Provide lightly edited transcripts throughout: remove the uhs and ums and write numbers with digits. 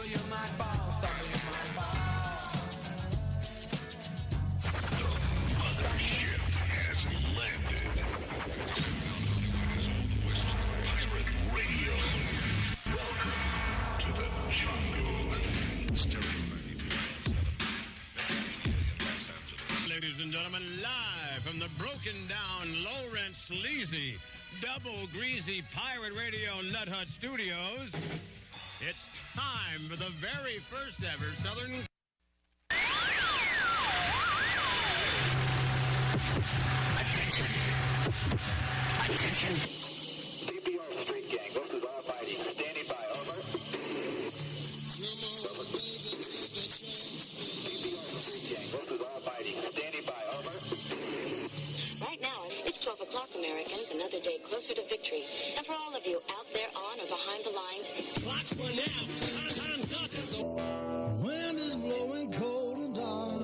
you might fall, stumble you might fall. The mothership has landed. Pirate Radio. Welcome to the jungle. Ladies and gentlemen, live from the broken down, low-rent, sleazy, double greasy Pirate Radio Nut Hut Studios, it's time for the very first ever Southern... Attention! CPR Street Gang, this is all fighting. Standing by, over. CPR Street Gang, this is all fighting. Standing by, over. Right now, it's 12 o'clock, Americans, another day closer to victory. And for all of you out there on or behind the lines... Clock's run out. Time's up. Wind is blowing cold and dark.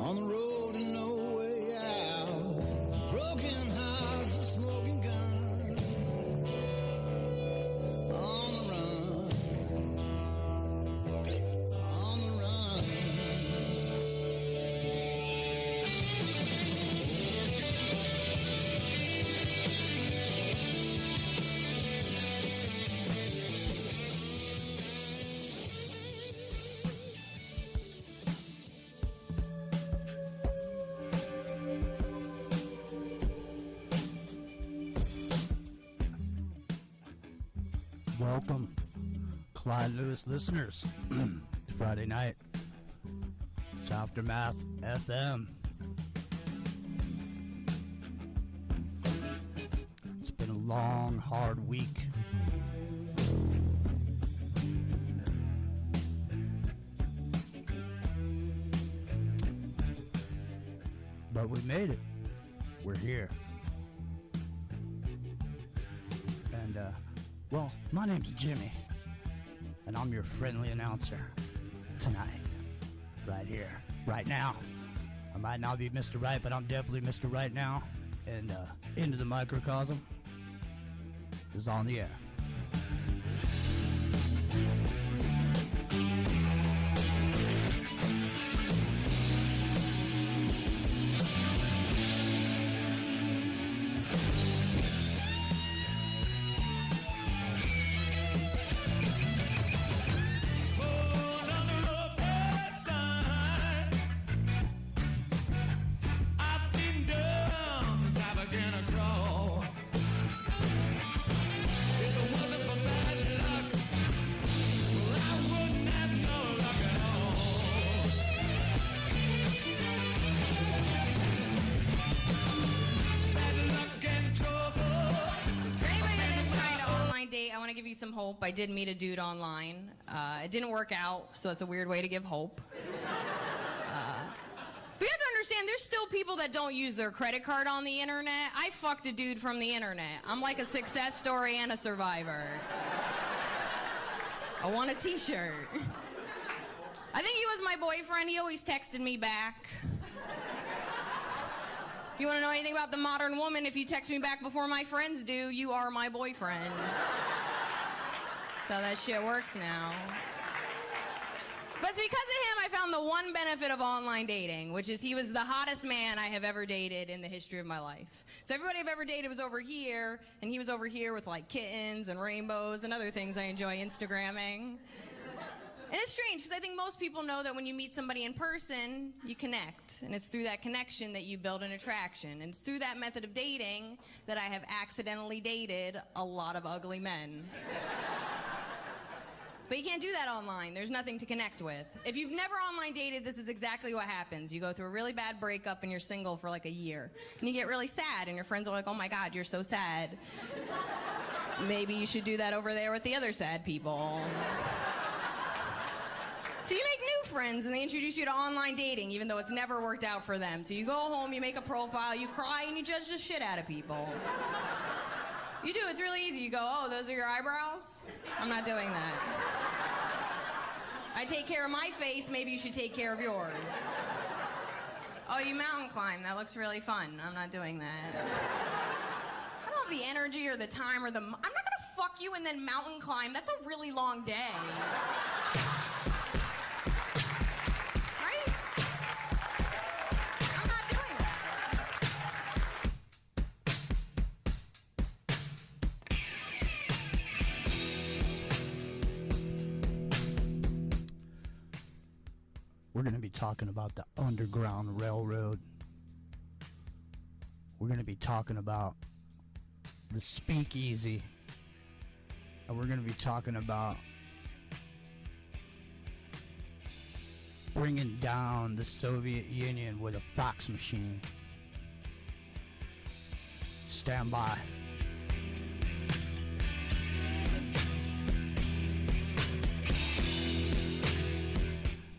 On the road and no way out. Broken hearts, a smoking gun. On the run. On the run. Welcome, Clyde Lewis listeners, to Friday night. It's AfterMATH FM. It's been a long, hard week. But we made it. We're here. And, well, my name's Jimmy, and I'm your friendly announcer tonight, right here, right now. I might not be Mr. Right, but I'm definitely Mr. Right now, and Into the Microcosm is on the air. Some hope. I did meet a dude online. It didn't work out, so it's a weird way to give hope. But you have to understand, there's still people that don't use their credit card on the internet. I fucked a dude from the internet. I'm like a success story and a survivor. I want a t-shirt. I think he was my boyfriend. He always texted me back. If you want to know anything about the modern woman, if you text me back before my friends do, you are my boyfriend. That's how that shit works now. But it's because of him I found the one benefit of online dating, which is he was the hottest man I have ever dated in the history of my life. So everybody I've ever dated was over here, and he was over here with like kittens and rainbows and other things I enjoy Instagramming. And it's strange because I think most people know that when you meet somebody in person, you connect. And it's through that connection that you build an attraction. And it's through that method of dating that I have accidentally dated a lot of ugly men. But you can't do that online. There's nothing to connect with. If you've never online dated, this is exactly what happens. You go through a really bad breakup and you're single for like a year. And you get really sad and your friends are like, oh my God, you're so sad. Maybe you should do that over there with the other sad people. So you make new friends and they introduce you to online dating even though it's never worked out for them. So you go home, you make a profile, you cry, and you judge the shit out of people. You do, it's really easy. You go, oh, those are your eyebrows? I'm not doing that. I take care of my face, maybe you should take care of yours. Oh, you mountain climb, that looks really fun. I'm not doing that. I don't have the energy or the time or I'm not gonna fuck you and then mountain climb, that's a really long day. Right? I'm not doing that. We're going to be talking about the Underground Railroad. We're going to be talking about the Speakeasy. And we're going to be talking about bringing down the Soviet Union with a fax machine. Stand by.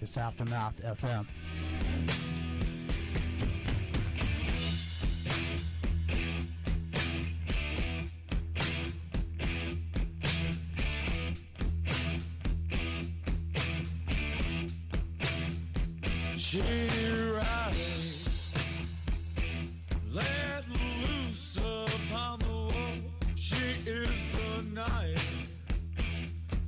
It's Aftermath FM. Shady Riley, let loose upon the wall. She is the night,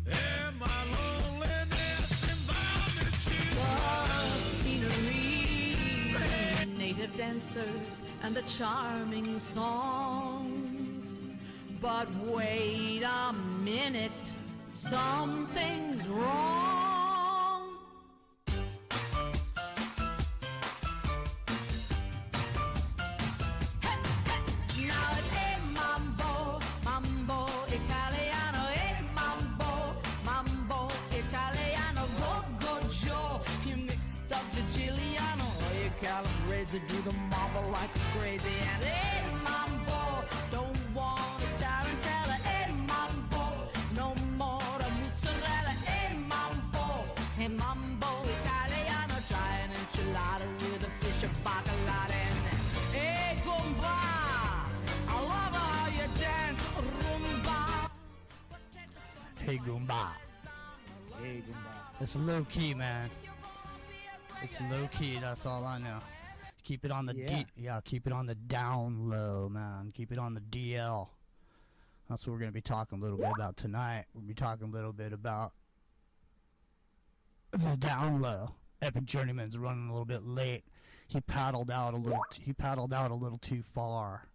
and my loneliness embalmed. She's The scenery, native dancers, and the charming songs. But wait a minute, something's wrong. Now it's a mambo, mambo italiano, a mambo italiano, go Joe. You mixed up Siciliano, you calabrese, do the mambo like a crazy, and a mambo, don't want a tarantella, a mambo, no more a mozzarella, a mambo italiano, try an enchilada with a fish, a bacalao, and a gumba. I love how you dance, rumba. Hey Goomba. Hey, Goomba. It's low key, man. It's low key, that's all I know. Keep it on the keep it on the down low, man. Keep it on the DL. That's what we're gonna be talking a little bit about tonight. We'll be talking a little bit about the down low. Epic Journeyman's running a little bit late. He paddled out a little too far.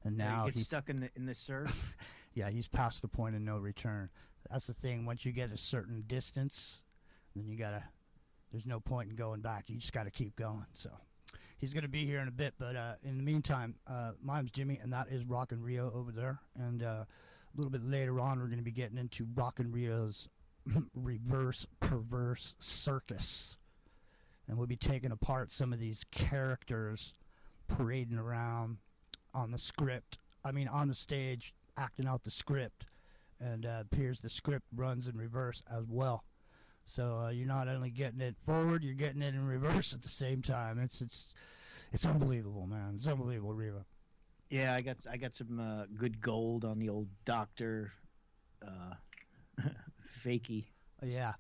And now he's he's stuck in the surf. Yeah, he's past the point of no return. That's the thing. Once you get a certain distance, then there's no point in going back. You just gotta keep going. So he's gonna be here in a bit, but in the meantime, my name's Jimmy, and that is Rockin' Rio over there. And a little bit later on, we're gonna be getting into Rockin' Rio's reverse perverse circus, and we'll be taking apart some of these characters parading around on the stage, acting out the script, and appears the script runs in reverse as well. So you're not only getting it forward, you're getting it in reverse at the same time. It's unbelievable, man. It's unbelievable, Riva. Yeah, I got some good gold on the old Dr. Fakey. Yeah.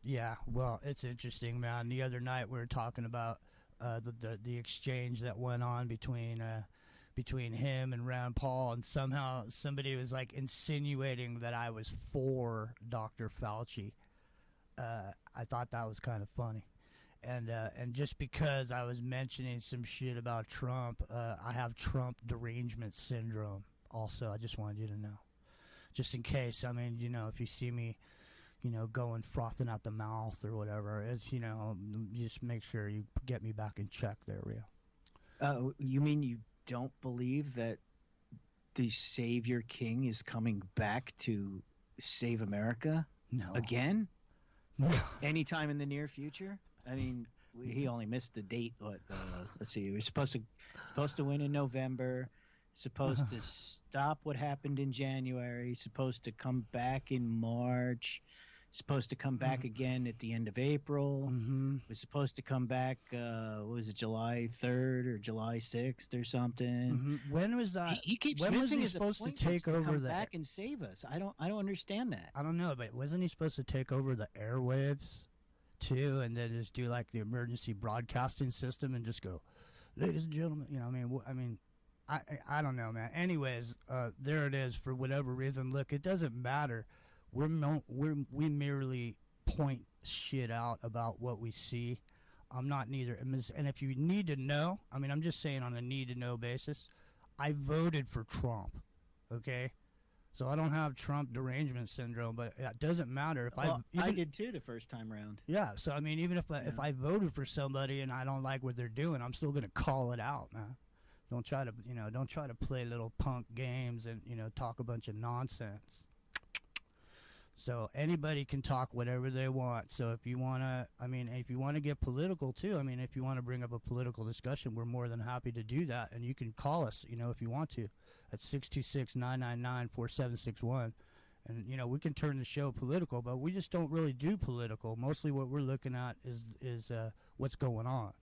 Yeah. Well, it's interesting, man. The other night we were talking about the exchange that went on between him and Rand Paul, and somehow somebody was like insinuating that I was for Dr. Fauci. I thought that was kind of funny. And just because I was mentioning some shit about Trump, I have Trump derangement syndrome also. I just wanted you to know. Just in case, I mean, if you see me, going frothing out the mouth or whatever, it's, just make sure you get me back in check there, Rio. You mean you don't believe that the Savior King is coming back to save America? No. Again? No. Anytime in the near future? I mean, he only missed the date. Let's see. He was supposed to win in November. Supposed to stop what happened in January. Supposed to come back in March. Supposed to come back again at the end of April. Was supposed to come back. What was it, July 3rd or July 6th or something? When was that? He keeps when was missing he his supposed to appointments take over come the back and save us. I don't understand that. I don't know, but wasn't he supposed to take over the airwaves too, and then just do like the emergency broadcasting system and just go, ladies and gentlemen, I don't know, man. Anyways, there it is. For whatever reason, look, it doesn't matter. We merely point shit out about what we see. I'm not neither. And if you need to know, I mean, I'm just saying on a need-to-know basis, I voted for Trump, okay? So I don't have Trump derangement syndrome, but it doesn't matter if I did too the first time around. Yeah, so I mean, even if I voted for somebody and I don't like what they're doing, I'm still gonna call it out, man. Don't try to play little punk games and talk a bunch of nonsense. So anybody can talk whatever they want. So if you wanna, if you wanna get political too, if you wanna bring up a political discussion, we're more than happy to do that. And you can call us, if you want to, at 626-999-4761. And we can turn the show political, but we just don't really do political. Mostly what we're looking at is what's going on,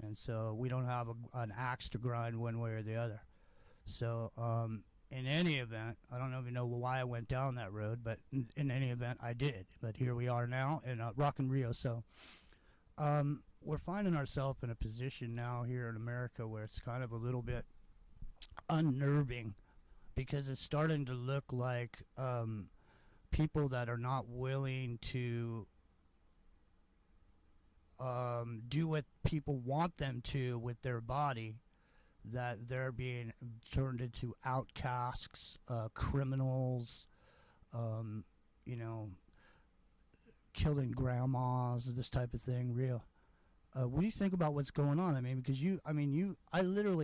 and so we don't have an axe to grind one way or the other. So in any event, I don't even know why I went down that road, but in any event, I did. But here we are now in Rock and Rio. So we're finding ourselves in a position now here in America where it's kind of a little bit unnerving, because it's starting to look like people that are not willing to do what people want them to with their body, that they're being turned into outcasts, criminals, killing grandmas, this type of thing. Real. What do you think about what's going on? Because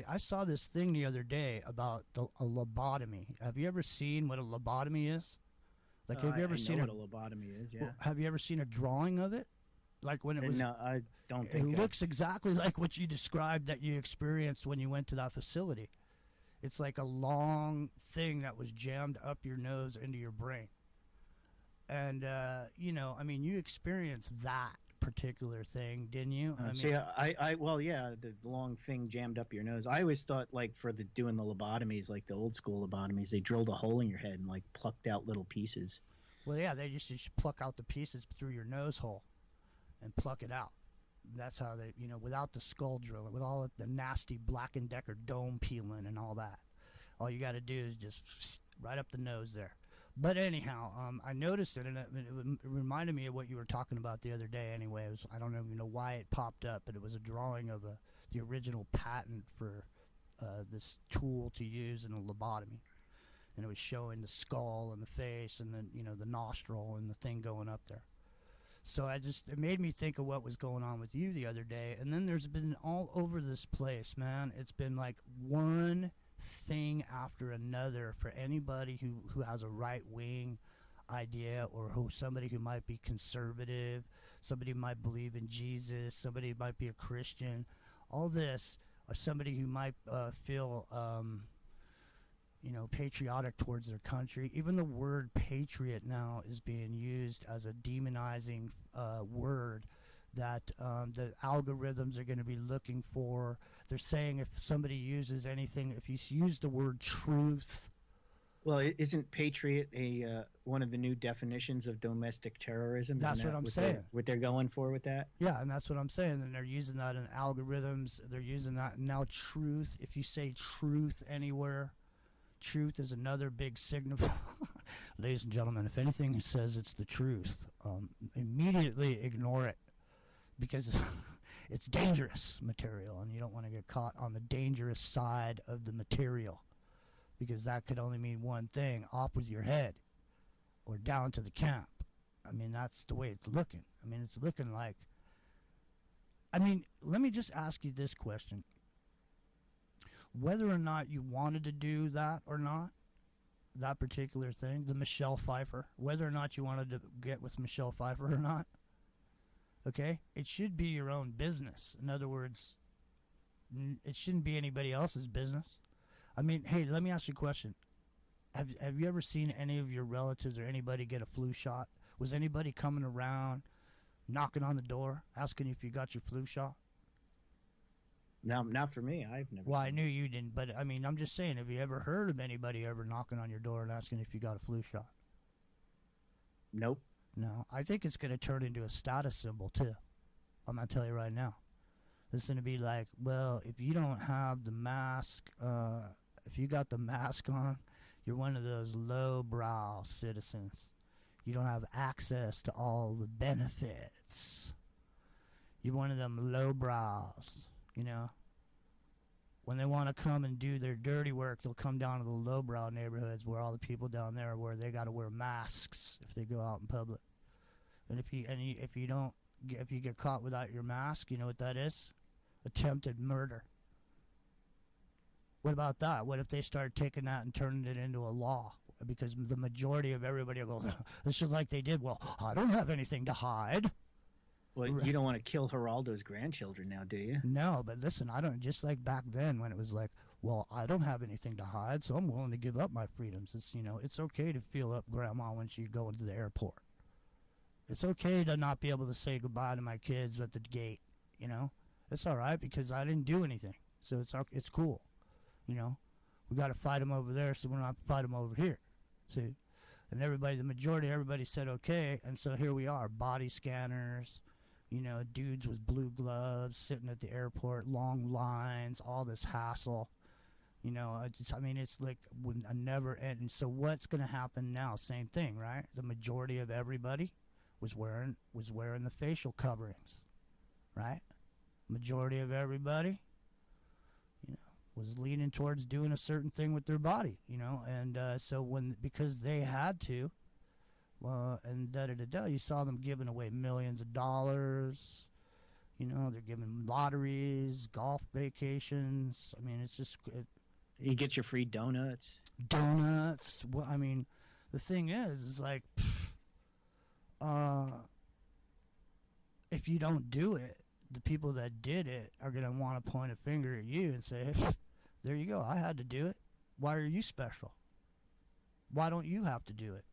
I saw this thing the other day about a lobotomy. Have you ever seen what a lobotomy is? Like, have you ever seen what a lobotomy is? Yeah. Well, have you ever seen a drawing of it? Like when it was? No, I don't think it looks exactly like what you described that you experienced when you went to that facility. It's like a long thing that was jammed up your nose into your brain. And you experienced that particular thing, didn't you? The long thing jammed up your nose. I always thought, like, for doing the lobotomies, like the old school lobotomies, they drilled a hole in your head and like plucked out little pieces. Well, yeah, they just pluck out the pieces through your nose hole and pluck it out. That's how they, without the skull drilling, with all the nasty Black & Decker dome peeling and all that. All you got to do is just right up the nose there. But anyhow, I noticed it, and it reminded me of what you were talking about the other day. Anyway, I don't even know why it popped up, but it was a drawing of the original patent for this tool to use in a lobotomy, and it was showing the skull and the face, and then the nostril and the thing going up there. So it made me think of what was going on with you the other day, and then there's been all over this place, man. It's been like one thing after another for anybody who has a right-wing idea, or somebody who might be conservative, somebody who might believe in Jesus, somebody who might be a Christian, all this, or somebody who might feel patriotic towards their country. Even the word patriot now is being used as a demonizing word that the algorithms are going to be looking for. They're saying if somebody uses anything, if you use the word truth. Well, isn't patriot one of the new definitions of domestic terrorism? That's what I'm saying. What they're going for with that? Yeah, and that's what I'm saying. And they're using that in algorithms. They're using that now. Truth. If you say truth anywhere, truth is another big signal. Ladies and gentlemen, if anything says it's the truth, immediately ignore it, because it's dangerous material, and you don't want to get caught on the dangerous side of the material, because that could only mean one thing: off with your head or down to the camp. That's the way it's looking. It's looking like, let me just ask you this question. Whether or not you wanted to do that or not, that particular thing, the Michelle Pfeiffer, whether or not you wanted to get with Michelle Pfeiffer or not, okay, it should be your own business. In other words, it shouldn't be anybody else's business. Hey, let me ask you a question. Have you ever seen any of your relatives or anybody get a flu shot? Was anybody coming around, knocking on the door, asking if you got your flu shot? No, not for me. I've never. Well, I knew you didn't, but I'm just saying, have you ever heard of anybody ever knocking on your door and asking if you got a flu shot? Nope. No, I think it's going to turn into a status symbol too. I'm going to tell you right now. It's going to be like, well, if you don't have the mask, if you got the mask on, you're one of those lowbrow citizens. You don't have access to all the benefits. You're one of them lowbrows, you know. When they want to come and do their dirty work, they'll come down to the lowbrow neighborhoods where all the people down there where they got to wear masks if they go out in public. And if you get caught without your mask, you know what that is? Attempted murder. What about that? What if they start taking that and turning it into a law? Because the majority of everybody will go, this is like they did. Well, I don't have anything to hide. Well, you don't want to kill Geraldo's grandchildren now, do you? No, but listen, I don't, just like back then when it was like, well, I don't have anything to hide, so I'm willing to give up my freedoms. It's, you know, it's okay to feel up grandma when she go into the airport. It's okay to not be able to say goodbye to my kids at the gate, you know? It's all right because I didn't do anything, so it's cool, you know? We got to fight them over there, so we don't have to fight them over here, see? And everybody, the majority of everybody said okay, and so here we are, body scanners, you know, dudes with blue gloves sitting at the airport, long lines, all this hassle. You know, it's like a never ending. So what's going to happen now? Same thing, right? The majority of everybody was wearing the facial coverings, right? Majority of everybody, you know, was leaning towards doing a certain thing with their body, you know, and so because they had to. And you saw them giving away millions of dollars. You know, they're giving lotteries, golf vacations. I mean, it's just... You get your free donuts. Donuts. Well, I mean, the thing is like, if you don't do it, the people that did it are going to want to point a finger at you and say, hey, there you go, I had to do it. Why are you special? Why don't you have to do it?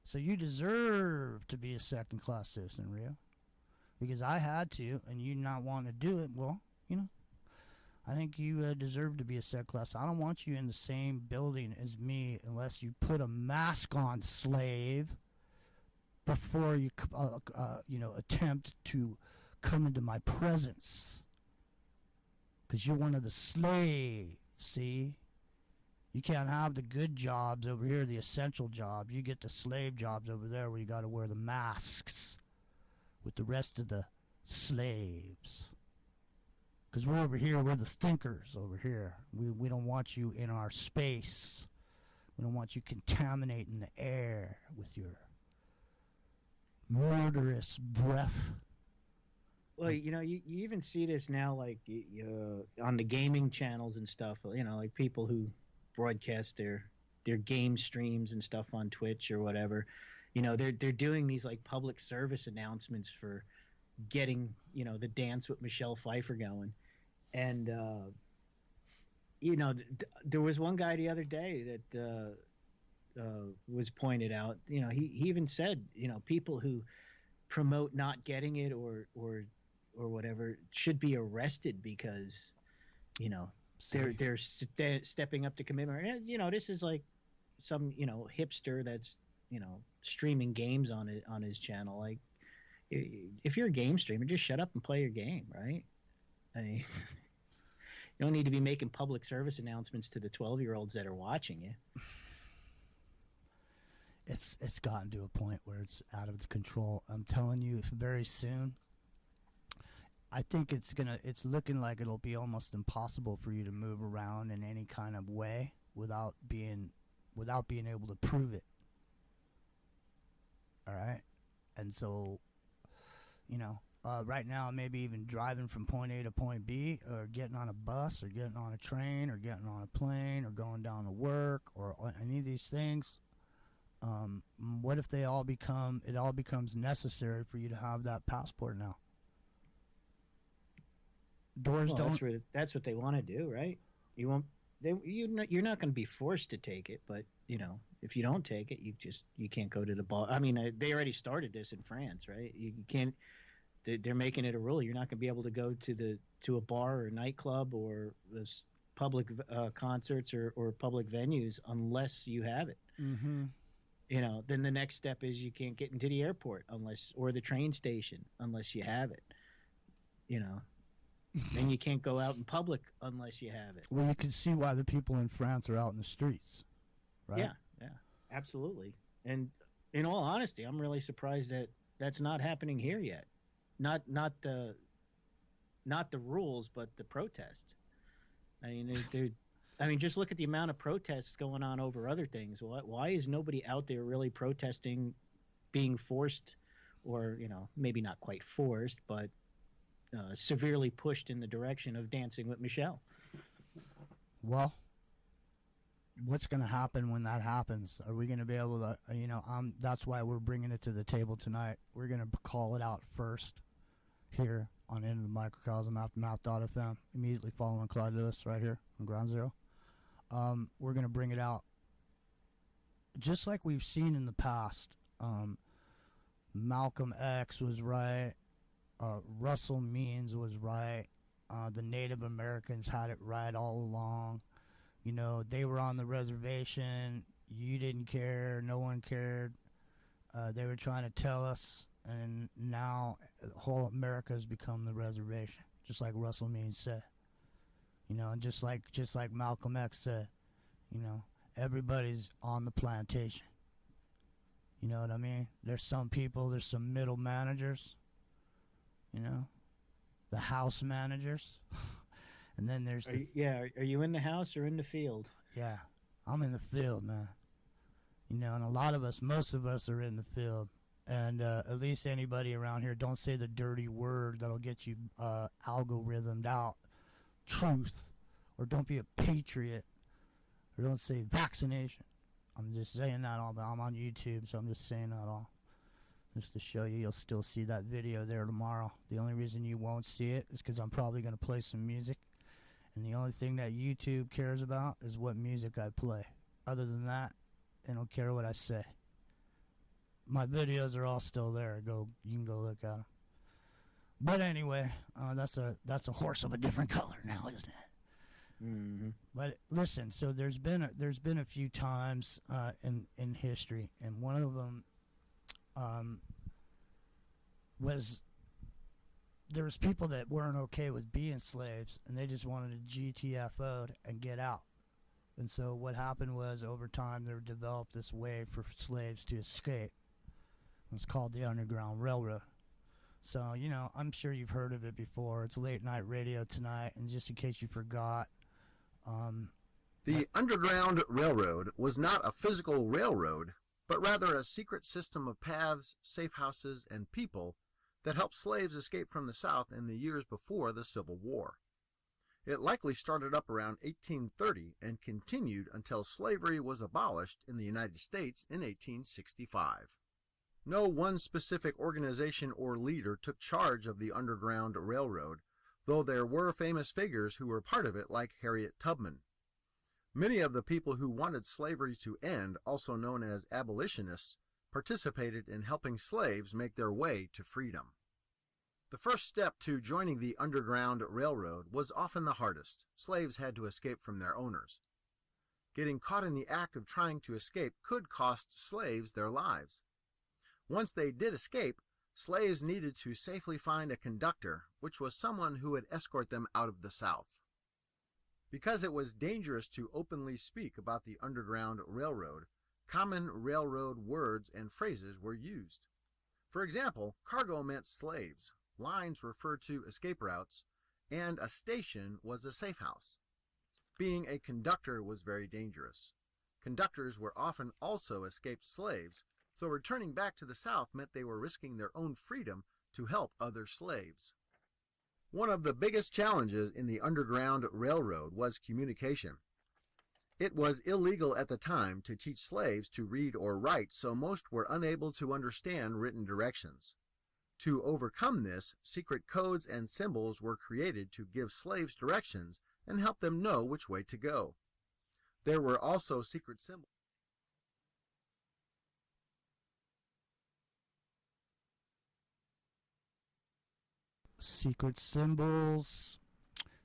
So you deserve to be a second-class citizen, Rio. Because I had to, and you not want to do it, well, you know, I think you deserve to be a second-class. I don't want you in the same building as me unless you put a mask on, slave, before you, you know, attempt to come into my presence. Because you're one of the slaves, see? You can't have the good jobs over here, the essential job. You get the slave jobs over there where you got to wear the masks with the rest of the slaves. Because we're over here, we're the thinkers over here. We don't want you in our space. We don't want you contaminating the air with your murderous breath. Well, you know, you even see this now, like on the gaming channels and stuff. You know, like people who broadcast their game streams and stuff on Twitch or whatever. You know, they're doing these like public service announcements for getting, you know, the Dance with Michelle Pfeiffer going. And you know, there was one guy the other day that was pointed out. You know, he even said, you know, people who promote not getting it or whatever should be arrested because, you know, they're stepping up to commitment. And, you know, this is like some, you know, hipster that's, you know, streaming games on his channel. Like, if you're a game streamer, just shut up and play your game, right? I mean, you don't need to be making public service announcements to the 12-year-olds that are watching you. It's gotten to a point where it's out of control. I'm telling you, very soon, I think it's looking like it'll be almost impossible for you to move around in any kind of way without being able to prove it. All right? And so, you know, right now maybe even driving from point A to point B, or getting on a bus, or getting on a train, or getting on a plane, or going down to work, or any of these things. What if it all becomes necessary for you to have that passport now? Doors don't. That's what they want to do, right? You won't. You're not going to be forced to take it, but you know, if you don't take it, you can't go to the bar. I mean, they already started this in France, right? You can't. They're making it a rule. You're not going to be able to go to a bar or a nightclub or this public concerts or public venues unless you have it. Mm-hmm. You know, then the next step is you can't get into the airport or the train station unless you have it. You know. Then you can't go out in public unless you have it. Well, you can see why the people in France are out in the streets, right? Yeah, absolutely. And in all honesty, I'm really surprised that that's not happening here yet. Not the rules, but the protest. I mean, just look at the amount of protests going on over other things. Why is nobody out there really protesting being forced, or maybe not quite forced, but severely pushed in the direction of Dancing with Michelle? Well, what's going to happen when that happens? Are we going to be able to, that's why we're bringing it to the table tonight. We're going to call it out first here on Into the Microcosm, AfterMATH.fm, immediately following Clyde Lewis right here on Ground Zero. We're going to bring it out just like we've seen in the past. Malcolm X was right. Russell Means was right. The Native Americans had it right all along. They were on the reservation. You didn't care. No one cared. They were trying to tell us, and now the whole America has become the reservation, just like Russell Means said. And just like Malcolm X said, everybody's on the plantation. You know what I mean? There's some people, there's some middle managers, the house managers. And then there's are you in the house or in the field? Yeah, I'm in the field, man. And a lot of us, most of us are in the field. And at least anybody around here, don't say the dirty word that'll get you algorithmed out. Truth. Or don't be a patriot. Or don't say vaccination. I'm just saying that all, but I'm on YouTube, so I'm just saying that all. Just to show you, you'll still see that video there tomorrow. The only reason you won't see it is because I'm probably going to play some music. And the only thing that YouTube cares about is what music I play. Other than that, they don't care what I say. My videos are all still there. You can go look at them. But anyway, that's a horse of a different color now, isn't it? Mm-hmm. But listen, so there's been a few times in history, and one of them was there was people that weren't okay with being slaves, and they just wanted to GTFO'd and get out. And so what happened was, over time, they developed this way for slaves to escape. It's called the Underground Railroad. So, I'm sure you've heard of it before. It's late night radio tonight, and just in case you forgot, the Underground Railroad was not a physical railroad, but rather a secret system of paths, safe houses, and people that helped slaves escape from the South in the years before the Civil War. It likely started up around 1830 and continued until slavery was abolished in the United States in 1865. No one specific organization or leader took charge of the Underground Railroad, though there were famous figures who were part of it, like Harriet Tubman. Many of the people who wanted slavery to end, also known as abolitionists, participated in helping slaves make their way to freedom. The first step to joining the Underground Railroad was often the hardest. Slaves had to escape from their owners. Getting caught in the act of trying to escape could cost slaves their lives. Once they did escape, slaves needed to safely find a conductor, which was someone who would escort them out of the South. Because it was dangerous to openly speak about the Underground Railroad, common railroad words and phrases were used. For example, cargo meant slaves, lines referred to escape routes, and a station was a safe house. Being a conductor was very dangerous. Conductors were often also escaped slaves, so returning back to the South meant they were risking their own freedom to help other slaves. One of the biggest challenges in the Underground Railroad was communication. It was illegal at the time to teach slaves to read or write, so most were unable to understand written directions. To overcome this, secret codes and symbols were created to give slaves directions and help them know which way to go. There were also secret symbols. Secret symbols,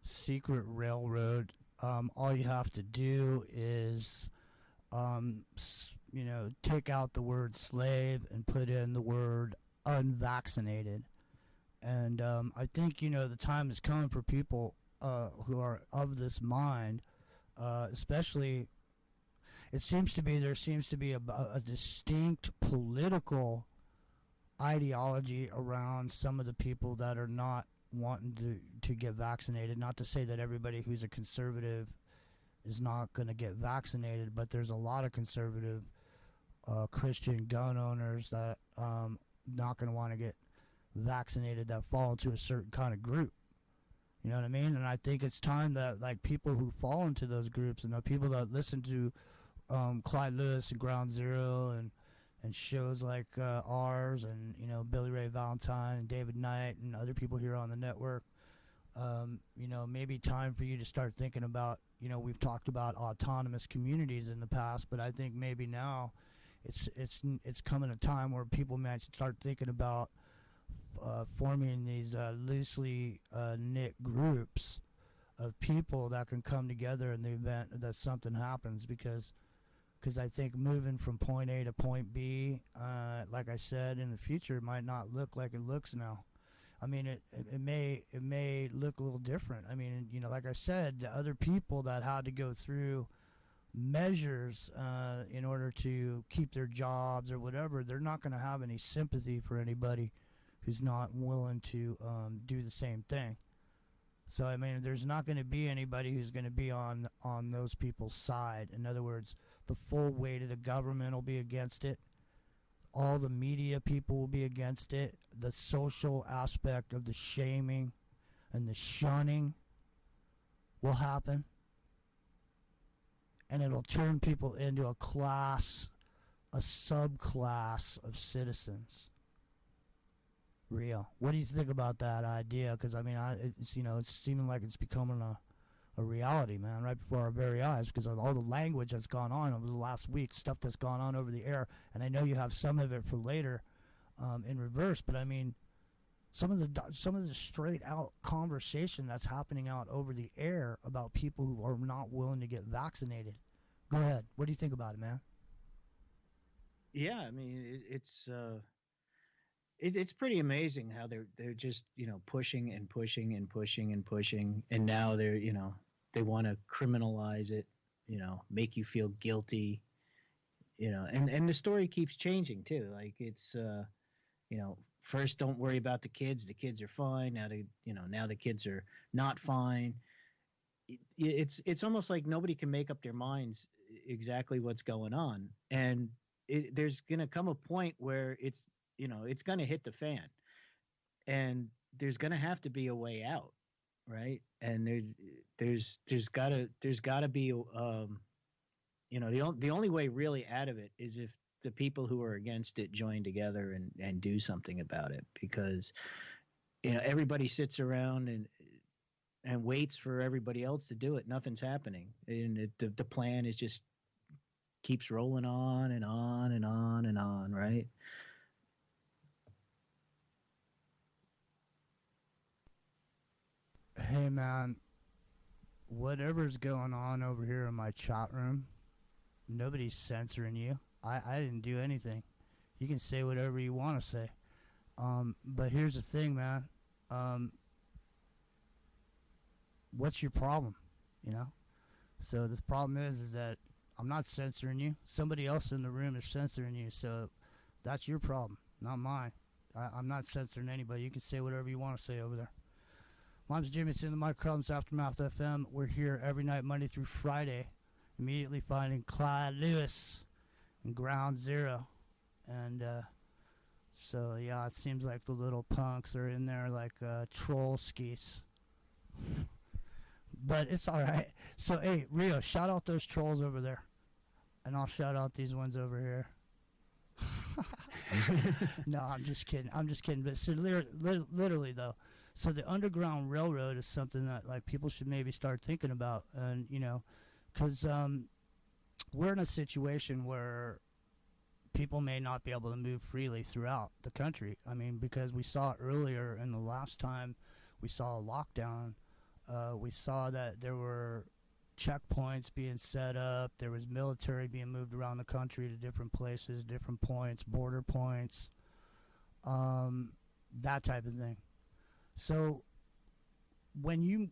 secret railroad. All you have to do is, take out the word slave and put in the word unvaccinated. And I think, the time is coming for people who are of this mind, especially, there seems to be a distinct political ideology around some of the people that are not wanting to get vaccinated. Not to say that everybody who's a conservative is not going to get vaccinated, but there's a lot of conservative Christian gun owners that not going to want to get vaccinated, that fall into a certain kind of group. You know what I mean? And I think it's time that, like, people who fall into those groups, and the people that listen to Clyde Lewis and Ground Zero and shows like ours, and Billy Ray Valentine and David Knight and other people here on the network, maybe time for you to start thinking about, we've talked about autonomous communities in the past, but I think maybe now it's coming a time where people might start thinking about forming these loosely knit groups of people that can come together in the event that something happens, because I think moving from point A to point B, like I said, in the future might not look like it looks now. I mean, it may look a little different. I mean, like I said, the other people that had to go through measures in order to keep their jobs or whatever, they're not going to have any sympathy for anybody who's not willing to do the same thing. So, I mean, there's not going to be anybody who's going to be on those people's side. In other words, the full weight of the government will be against it. All the media people will be against it. The social aspect of the shaming and the shunning will happen. And it'll turn people into a class, a subclass of citizens. Real. What do you think about that idea? Because, I mean, it's seeming like it's becoming a reality, man, right before our very eyes, because of all the language that's gone on over the last week, stuff that's gone on over the air. And I know you have some of it for later in reverse, but I mean, some of the straight out conversation that's happening out over the air about people who are not willing to get vaccinated. Go ahead. What do you think about it, man? Yeah, I mean, it's pretty amazing how they're just pushing and pushing and pushing and pushing, and now they're they want to criminalize it, make you feel guilty, and the story keeps changing too. Like it's first don't worry about the kids are fine. Now the kids are not fine. It's almost like nobody can make up their minds exactly what's going on, and there's gonna come a point where it's going to hit the fan, and there's going to have to be a way out, right? And there's got to be the only way really out of it is if the people who are against it join together and do something about it, because everybody sits around and waits for everybody else to do it. Nothing's happening, and the plan is just keeps rolling on and on and on and on, right? Hey, man, whatever's going on over here in my chat room, nobody's censoring you. I didn't do anything. You can say whatever you want to say. But here's the thing, man. What's your problem? So this problem is that I'm not censoring you. Somebody else in the room is censoring you. So that's your problem, not mine. I'm not censoring anybody. You can say whatever you want to say over there. My name's Jimmy. It's in the microphones, AfterMATH FM. We're here every night, Monday through Friday, immediately finding Clyde Lewis and Ground Zero. And so, yeah, it seems like the little punks are in there like troll skis. But it's all right. So, hey, Rio, shout out those trolls over there. And I'll shout out these ones over here. No, I'm just kidding. But so literally, though, so the Underground Railroad is something that like people should maybe start thinking about, and because we're in a situation where people may not be able to move freely throughout the country. I mean, because we saw earlier in the last time we saw a lockdown, we saw that there were checkpoints being set up, there was military being moved around the country to different places, different points, border points, that type of thing. So when you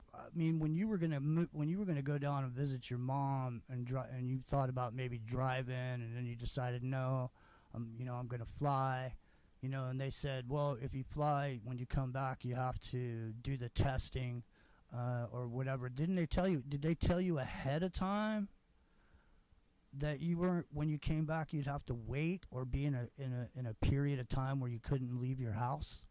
were gonna go down and visit your mom and you thought about maybe driving, and then you decided no, I'm gonna fly, and they said, well, if you fly, when you come back, you have to do the testing, or whatever. Did they tell you ahead of time that when you came back, you'd have to wait or be in a period of time where you couldn't leave your house?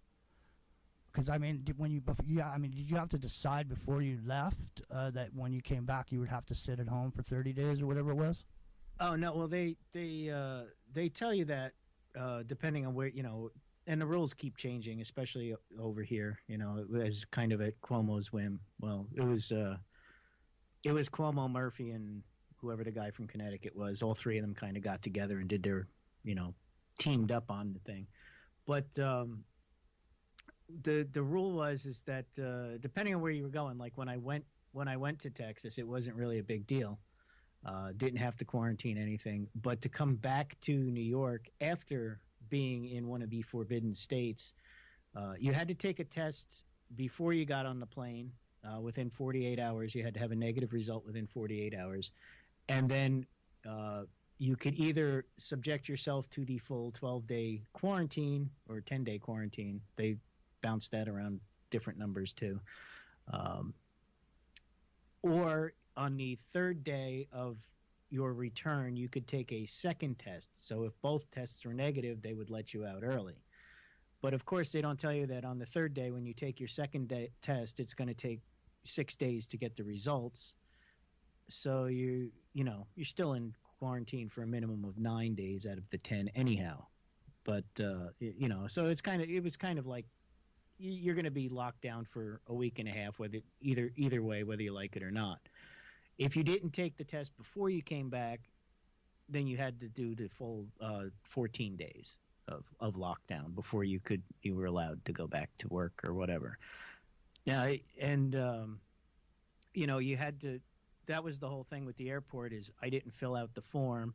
Because did you have to decide before you left that when you came back you would have to sit at home for 30 days or whatever it was? Oh no, well they tell you that depending on where, and the rules keep changing, especially over here. As kind of at Cuomo's whim. Well, it was Cuomo, Murphy, and whoever the guy from Connecticut was. All three of them kind of got together and did their, teamed up on the thing. But the rule is that depending on where you were going, like when I went to Texas, it wasn't really a big deal. Didn't have to quarantine anything. But to come back to New York after being in one of the forbidden states, you had to take a test before you got on the plane. Within 48 hours, you had to have a negative result within 48 hours. And then you could either subject yourself to the full 12-day quarantine or 10-day quarantine. They bounce that around different numbers too. Or on the third day of your return, you could take a second test. So if both tests were negative, they would let you out early. But of course, they don't tell you that on the third day, when you take your second test, it's going to take 6 days to get the results. So you're still in quarantine for a minimum of 9 days out of the 10 anyhow. But so it was kind of like you're going to be locked down for a week and a half, whether either way, whether you like it or not. If you didn't take the test before you came back, then you had to do the full 14 days of lockdown before you were allowed to go back to work or whatever. Now, and you had to. That was the whole thing with the airport, is I didn't fill out the form,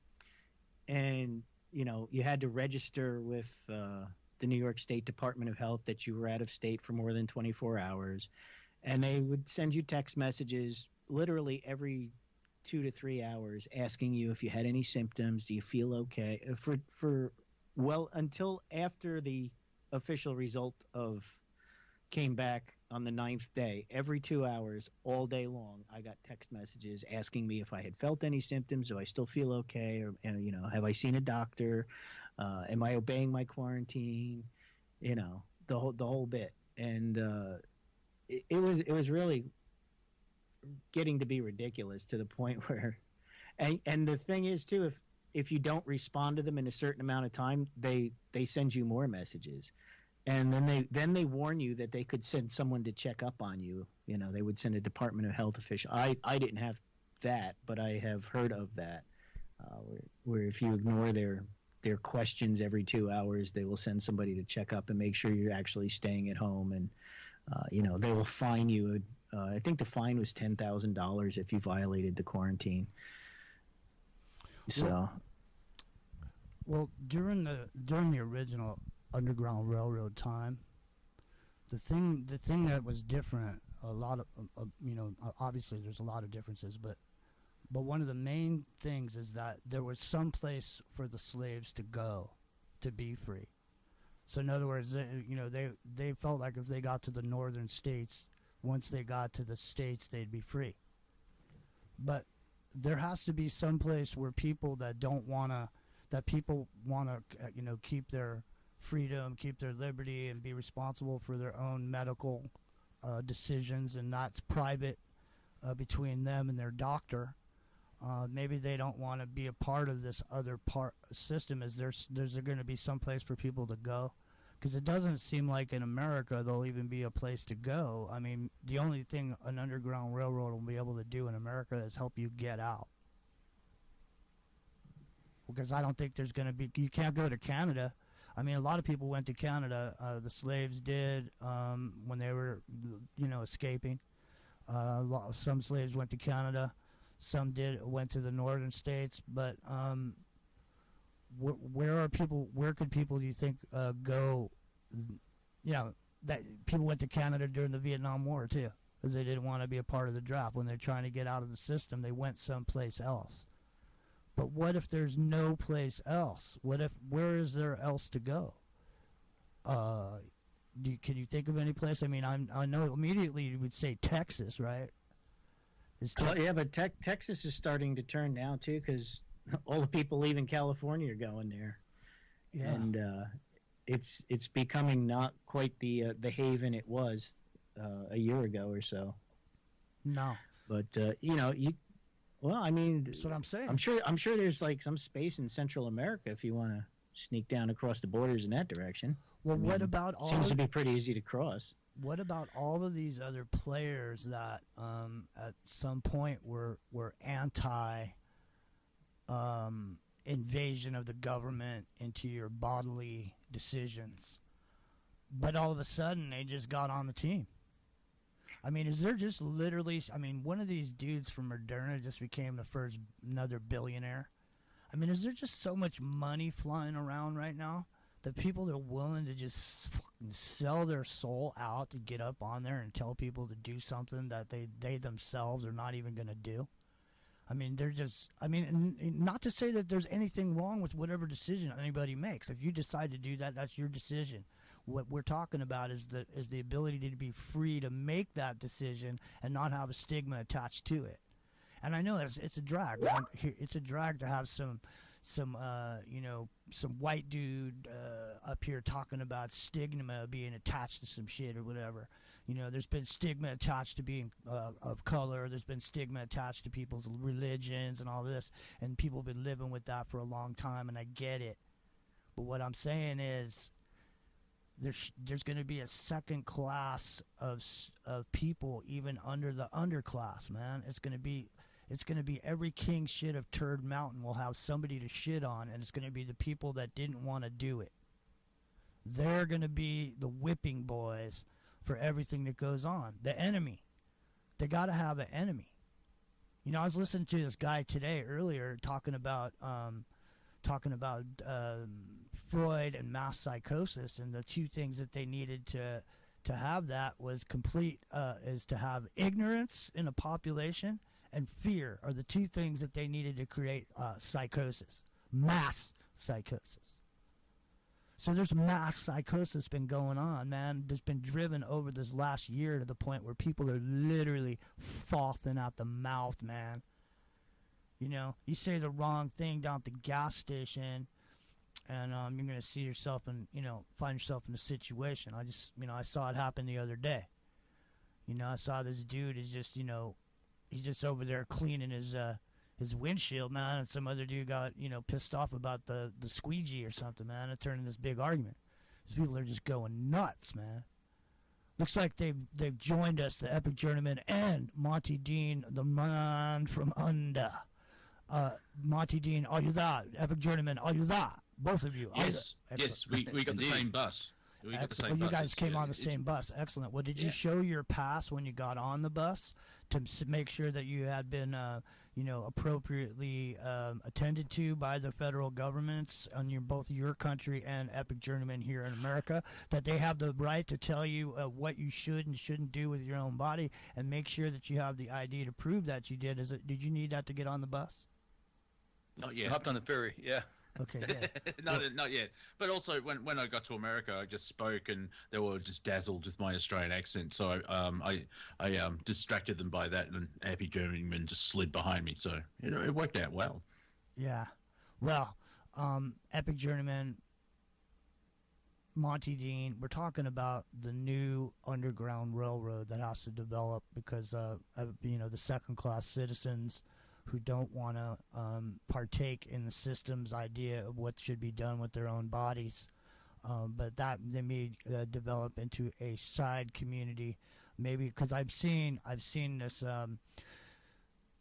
and you had to register with the New York State Department of Health that you were out of state for more than 24 hours, and they would send you text messages literally every 2 to 3 hours asking you if you had any symptoms, do you feel okay, until after the official result came back on the 9th day. Every 2 hours, all day long, I got text messages asking me if I had felt any symptoms, do I still feel okay, or have I seen a doctor, am I obeying my quarantine, the whole bit. And it was really getting to be ridiculous, to the point where, and the thing is too, if you don't respond to them in a certain amount of time, they send you more messages. And then they warn you that they could send someone to check up on you. They would send a Department of Health official. I didn't have that, but I have heard of that, where if you ignore their questions every 2 hours, they will send somebody to check up and make sure you're actually staying at home. And they will fine you. I think the fine was $10,000 if you violated the quarantine. So, well, during the original Underground Railroad time, the thing that was different, a lot of obviously there's a lot of differences, but one of the main things is that there was some place for the slaves to go to be free. So in other words, they felt like if they got to the northern states, once they got to the states, they'd be free. But there has to be some place where people want to keep their freedom, keep their liberty, and be responsible for their own medical decisions, and that's private between them and their doctor. Maybe they don't want to be a part of this other system. Is there's going to be some place for people to go? Because it doesn't seem like in America there'll even be a place to go. I mean, the only thing an underground railroad will be able to do in America is help you get out. Because I don't think there's going to be, you can't go to Canada. I mean, a lot of people went to Canada. The slaves did when they were, escaping. Some slaves went to Canada. Some went to the northern states. But where could people, do you think, go? that people went to Canada during the Vietnam War too, because they didn't want to be a part of the draft. When they're trying to get out of the system, they went someplace else. But what if there's no place else? Where is there else to go? Can you think of any place? I mean, I know immediately you would say Texas, right? Yeah, but Texas is starting to turn now too, because all the people leaving California are going there. Yeah. And it's becoming not quite the haven it was a year ago or so. No. But well, I mean, that's what I'm saying. I'm sure there's like some space in Central America if you want to sneak down across the borders in that direction. Well, what about all? Seems to be pretty easy to cross. What about all of these other players that at some point were anti invasion of the government into your bodily decisions, but all of a sudden they just got on the team? I mean, is there just literally? I mean, one of these dudes from Moderna just became another billionaire. I mean, is there just so much money flying around right now that people are willing to just fucking sell their soul out to get up on there and tell people to do something that they themselves are not even going to do? I mean, they're just, I mean, not to say that there's anything wrong with whatever decision anybody makes. If you decide to do that, that's your decision. What we're talking about is the ability to be free to make that decision and not have a stigma attached to it. And I know it's a drag. It's a drag to have some white dude up here talking about stigma being attached to some shit or whatever. You know, there's been stigma attached to being of color. There's been stigma attached to people's religions and all this. And people have been living with that for a long time, and I get it. But what I'm saying is there's going to be a second class of people even under the underclass, man. It's going to be every king shit of Turd Mountain will have somebody to shit on, and it's going to be the people that didn't want to do it. They're going to be the whipping boys for everything that goes on. The enemy. They got to have an enemy. You know, I was listening to this guy today earlier talking about Freud and mass psychosis, and the two things that they needed to have that was complete is to have ignorance in a population, and fear are the two things that they needed to create psychosis, mass psychosis. So there's mass psychosis been going on, man. It's been driven over this last year to the point where people are literally frothing out the mouth, man. You know, you say the wrong thing down at the gas station, and you're going to see yourself and, find yourself in a situation. I saw it happen the other day. I saw this dude is just, he's just over there cleaning his windshield, man, and some other dude got, pissed off about the squeegee or something, man. It turned into this big argument. These people are just going nuts, man. Looks like they've joined us, the Epic Journeyman and Monty Dean, the man from under. Monty Dean, are you there? Epic Journeyman, are you there? Both of you. Yes, we got the same bus. We got the same you bus. guys came on the same bus. Excellent. Well, did you show your pass when you got on the bus to make sure that you had been, appropriately attended to by the federal governments on both your country and Epic Journeyman here in America, that they have the right to tell you what you should and shouldn't do with your own body, and make sure that you have the ID to prove that you did? Did you need that to get on the bus? Not yet. Hopped on the ferry, yeah. Okay, yeah. Not yet. But also, when I got to America, I just spoke, and they were just dazzled with my Australian accent. So I distracted them by that, and Happy Journeyman just slid behind me. So it worked out well. Yeah. Well, Epic Journeyman, Monty Dean, we're talking about the new Underground Railroad that has to develop because the second-class citizens who don't want to partake in the system's idea of what should be done with their own bodies, but that they may develop into a side community, maybe, because I've seen this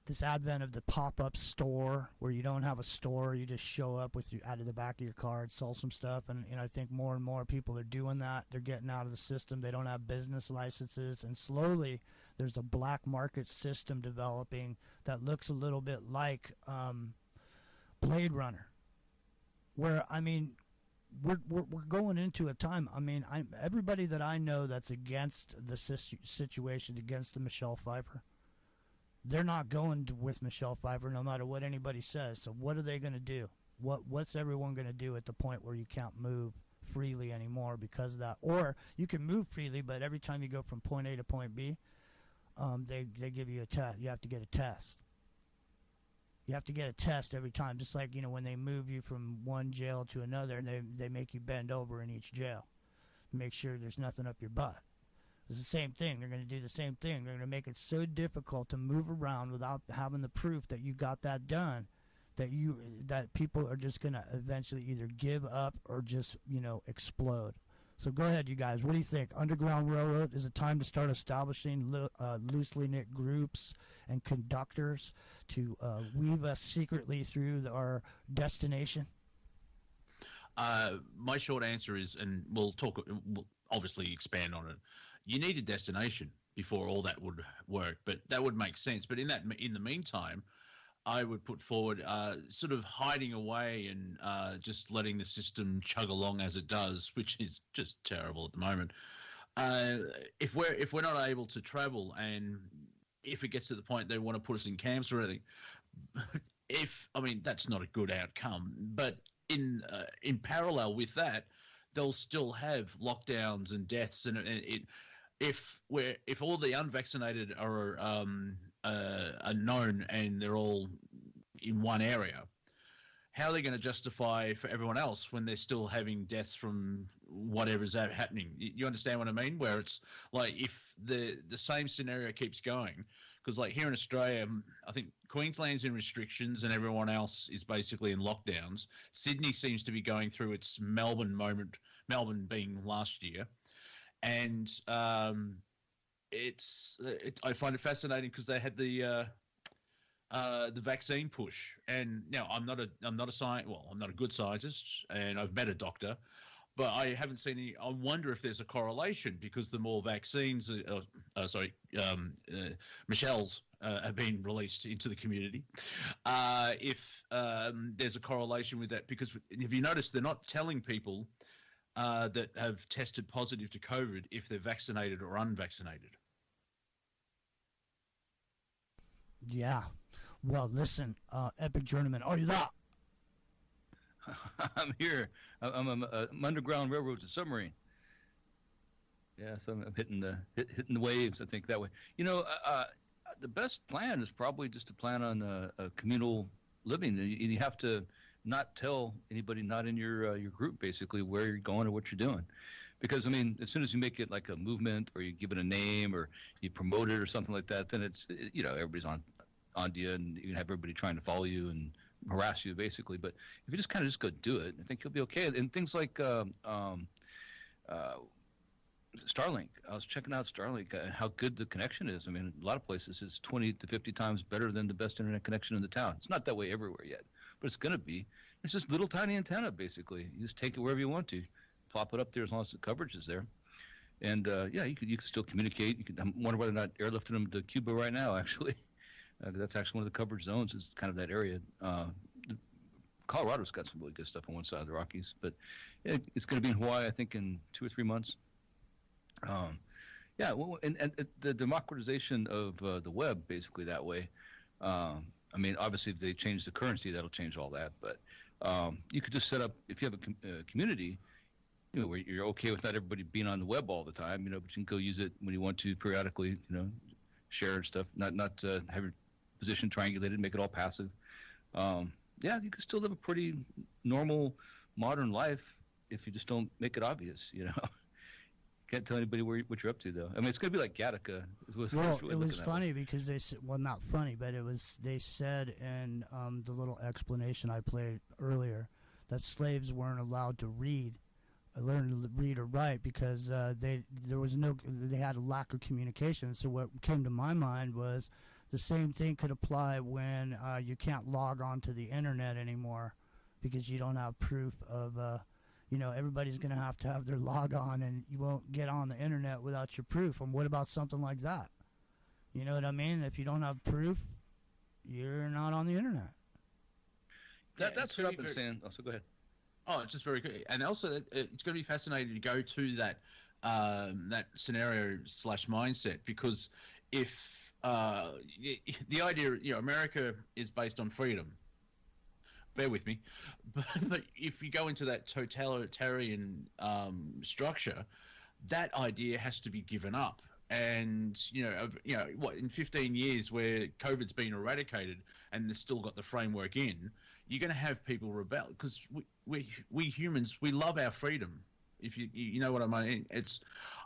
this advent of the pop-up store where you don't have a store, you just show up with out of the back of your car and sell some stuff, and I think more and more people are doing that. They're getting out of the system. They don't have business licenses, and slowly there's a black market system developing that looks a little bit like Blade Runner, where, we're going into a time. I mean, everybody that I know that's against the situation, against the Michelle Pfeiffer, they're not going with Michelle Pfeiffer no matter what anybody says. So what are they going to do? What's everyone going to do at the point where you can't move freely anymore because of that? Or you can move freely, but every time you go from point A to point B, they give you a test. You have to get a test. You have to get a test every time, just like, when they move you from one jail to another, and they make you bend over in each jail to make sure there's nothing up your butt. It's the same thing. They're going to do the same thing. They're going to make it so difficult to move around without having the proof that you got that done, that people are just going to eventually either give up or just, explode. So go ahead, you guys. What do you think? Underground Railroad, is it time to start establishing loosely knit groups and conductors to weave us secretly through our destination? My short answer is, and we'll obviously expand on it. You need a destination before all that would work, but that would make sense. But in the meantime, I would put forward sort of hiding away and just letting the system chug along as it does, which is just terrible at the moment. If we're not able to travel, and if it gets to the point they want to put us in camps or anything, that's not a good outcome. But in parallel with that, they'll still have lockdowns and deaths, and if all the unvaccinated are known and they're all in one area, how are they going to justify for everyone else when they're still having deaths from whatever's happening? You understand what I mean? Where it's like, if the same scenario keeps going, because like here in Australia, I think Queensland's in restrictions and everyone else is basically in lockdowns. Sydney seems to be going through its Melbourne moment, Melbourne being last year. And I find it fascinating because they had the vaccine push, and I'm not a good scientist, and I've met a doctor, but I haven't seen any. I wonder if there's a correlation, because the more vaccines, Michelle's have been released into the community. If there's a correlation with that, because if you notice, they're not telling people that have tested positive to COVID if they're vaccinated or unvaccinated. Yeah. Well, listen, Epic Journeyman, are you there? I'm here. I'm Underground Railroad's a submarine. Yeah, so I'm hitting the waves, I think, that way. The best plan is probably just to plan on a communal living. You have to not tell anybody not in your group, basically, where you're going or what you're doing. Because, as soon as you make it like a movement, or you give it a name, or you promote it or something like that, then it's, everybody's on to you, and you have everybody trying to follow you and harass you, basically. But if you just kind of just go do it, I think you'll be okay. And things like Starlink. I was checking out Starlink, how good the connection is. A lot of places it's 20 to 50 times better than the best internet connection in the town. It's not that way everywhere yet, but it's going to be. It's just little tiny antenna, basically. You just take it wherever you want to. Plop it up there as long as the coverage is there. And, you can still communicate. I wonder whether or not airlifting them to Cuba right now, actually. That's actually one of the coverage zones, is kind of that area. Colorado's got some really good stuff on one side of the Rockies. But it's going to be in Hawaii, I think, in 2 or 3 months. And the democratization of the web, basically, that way. Obviously, if they change the currency, that'll change all that. But you could just set up, if you have a community, where you're okay with not everybody being on the web all the time, but you can go use it when you want to periodically, share and stuff, not have your position triangulated, make it all passive. You can still live a pretty normal, modern life if you just don't make it obvious, Can't tell anybody what you're up to, though. It's going to be like Gattaca. It was funny because they said, well, not funny, but they said in the little explanation I played earlier that slaves weren't allowed to learn to read or write because they had a lack of communication. So what came to my mind was the same thing could apply when you can't log on to the internet anymore because you don't have proof of everybody's going to have their log on, and you won't get on the internet without your proof. And what about something like that? You know what I mean? If you don't have proof, you're not on the internet. That's what I've been saying. So go ahead. Oh, it's just very good, and also it's going to be fascinating to go to that scenario / mindset, because if the idea, America is based on freedom. Bear with me, but if you go into that totalitarian structure, that idea has to be given up. And what, in 15 years, where COVID's been eradicated and they've still got the framework in, you're going to have people rebel, because we humans, we love our freedom. If you know what I mean,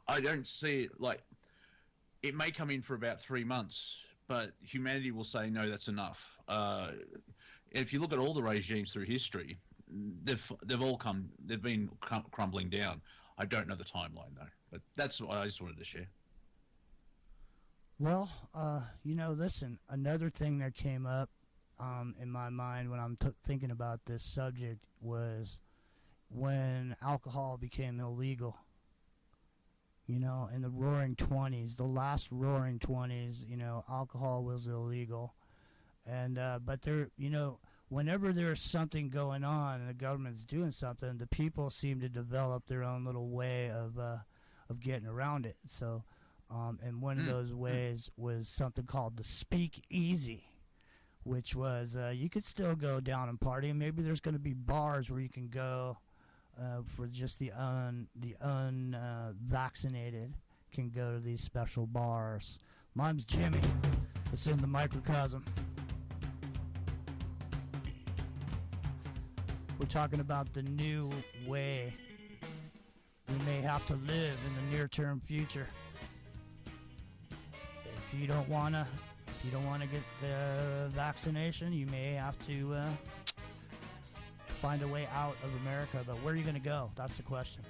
I don't see it like, it may come in for about 3 months, but humanity will say no, that's enough. If you look at all the regimes through history, they've been crumbling down. I don't know the timeline though, but that's what I just wanted to share. Well, listen, another thing that came up in my mind when I'm thinking about this subject was when alcohol became illegal. In the roaring 20s, the last roaring 20s, alcohol was illegal. And, but there, whenever there's something going on and the government's doing something, the people seem to develop their own little way of getting around it. So, and one of those ways was something called the speakeasy, which was you could still go down and party, and maybe there's going to be bars where you can go for just the unvaccinated can go to these special bars. Mine's Jimmy. It's in the microcosm. We're talking about the new way we may have to live in the near-term future. If you don't wanna get the vaccination, you may have to find a way out of America. But where are you gonna go? That's the question.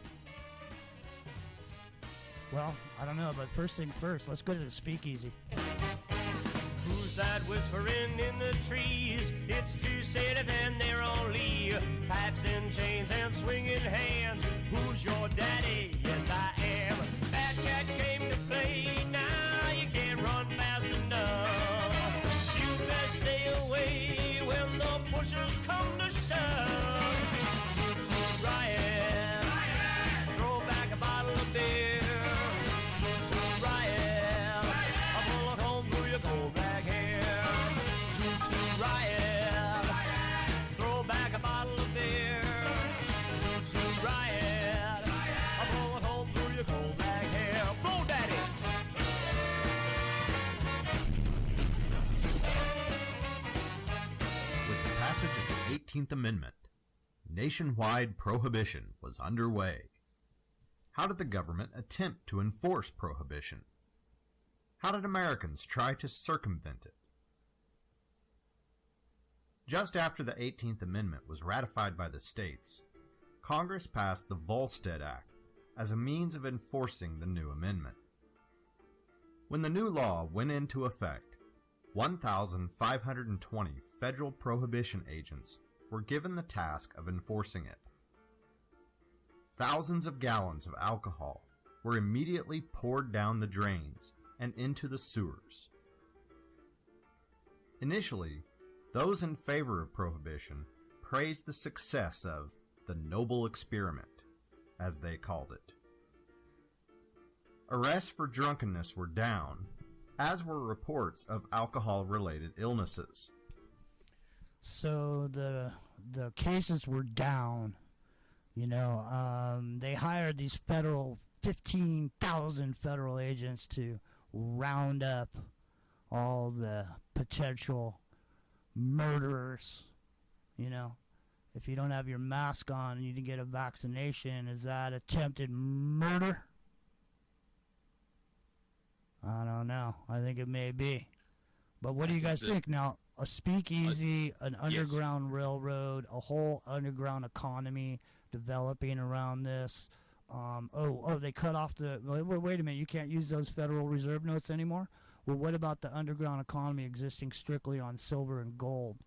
Well, I don't know, but first thing first, let's go to the speakeasy. Who's that whispering in the trees? It's two sailors and they're only pipes and chains and swinging hands. Who's your daddy? Yes, I am. That cat came to play. Now you can't run fast enough. You best stay away when the pushers come to shove. Zoot, riot. Throw back a bottle of beer. Zoot, riot. A bullet home through your cold black hair. Zoot, riot. Throw back a bottle of beer. Zoot, riot. A bullet home through your cold black hair. Blow, daddy. With the passage of the 18th Amendment, nationwide prohibition was underway. How did the government attempt to enforce prohibition? How did Americans try to circumvent it? Just after the 18th Amendment was ratified by the states, Congress passed the Volstead Act as a means of enforcing the new amendment. When the new law went into effect, 1,520 federal prohibition agents were given the task of enforcing it. Thousands of gallons of alcohol were immediately poured down the drains and into the sewers. Initially, those in favor of prohibition praised the success of the noble experiment, as they called it. Arrests for drunkenness were down, as were reports of alcohol-related illnesses. So the cases were down. They hired these 15,000 federal agents to round up all the potential murderers. If you don't have your mask on and you didn't get a vaccination, is that attempted murder? I don't know. I think it may be. But what do you guys think? Now, a speakeasy, an underground railroad, a whole underground economy developing around this. They cut off the... Wait a minute, you can't use those Federal Reserve notes anymore? Well, what about the underground economy existing strictly on silver and gold?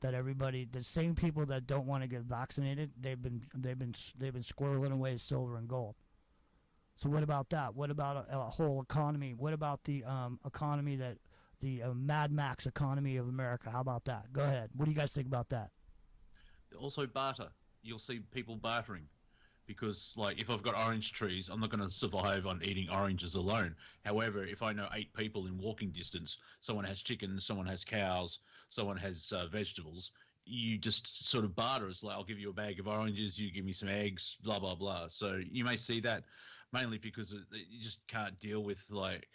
That everybody, the same people that don't want to get vaccinated, they've been squirreling away silver and gold. So what about that? What about a whole economy? What about the economy that the Mad Max economy of America? How about that? Go ahead. What do you guys think about that? Also barter. you'll see people bartering. Because, like, if I've got orange trees, I'm not going to survive on eating oranges alone. However, if I know 8 people in walking distance, someone has chickens, someone has cows, someone has vegetables, you just sort of barter. It's like, I'll give you a bag of oranges, you give me some eggs, blah, blah, blah. So you may see that mainly because you just can't deal with, like,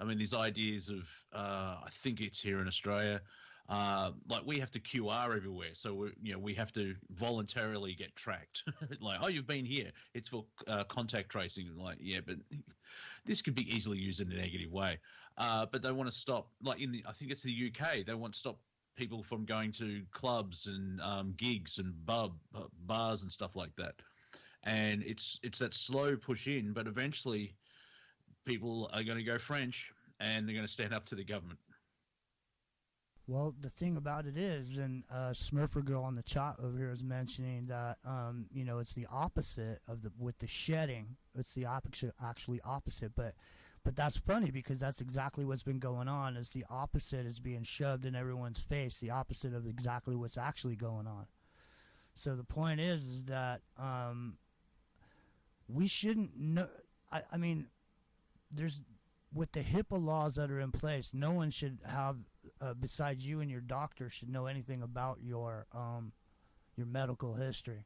I mean, these ideas of, I think it's here in Australia, like we have to QR everywhere, so we have to voluntarily get tracked. Like, oh, you've been here. It's for contact tracing. Like, yeah, but this could be easily used in a negative way. But they want to stop, like I think it's the UK. They want to stop people from going to clubs and gigs and bars and stuff like that. And it's that slow push in, but eventually people are going to go French and they're going to stand up to the government. Well, the thing about it is, and Smurfer Girl on the chat over here is mentioning that, it's the opposite with the shedding. It's the actually opposite, but that's funny because that's exactly what's been going on. Is the opposite is being shoved in everyone's face. The opposite of exactly what's actually going on. So the point is that we shouldn't know. I mean, there's with the HIPAA laws that are in place, no one should have. Besides you and your doctor should know anything about your medical history.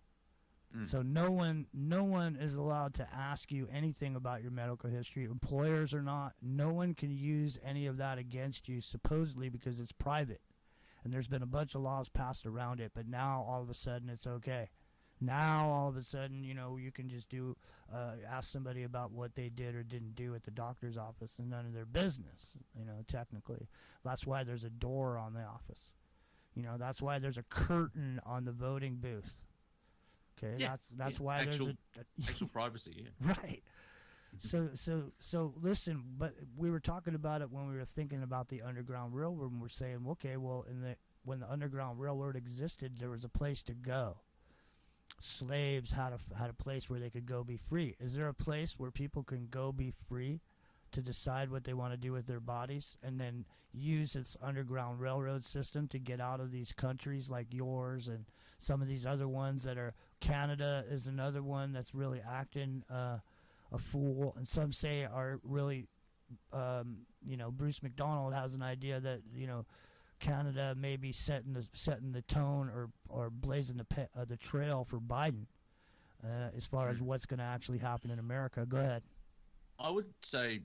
So no one is allowed to ask you anything about your medical history. Employers are not. No one can use any of that against you, supposedly because it's private. And there's been a bunch of laws passed around it, but now all of a sudden it's okay. Now all of a sudden, you can just ask somebody about what they did or didn't do at the doctor's office, and none of their business, technically. That's why there's a door on the office. That's why there's a curtain on the voting booth. Okay, yeah, that's why actual, there's actual privacy. Yeah. Right. So listen, but we were talking about it when we were thinking about the Underground Railroad, and we're saying, okay, well, when the Underground Railroad existed, there was a place to go. Slaves had a place where they could go be free. Is there a place where people can go be free to decide what they want to do with their bodies and then use its Underground Railroad system to get out of these countries like yours and some of these other ones that are, Canada is another one that's really acting a fool, and some say are really, Bruce McDonald has an idea that, Canada may be setting the tone or blazing the trail for Biden as far as what's going to actually happen in America. Go ahead. I would say,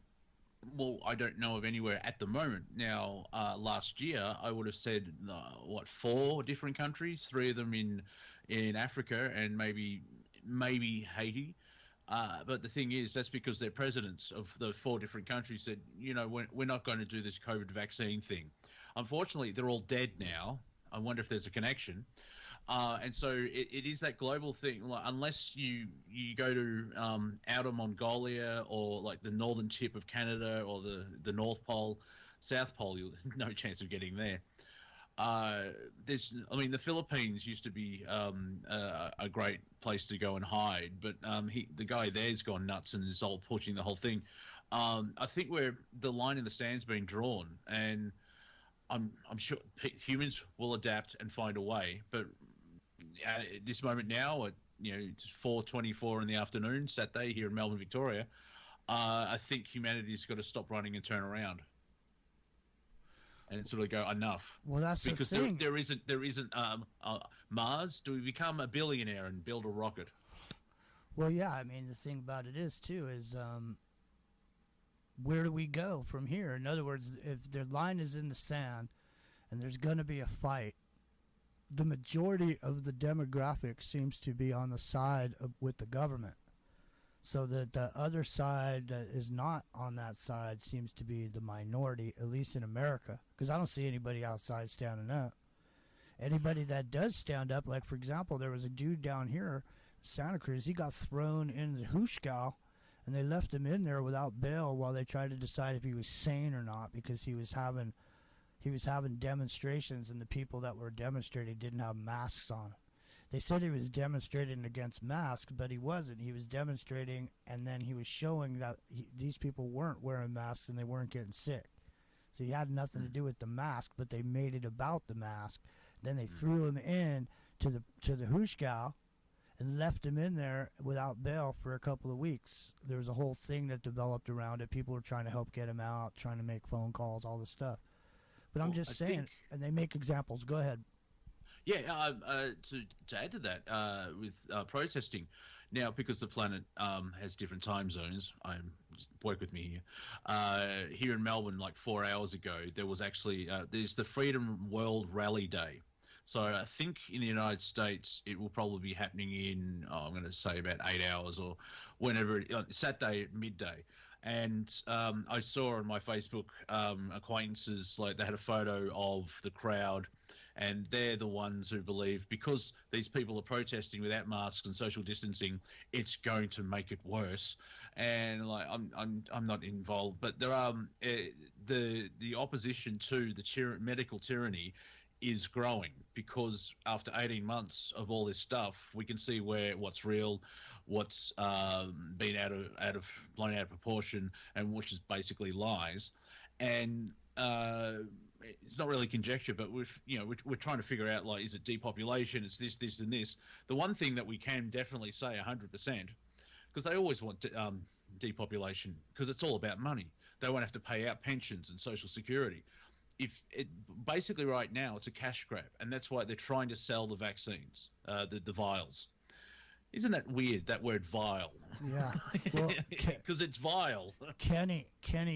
well, I don't know of anywhere at the moment. Now, last year, I would have said, 4 different countries, 3 of them in Africa and maybe Haiti. But the thing is, that's because their presidents of the 4 different countries said, we're not going to do this COVID vaccine thing. Unfortunately, they're all dead now. I wonder if there's a connection. And so it is that global thing. Like, unless you go to outer Mongolia or like the northern tip of Canada or the North Pole, South Pole, you'll no chance of getting there. The Philippines used to be a great place to go and hide, but the guy there's gone nuts and is all pushing the whole thing. I think where the line in the sand's been drawn, and I'm sure humans will adapt and find a way. But at this moment now, it's 4:24 in the afternoon, Saturday here in Melbourne, Victoria. I think humanity's got to stop running and turn around. And sort of go, enough. Well, that's because the thing. There isn't Mars. Do we become a billionaire and build a rocket? Well, yeah. I mean, the thing about it is where do we go from here? In other words, if their line is in the sand, and there's going to be a fight, the majority of the demographic seems to be on the side with the government. So that the other side that is not on that side seems to be the minority, at least in America. Because I don't see anybody outside standing up. Anybody that does stand up, like for example, there was a dude down here, Santa Cruz, he got thrown in the Hushkow, and they left him in there without bail while they tried to decide if he was sane or not, because he was having demonstrations, and the people that were demonstrating didn't have masks on. They said he was demonstrating against masks, but he wasn't. He was demonstrating, and then he was showing that these people weren't wearing masks and they weren't getting sick. So he had nothing to do with the mask, but they made it about the mask. Then they threw him in to the Hushkow, and left him in there without bail for a couple of weeks. There was a whole thing that developed around it. People were trying to help get him out, trying to make phone calls, all this stuff. But I'm just saying, and they make examples. Go ahead. Yeah, to add to that, with protesting, now because the planet has different time zones, just work with me here. Here in Melbourne, like 4 hours ago, there was actually there's the Freedom World Rally Day. So I think in the United States it will probably be happening in I'm going to say about 8 hours or whenever Saturday at midday. And I saw on my Facebook acquaintances, like, they had a photo of the crowd, and they're the ones who believe because these people are protesting without masks and social distancing, it's going to make it worse. And like, I'm not involved, but there are the opposition to the medical tyranny is growing, because after 18 months of all this stuff, we can see what's real, what's been blown out of proportion, and which is basically lies. And it's not really conjecture, but we're trying to figure out, like, is it depopulation? It's this, and this. The one thing that we can definitely say 100%, because they always want depopulation, because it's all about money. They won't have to pay out pensions and social security. Basically right now it's a cash grab, and that's why they're trying to sell the vaccines, the vials. Isn't that weird, that word vial? Yeah, well, because it's vile. Kenny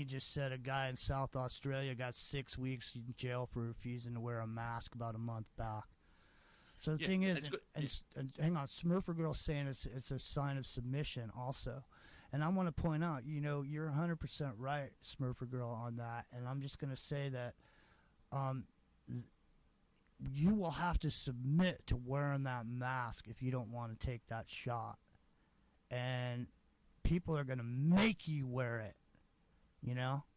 just said a guy in South Australia got 6 weeks in jail for refusing to wear a mask about a month back. So the thing is, and hang on, Smurfer Girl's saying it's a sign of submission also. And I want to point out, you're 100% right, Smurfer Girl, on that. And I'm just going to say that you will have to submit to wearing that mask if you don't want to take that shot. And people are going to make you wear it,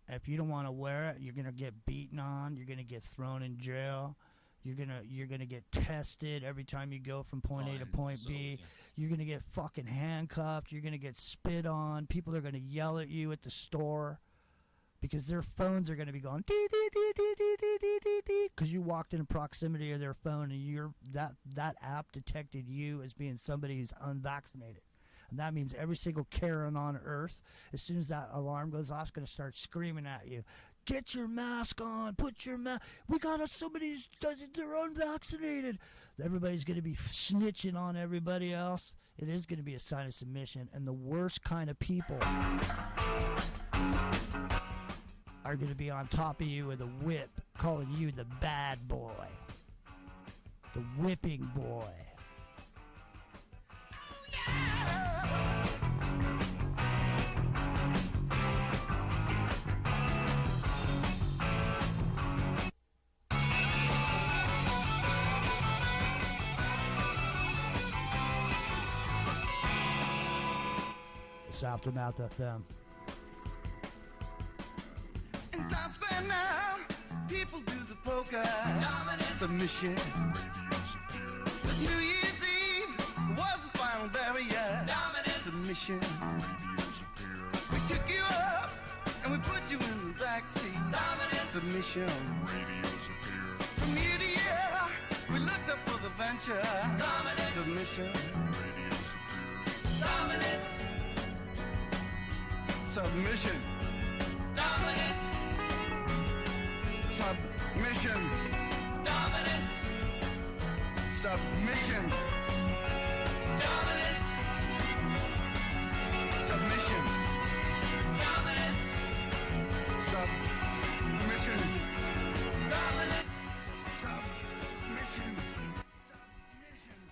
If you don't want to wear it, you're going to get beaten on. You're going to get thrown in jail. You're gonna get tested every time you go from point A to point B. You're gonna get fucking handcuffed. You're gonna get spit on. People are gonna yell at you at the store because their phones are gonna be going dee dee dee dee dee dee dee dee dee because you walked in proximity of their phone and that app detected you as being somebody who's unvaccinated. And that means every single Karen on earth, as soon as that alarm goes off, is going to start screaming at you. Get your mask on. Put your mask. We got somebody they're unvaccinated. Everybody's going to be snitching on everybody else. It is going to be a sign of submission. And the worst kind of people are going to be on top of you with a whip, calling you the bad boy, the whipping boy. It's AfterMATH FM. In Times Square now, people do the poker submission. This New Year's Eve was the final barrier submission. We took you up and we put you in the backseat submission. From year to year, we looked up for the venture submission. Dominance. Submission. Dominance. Submission. Dominance. Submission. Dominance. Submission. Dominance. Submission. Dominance. Submission.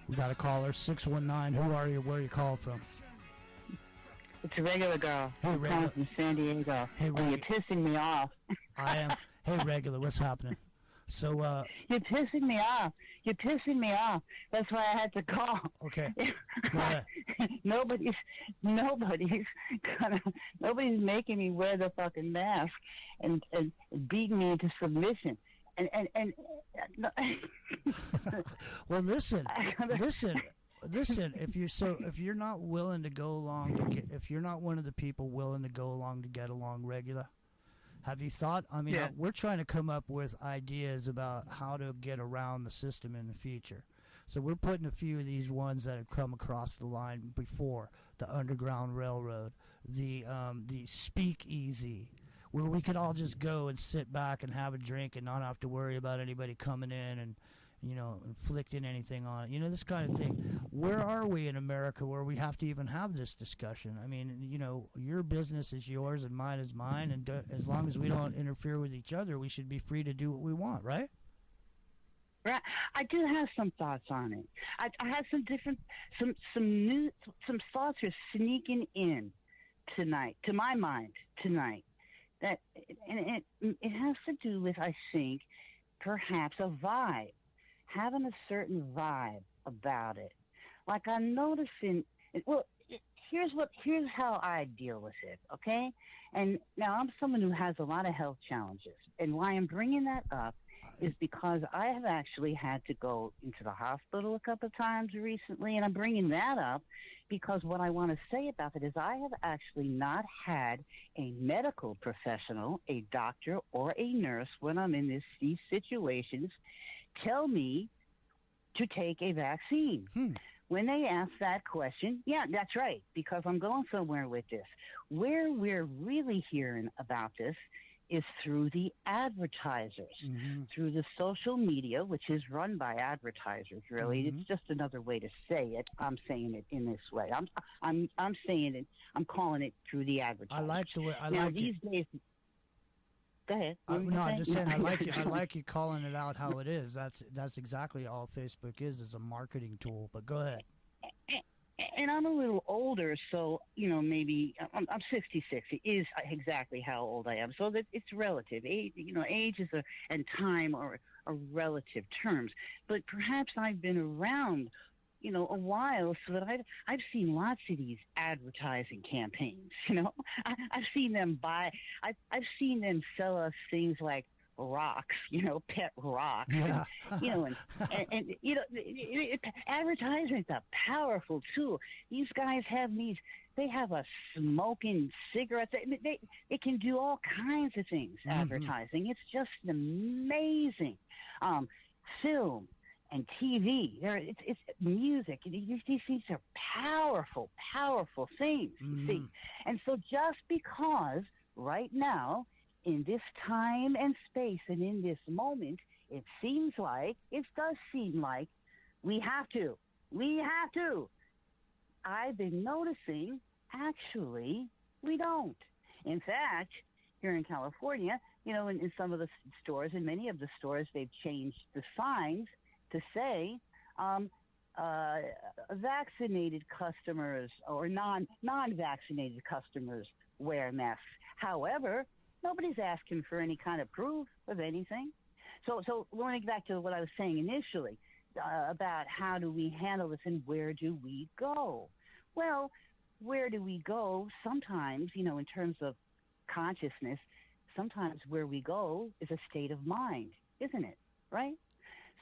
We got a caller, 619. Who are you? Where are you calling from? It's a regular girl. Hey, I'm calling from San Diego. Hey, you're pissing me off. I am. Hey, regular, what's happening? So, you're pissing me off. You're pissing me off. That's why I had to call. Okay. Go ahead. Nobody's making me wear the fucking mask and beating me into submission. And well, listen. If you're not willing to go along, if you're not one of the people willing to go along to get along regular, have you thought? I mean, we're trying to come up with ideas about how to get around the system in the future. So we're putting a few of these ones that have come across the line before, the Underground Railroad, the Speakeasy, where we could all just go and sit back and have a drink and not have to worry about anybody coming in and, inflicting anything on it. This kind of thing. Where are we in America where we have to even have this discussion? I mean, your business is yours and mine is mine, and as long as we don't interfere with each other, we should be free to do what we want, right? Right. I do have some thoughts on it. I have some thoughts are sneaking in tonight, to my mind tonight. That and it has to do with, I think, perhaps a vibe, having a certain vibe about it. Like I'm noticing. Well, here's how I deal with it. Okay, and now I'm someone who has a lot of health challenges, and why I'm bringing that up is because I have actually had to go into the hospital a couple of times recently, and I'm bringing that up because what I want to say about it is I have actually not had a medical professional, a doctor or a nurse, when I'm in these situations, tell me to take a vaccine. When they ask that question, yeah, that's right, because I'm going somewhere with this. Where we're really hearing about this is through the advertisers, through the social media, which is run by advertisers. Really, it's just another way to say it. I'm saying it in this way. I'm saying it. I'm calling it through the advertisers. I like the way. Now these days. Go ahead. No, I'm just saying. I like you calling it out how it is. That's exactly all Facebook is a marketing tool. But go ahead. And I'm a little older, so maybe I'm 66. It is exactly how old I am, so that it's relative. Age, age is and time are relative terms. But perhaps I've been around, a while, so that I've seen lots of these advertising campaigns. I've seen them I've seen them sell us things like rocks, pet rocks. Yeah. And advertisement's a powerful tool. These guys have they have a smoking cigarettes. It can do all kinds of things, advertising. It's just amazing. Film and TV, it's music. These things are powerful things, see? And so just because right now, in this time and space and in this moment, it does seem like we have to. I've been noticing, actually, we don't. In fact, here in California, in some of the stores, in many of the stores, they've changed the signs to say vaccinated customers or non-vaccinated customers wear masks. However, nobody's asking for any kind of proof of anything. So going back to what I was saying initially about how do we handle this and where do we go? Well, where do we go? Sometimes, in terms of consciousness, sometimes where we go is a state of mind, isn't it? Right?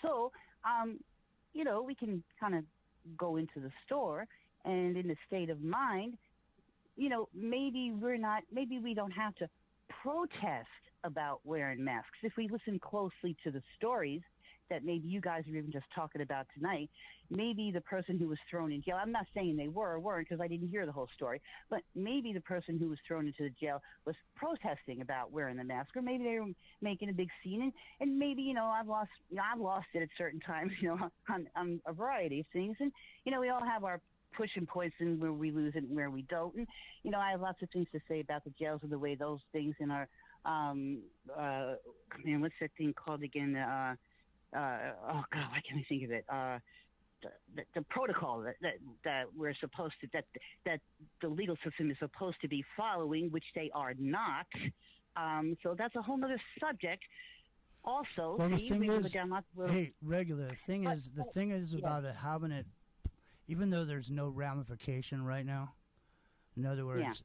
So, we can kind of go into the store and in the state of mind, maybe we don't have to protest about wearing masks. If we listen closely to the stories that maybe you guys are even just talking about tonight, maybe the person who was thrown in jail, I'm not saying they were or weren't because I didn't hear the whole story, but maybe the person who was thrown into the jail was protesting about wearing the mask, or maybe they were making a big scene, and maybe, I've lost it at certain times, on a variety of things, and, we all have our pushing points and where we lose it and where we don't. And, I have lots of things to say about the jails and the way those things in our, what's that thing called again? Oh God, why can't I think of it? The protocol that we're supposed to, that the legal system is supposed to be following, which they are not. So that's a whole other subject. Also, well, the thing is, hey, regular. The thing is about it having it, even though there's no ramification right now. In other words,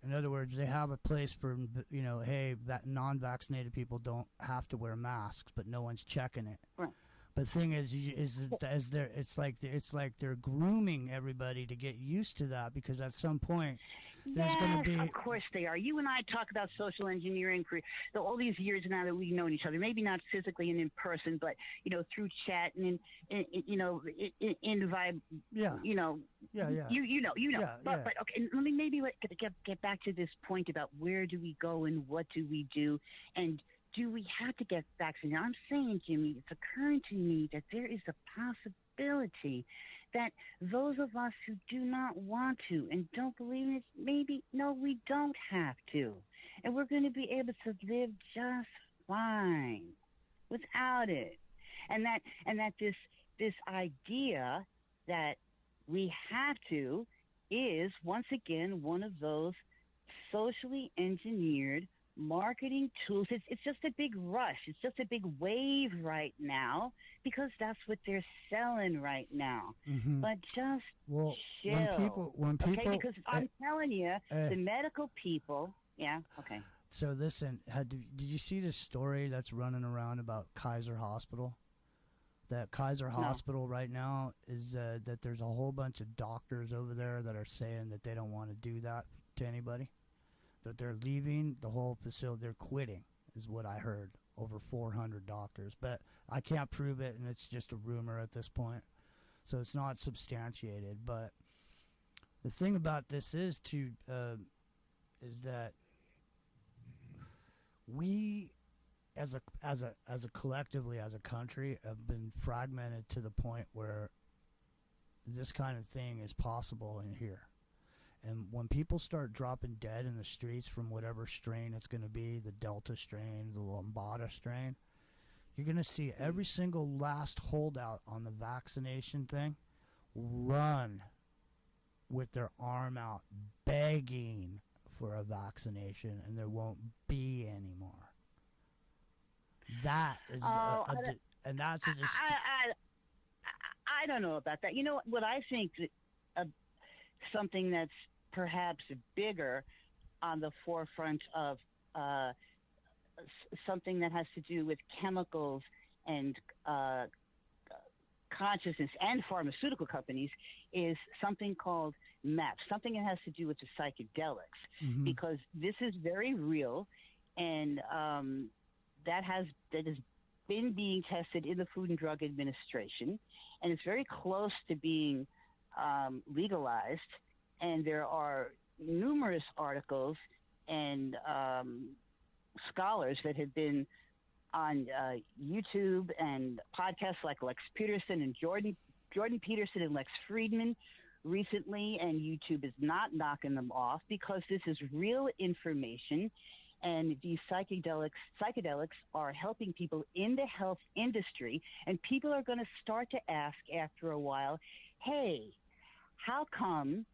they have a place for, hey, that non-vaccinated people don't have to wear masks, but no one's checking it. Right. But the thing is it's like they're grooming everybody to get used to that, because at some point, There's going to be. Of course they are. You and I talk about social engineering for all these years now that we've known each other. Maybe not physically and in person, but through chat and in vibe. Yeah. You know. Yeah. You know. Yeah, But okay. Let me get back to this point about where do we go and what do we do, and do we have to get vaccinated? I'm saying, Jimmy, it's occurring to me that there is a possibility that those of us who do not want to and don't believe in it, maybe, no, we don't have to. And we're going to be able to live just fine without it. And that this idea that we have to is, once again, one of those socially engineered marketing tools. It's just a big rush. It's just a big wave right now because that's what they're selling right now. Mm-hmm. But just well, chill. When people, okay, because I'm telling you, the medical people. Yeah. Okay. So listen, did you see the story that's running around about Kaiser Hospital? That Kaiser Hospital right now is that there's a whole bunch of doctors over there that are saying that they don't want to do that to anybody. That they're leaving the whole facility. They're quitting, is what I heard. Over 400 doctors. But I can't prove it, and it's just a rumor at this point. So it's not substantiated. But the thing about this is that we, as a collectively, as a country, have been fragmented to the point where this kind of thing is possible in here. And when people start dropping dead in the streets from whatever strain it's going to be, the Delta strain, the Lambda strain, you're going to see every single last holdout on the vaccination thing run with their arm out begging for a vaccination, and there won't be any more. That is, and that's just. I don't know about that. You know what I think something that's perhaps bigger on the forefront of something that has to do with chemicals and consciousness and pharmaceutical companies is something called meth, something that has to do with the psychedelics, because this is very real, and that has been being tested in the Food and Drug Administration, and it's very close to being legalized. And there are numerous articles and scholars that have been on YouTube and podcasts like Lex Peterson and Jordan Peterson and Lex Friedman recently, and YouTube is not knocking them off because this is real information, and these psychedelics are helping people in the health industry, and people are going to start to ask after a while, hey, how come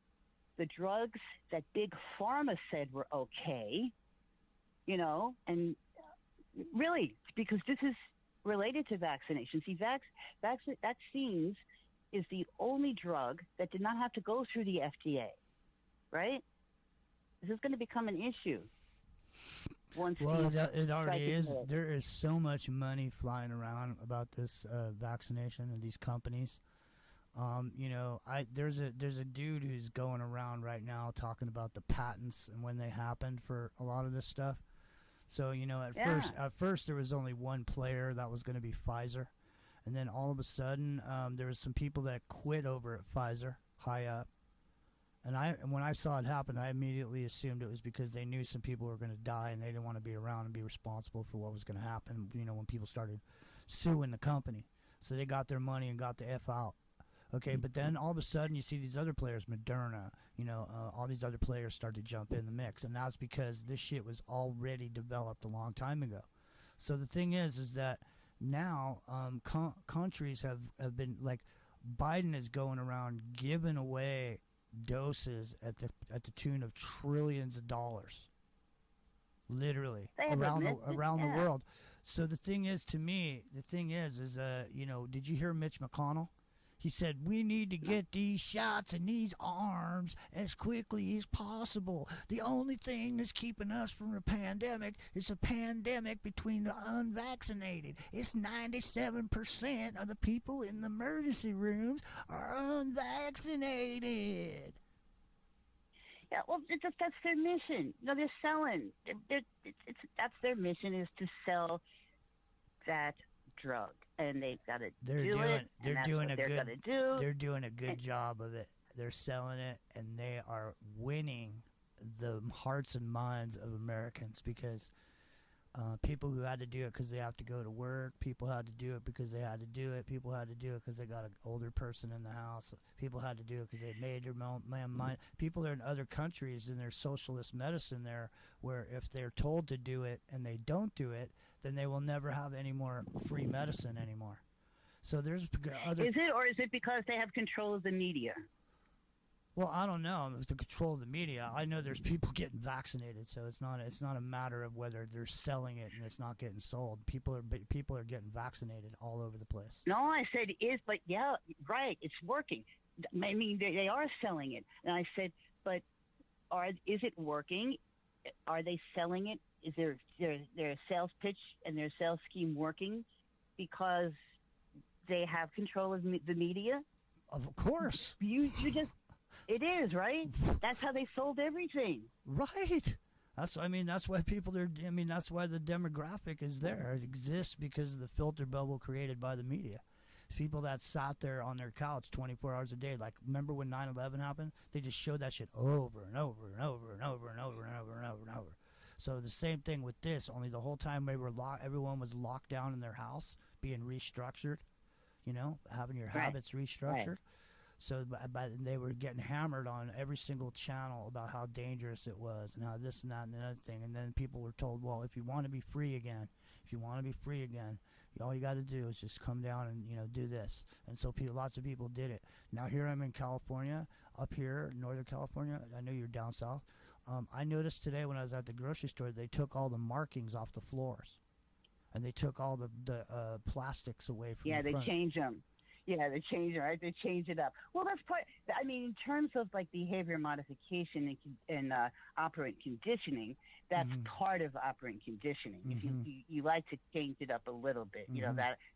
the drugs that Big Pharma said were okay, and really, because this is related to vaccination. See, vaccines is the only drug that did not have to go through the FDA, right? This is going to become an issue. Well, it already is. There is so much money flying around about this vaccination and these companies. There's a dude who's going around right now talking about the patents and when they happened for a lot of this stuff. So, at first there was only one player that was going to be Pfizer. And then all of a sudden, there was some people that quit over at Pfizer, high up. And when I saw it happen, I immediately assumed it was because they knew some people were going to die and they didn't want to be around and be responsible for what was going to happen, when people started suing the company. So they got their money and got the F out. Okay, but then all of a sudden you see these other players, Moderna, all these other players start to jump in the mix. And that's because this shit was already developed a long time ago. So the thing is that now countries have been, like, Biden is going around giving away doses at the tune of trillions of dollars, literally around the world. So the thing is, to me, did you hear Mitch McConnell? He said, we need to get these shots in these arms as quickly as possible. The only thing that's keeping us from a pandemic is a pandemic between the unvaccinated. It's 97% of the people in the emergency rooms are unvaccinated. Yeah, well, that's their mission. You know, they're selling. That's their mission, is to sell that drug, and they've got to do it. They're doing a they're good. gonna do. They're doing a good job of it. They're selling it, and they are winning the hearts and minds of Americans because people who had to do it because they have to go to work, people had to do it because they had to do it, people had to do it because they got an older person in the house, people had to do it because they made their mind. People are in other countries and there's socialist medicine there where if they're told to do it and they don't do it, then they will never have any more free medicine anymore. So there's other... Is it, or is it because they have control of the media? Well, I don't know. It's the control of the media. I know there's people getting vaccinated, so it's not a matter of whether they're selling it and it's not getting sold. People are getting vaccinated all over the place. No, I said is, but yeah, right, it's working. I mean, they are selling it, and I said, but is it working? Are they selling it? Is their sales pitch and their sales scheme working because they have control of the media? Of course. You just. It is, right? That's how they sold everything. Right. That's why people are. I mean, that's why the demographic is there. It exists because of the filter bubble created by the media. People that sat there on their couch 24 hours a day. Like, remember when 9/11 happened? They just showed that shit over and over and over and over and over and over and over and over. So the same thing with this. Only the whole time everyone was locked down in their house, being restructured. You know, having your habits restructured. Right. So they were getting hammered on every single channel about how dangerous it was and how this and that and another thing. And then people were told, well, if you want to be free again, all you got to do is just come down and, do this. And so lots of people did it. Now here I'm in California, up here, Northern California. I know you're down south. I noticed today when I was at the grocery store, they took all the markings off the floors. And they took all the plastics away from the front. Yeah, they changed them. Yeah, they change it, right? They change it up. Well, that's part. I mean, in terms of like behavior modification and operant conditioning, that's part of operant conditioning. If you like to change it up a little bit,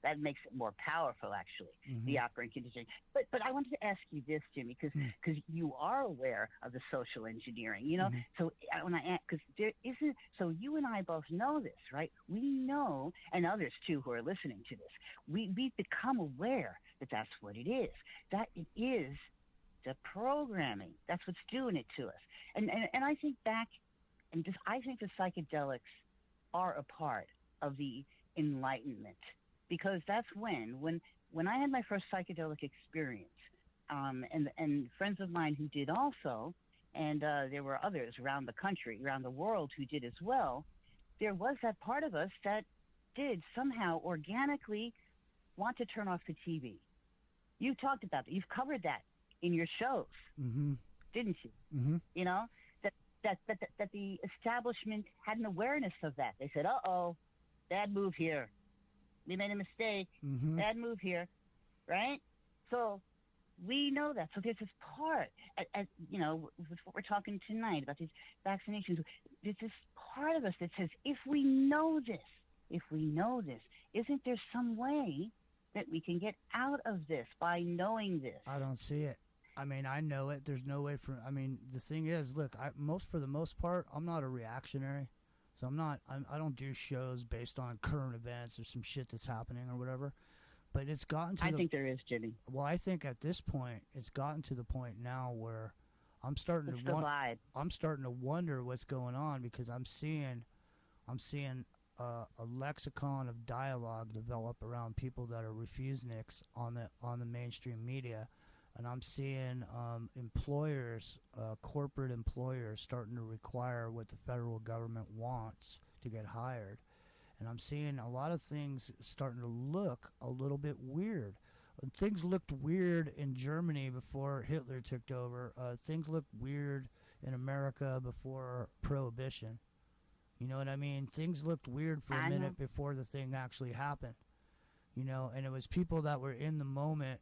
that makes it more powerful, actually, the operant conditioning. But I wanted to ask you this, Jimmy, because you are aware of the social engineering, So when because there isn't. So you and I both know this, right? We know, and others too who are listening to this. We've become aware that that's what it is. That it is the programming. That's what's doing it to us. And I think I think the psychedelics are a part of the Enlightenment, because that's when I had my first psychedelic experience, and friends of mine who did also, and there were others around the country, around the world who did as well. There was that part of us that did somehow organically want to turn off the TV. You talked about that. You've covered that in your shows, didn't you? That the establishment had an awareness of that. They said, "Uh-oh, bad move here. We made a mistake. Bad move here," right? So we know that. So there's this part, with what we're talking tonight about these vaccinations. There's this part of us that says, if we know this, isn't there some way that we can get out of this by knowing this? I don't see it. I mean, I know it. There's no way the thing is, look, for the most part, I'm not a reactionary. So I don't do shows based on current events or some shit that's happening or whatever. But it's gotten to I think there is, Jimmy. Well, I think at this point, it's gotten to the point now where I'm starting to wonder what's going on, because I'm seeing a lexicon of dialogue develop around people that are refuseniks on the mainstream media, and I'm seeing employers, corporate employers, starting to require what the federal government wants to get hired, and I'm seeing a lot of things starting to look a little bit weird. Things looked weird in Germany before Hitler took over. Things looked weird in America before Prohibition. You know what I mean? Things looked weird for a minute before the thing actually happened. And it was people that were in the moment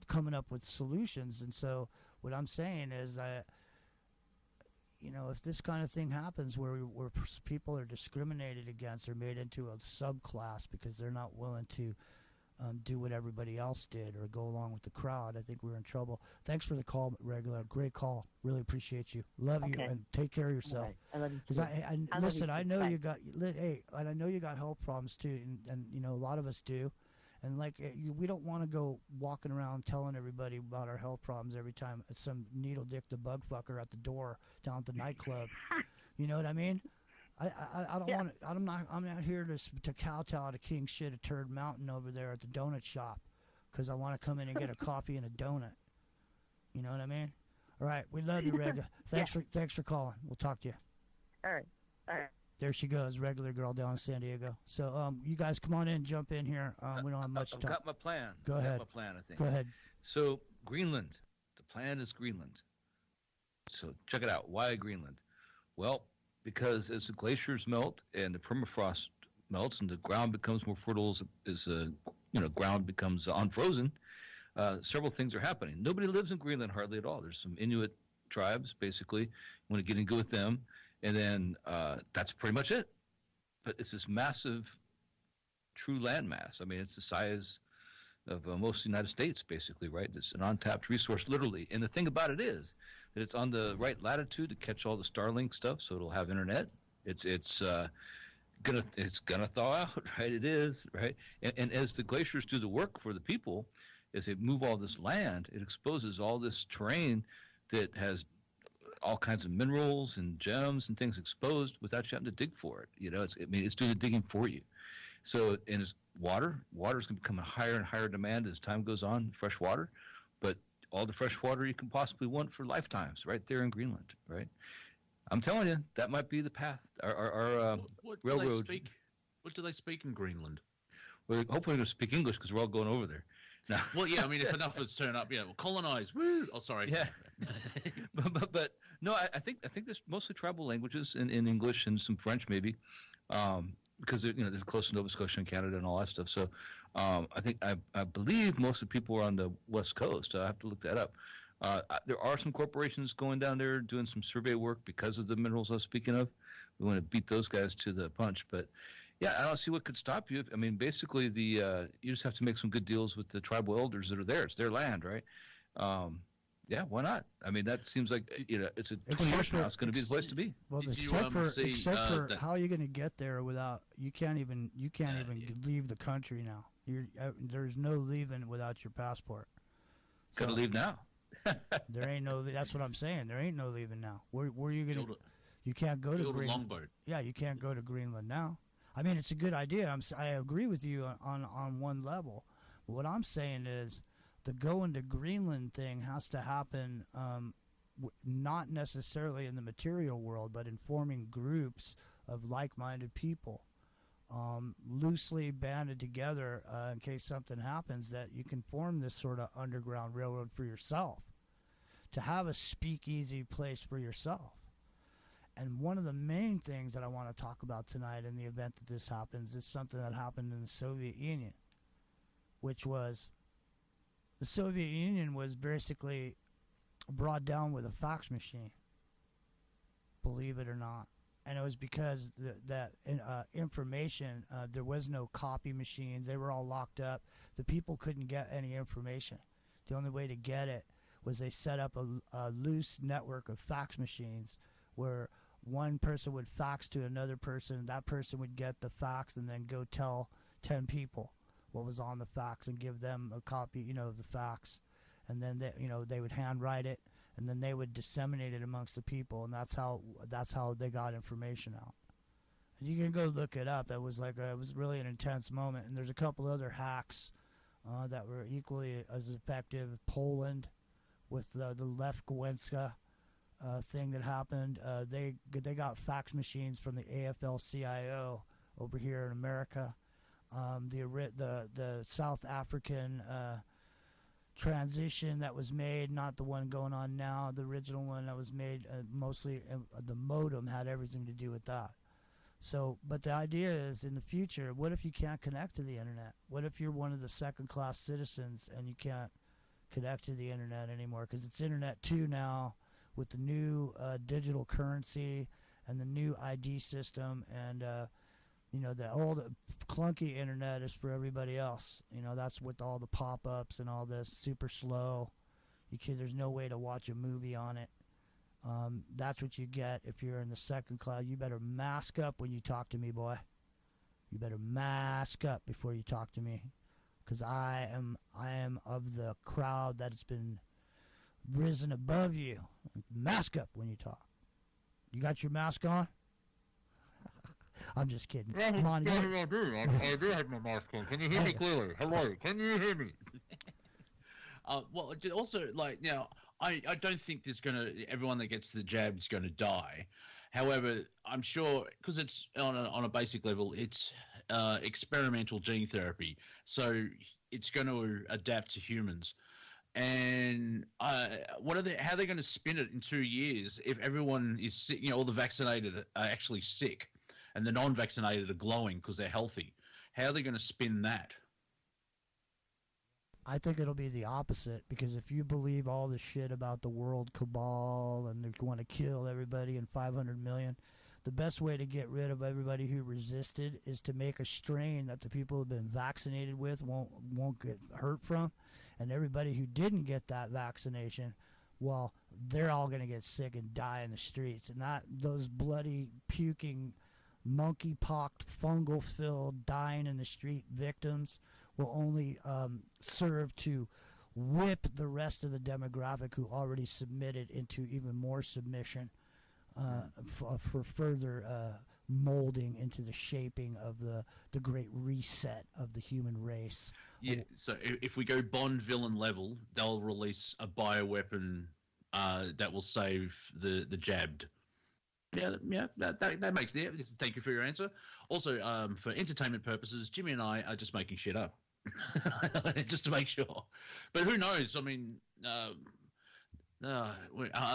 coming up with solutions. And so what I'm saying is that, if this kind of thing happens where people are discriminated against or made into a subclass because they're not willing to do what everybody else did or go along with the crowd, I think we were in trouble. Thanks for the call, regular. Great call. Really appreciate you. Love you, Okay. and take care of yourself. Right. I love you 'Cause too. I love listen. you I too. know Bye. you got. Hey, and I know you got health problems too, and you know a lot of us do. And like we don't want to go walking around telling everybody about our health problems every time it's some needle dick the bug fucker at the door down at the nightclub. You know what I mean? I don't want to. I'm not here to kowtow to king shit a turd mountain over there at the donut shop, because I want to come in and get a coffee and a donut. You know what I mean? All right, we love you, Rega. Thanks for calling. We'll talk to you. All right. All right. There she goes, regular girl down in San Diego. So you guys come on in, jump in here. We don't have much I've time. got my plan. Go I've ahead. got my plan, I think. Go ahead. So Greenland. The plan is Greenland. So check it out. Why Greenland? Well, because as the glaciers melt and the permafrost melts and the ground becomes more fertile as ground becomes unfrozen, several things are happening. Nobody lives in Greenland hardly at all. There's some Inuit tribes, basically. You want to get in good with them. And then that's pretty much it. But it's this massive, true landmass. I mean, it's the size of most of the United States, basically, right? It's an untapped resource, literally. And the thing about it is that it's on the right latitude to catch all the Starlink stuff, so it'll have internet. It's gonna thaw out, right? It is, right? And as the glaciers do the work for the people, as they move all this land, it exposes all this terrain that has all kinds of minerals and gems and things exposed without you having to dig for it. You know, it's doing the digging for you. So, and it's water's going to become a higher and higher demand as time goes on, fresh water, but all the fresh water you can possibly want for lifetimes right there in Greenland, right? I'm telling you, that might be the path. Our What railroad. What do they speak in Greenland? Well, hopefully they'll speak English because we're all going over there. Now, Well, yeah, I mean, if enough of us turn up, colonize. Woo! Oh, sorry. yeah, but no, I think there's mostly tribal languages in English and some French maybe, because they're close to Nova Scotia and Canada and all that stuff. So I believe most of the people are on the West Coast. I have to look that up. There are some corporations going down there doing some survey work because of the minerals I was speaking of. We want to beat those guys to the punch, but yeah, I don't see what could stop you. I mean, basically, you just have to make some good deals with the tribal elders that are there. It's their land, right? Yeah, why not? I mean, that seems like it's 20 years from now. It's going to be the place to be. Well, Did you, except for see, how are you going to get there without you can't even leave the country now. There's no leaving without your passport. Got to leave now. There ain't no. That's what I'm saying. There ain't no leaving now. Where are you going to? You can't go to Greenland. Longboat. Yeah, you can't go to Greenland now. I mean, it's a good idea. I agree with you on one level. But what I'm saying is the going to Greenland thing has to happen not necessarily in the material world, but in forming groups of like-minded people, loosely banded together in case something happens, that you can form this sort of underground railroad for yourself, to have a speakeasy place for yourself. And one of the main things that I want to talk about tonight in the event that this happens is something that happened in the Soviet Union, which was the Soviet Union was basically brought down with a fax machine, believe it or not. And it was because that information, there was no copy machines. They were all locked up. The people couldn't get any information. The only way to get it was they set up a loose network of fax machines where one person would fax to another person. That person would get the fax and then go tell 10 people what was on the fax and give them a copy, of the fax. And then they would handwrite it, and then they would disseminate it amongst the people, and that's how they got information out. And you can go look it up. It was really an intense moment. And there's a couple other hacks that were equally as effective. Poland, with the Lech Wałęsa thing that happened. They got fax machines from the AFL-CIO over here in America. The South African transition that was made, not the one going on now, the original one that was made, mostly the modem had everything to do with that. So, but the idea is, in the future, what if you can't connect to the internet? What if you're one of the second-class citizens and you can't connect to the internet anymore? Because it's Internet 2 now, with the new digital currency and the new ID system, and the old clunky internet is for everybody else. That's with all the pop-ups and all this super slow. There's no way to watch a movie on it. That's what you get if you're in the second cloud. You better mask up when you talk to me, boy. You better mask up before you talk to me, because I am of the crowd that has been risen above you. Mask up when you talk. You got your mask on? I'm just kidding. Come on, I do have my mask on. Can you hear me clearly? Hello, can you hear me? Well, also, I don't think everyone that gets the jab is going to die. However, I'm sure, because it's on a basic level, it's experimental gene therapy, so it's going to adapt to humans. And how are they going to spin it in 2 years if everyone is sick? All the vaccinated are actually sick, and the non-vaccinated are glowing because they're healthy. How are they going to spin that? I think it'll be the opposite, because if you believe all the shit about the world cabal and they want to kill everybody in 500 million, the best way to get rid of everybody who resisted is to make a strain that the people who've been vaccinated with won't get hurt from, and everybody who didn't get that vaccination, well, they're all going to get sick and die in the streets. And those bloody, puking, monkey-poxed, fungal-filled, dying in the street victims will only serve to whip the rest of the demographic who already submitted into even more submission for further molding into the shaping of the great reset of the human race. Yeah, so if we go Bond villain level, they'll release a bioweapon that will save the jabbed. Yeah, that makes it. Thank you for your answer. Also, for entertainment purposes, Jimmy and I are just making shit up, just to make sure. But who knows? I mean, I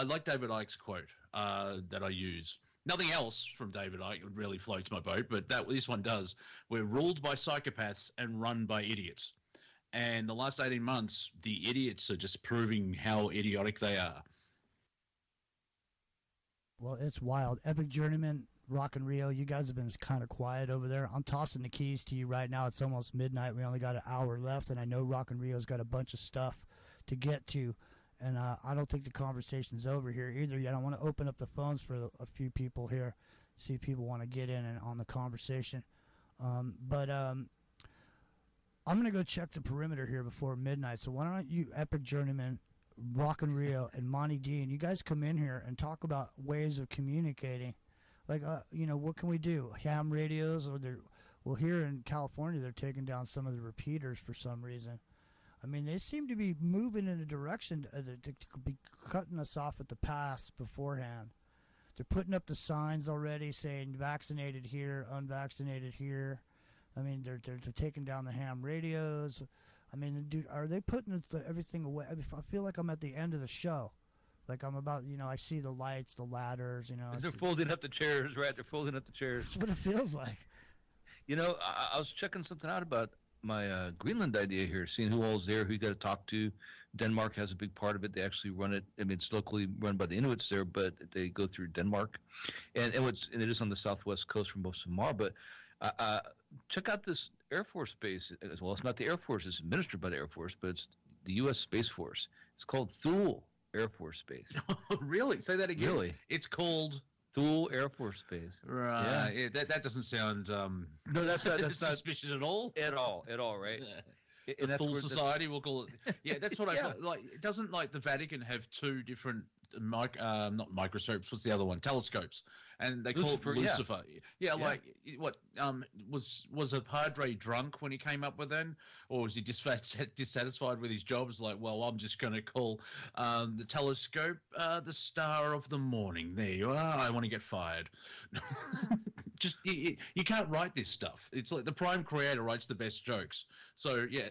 like David Icke's quote that I use. Nothing else from David Icke really floats my boat, but this one does. We're ruled by psychopaths and run by idiots. And the last 18 months, the idiots are just proving how idiotic they are. Well, it's wild. Epic Journeyman, Rock and Rio, you guys have been kind of quiet over there. I'm tossing the keys to you right now. It's almost midnight. We only got an hour left, and I know Rock and Rio's got a bunch of stuff to get to. And I don't think the conversation's over here either yet. I want to open up the phones for a few people here, see if people want to get in and on the conversation. But I'm going to go check the perimeter here before midnight. So why don't you, Epic Journeyman, Rock and Rio, and Monty D, and you guys come in here and talk about ways of communicating. Like, what can we do? Ham radios, or here in California, they're taking down some of the repeaters for some reason. I mean, they seem to be moving in a direction to be cutting us off at the pass beforehand. They're putting up the signs already saying vaccinated here, unvaccinated here. I mean, they're taking down the ham radios. I mean, dude, are they putting everything away? I feel like I'm at the end of the show. Like I'm about, I see the lights, the ladders, They're folding up the chairs, right? They're folding up the chairs. That's what it feels like. I was checking something out about my Greenland idea here, seeing who all's there, who you got to talk to. Denmark has a big part of it. They actually run it. I mean, it's locally run by the Inuits there, but they go through Denmark, and it is on the southwest coast from most of them are. But check out this Air Force base. Well, it's not the Air Force; it's administered by the Air Force, but it's the U.S. Space Force. It's called Thule Air Force Base. Really? Say that again. Really? It's called Thule Air Force Base. Right. Yeah. That doesn't sound no, that's not suspicious at all. At all, right? Yeah. The Thule Society, we'll call it. Yeah, that's what I thought. Like. Doesn't the Vatican have two different not microscopes? What's the other one? Telescopes, and they call it Lucifer. Yeah. Like what? Was a padre drunk when he came up with that, or was he dissatisfied with his job? It's like, well, I'm just going to call the telescope the star of the morning. There you are. I want to get fired. Just you can't write this stuff. It's like the prime creator writes the best jokes. So yeah,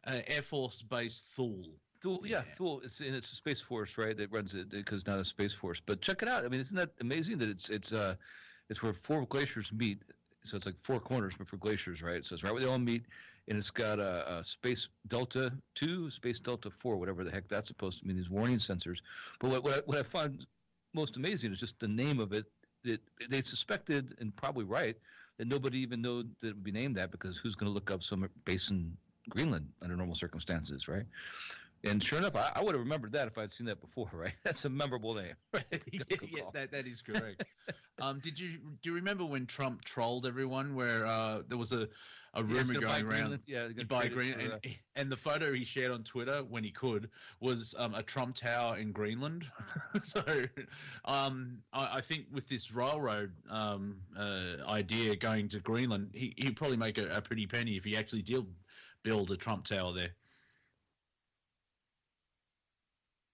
Air Force Base Thule. Thule. Thule. It's a Space Force, right? That runs it because it's not a Space Force. But check it out. I mean, isn't that amazing that it's where four glaciers meet. So it's like four corners, but for glaciers, right? So it's right where they all meet, and it's got a Space Delta 2, Space Delta 4, whatever the heck that's supposed to mean. These warning sensors. But what I find most amazing is just the name of it. They suspected, and probably right, that nobody even knew that it would be named that, because who's going to look up some base in Greenland under normal circumstances, right? And sure enough, I would have remembered that if I'd seen that before, right? That's a memorable name, right? That is correct. Do you remember when Trump trolled everyone, where there was a rumor going around? Yeah, to buy Greenland, and the photo he shared on Twitter when he could was a Trump Tower in Greenland. So, I think with this railroad idea going to Greenland, he'd probably make a pretty penny if he actually did build a Trump Tower there.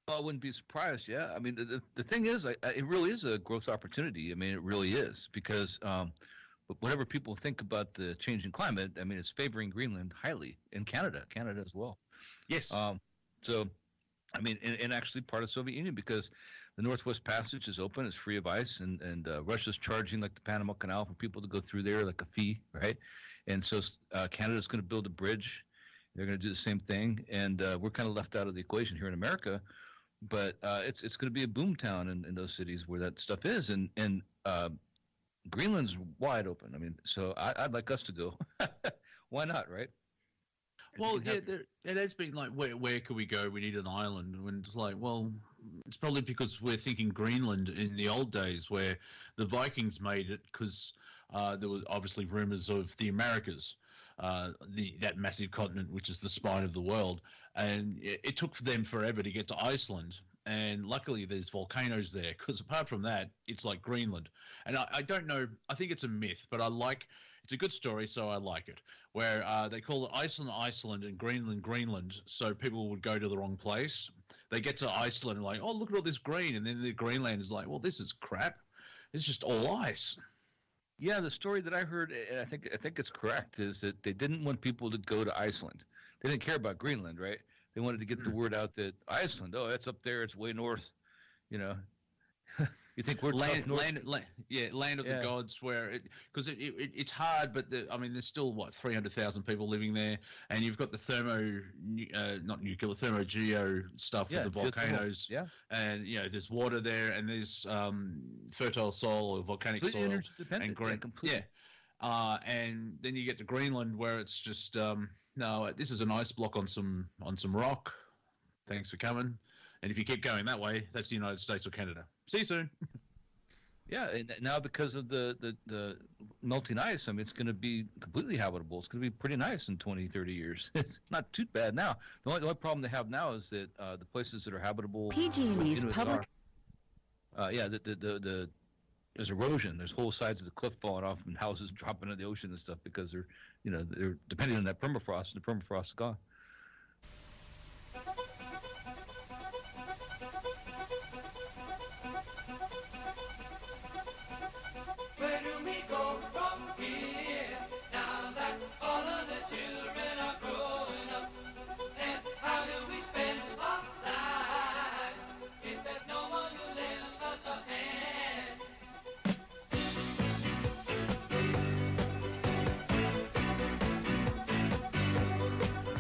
I wouldn't be surprised. Yeah, I mean, the thing is, it really is a growth opportunity. I mean, it really is, because but whatever people think about the changing climate, I mean, it's favoring Greenland highly, in Canada as well. Yes. So, I mean, and actually part of the Soviet Union, because the Northwest Passage is open, it's free of ice, and Russia's charging like the Panama Canal for people to go through there, like a fee, right? And so Canada's going to build a bridge. They're going to do the same thing, and we're kind of left out of the equation here in America. But it's going to be a boom town in those cities where that stuff is, and Greenland's wide open. I mean, so I'd like us to go. Why not, right? Well, yeah, it has been like, where could we go? We need an island. When it's like, well, it's probably because we're thinking Greenland in the old days, where the Vikings made it, because there were obviously rumors of the Americas, that massive continent, which is the spine of the world. And it took them forever to get to Iceland. And luckily there's volcanoes there, because apart from that, it's like Greenland. And I don't know, I think it's a myth, but it's a good story, so I like it, where they call it Iceland and Greenland, so people would go to the wrong place. They get to Iceland and like, oh, look at all this green, and then the Greenland is like, well, this is crap. It's just all ice. Yeah, the story that I heard, and I think it's correct, is that they didn't want people to go to Iceland. They didn't care about Greenland, right? They wanted to get the word out that Iceland, oh, that's up there, it's way north, you know. You think we're land of the gods, where because it's hard, but there's still 300,000 people living there, and you've got the thermo-geo stuff with the volcanoes, and there's water there, and there's fertile soil or volcanic soil, and completely. And then you get to Greenland, where it's just no, this is an ice block on some rock. Thanks for coming. And if you keep going that way, that's the United States or Canada. See you soon. Yeah, and now because of the melting ice, I mean, it's going to be completely habitable. It's going to be pretty nice in 20, 30 years. It's not too bad now. The only problem they have now is that the places that are habitable, PG&E's public. There's erosion. There's whole sides of the cliff falling off and houses dropping into the ocean and stuff, because they're depending on that permafrost, and the permafrost is gone. Where do we go from here, now that all of the children are growing up? And how do we spend our lives if there's no one who lends us a hand?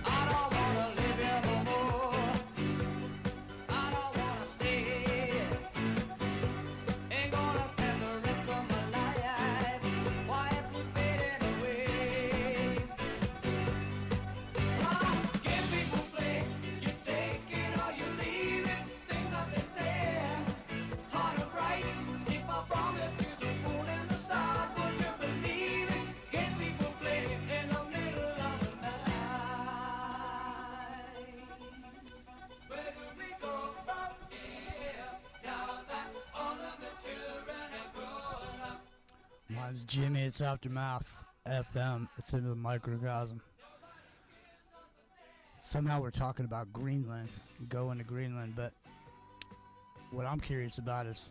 I don't wanna live here no more. I don't wanna stay here. Ain't gonna spend the rest of my life quietly fading away. Give people play, you take it or you leave it. Think that they say, hard or right. If I promise you the moon and the stars, would you believe it? Give people play in the middle of the night. Where do we go from here, now that all of the children are grown up? Mine's Jimmy. It's AfterMATH FM. It's into the microcosm. Somehow we're talking about Greenland, going to Greenland, but what I'm curious about is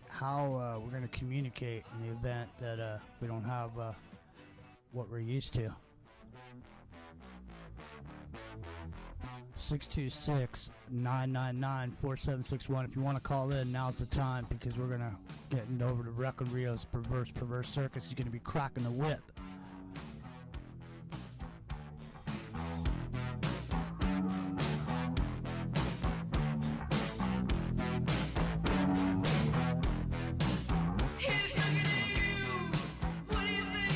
how we're going to communicate in the event that we don't have what we're used to. 626-999-4761. If you want to call in, now's the time, because we're going to get over to Wreck and Rio's Perverse Circus. He's going to be cracking the whip. Here's looking at you. What do you think?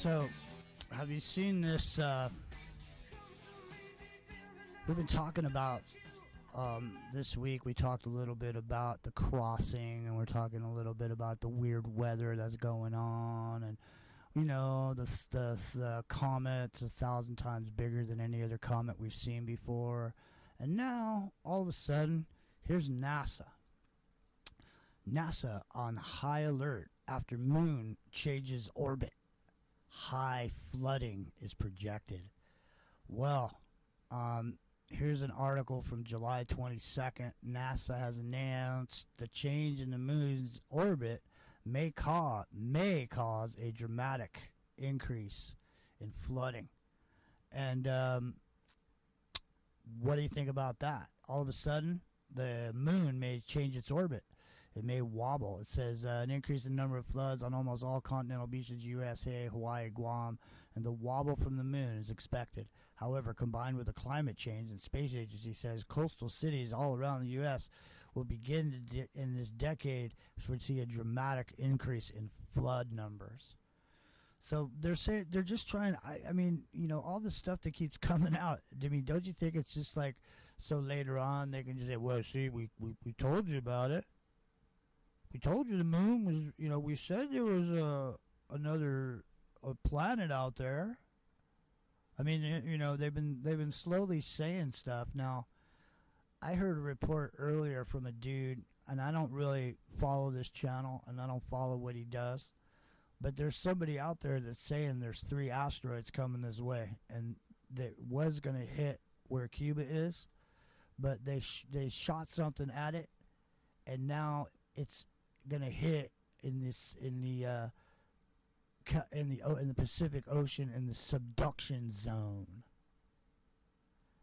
So, have you seen this? We've been talking about this week. We talked a little bit about the crossing, and we're talking a little bit about the weird weather that's going on, and the comet's 1,000 times bigger than any other comet we've seen before. And now, all of a sudden, here's NASA. NASA on high alert after moon changes orbit. High flooding is projected. Well, here's an article from July 22nd. NASA has announced the change in the moon's orbit may cause a dramatic increase in flooding. And what do you think about that? All of a sudden, the moon may change its orbit. It may wobble. It says an increase in number of floods on almost all continental beaches, USA, Hawaii, Guam, and the wobble from the moon is expected. However, combined with the climate change, and space agency says coastal cities all around the U.S. will begin in this decade to see a dramatic increase in flood numbers. So they're saying they're just trying. I mean, all this stuff that keeps coming out. I mean, don't you think it's just like so later on they can just say, "Well, see, we told you about it. We told you the moon was, we said there was another planet out there." I mean, they've been slowly saying stuff. Now, I heard a report earlier from a dude, and I don't really follow this channel, and I don't follow what he does, but there's somebody out there that's saying there's 3 asteroids coming this way, and that was going to hit where Cuba is, but they shot something at it, and now it's gonna hit in the Pacific Ocean in the subduction zone,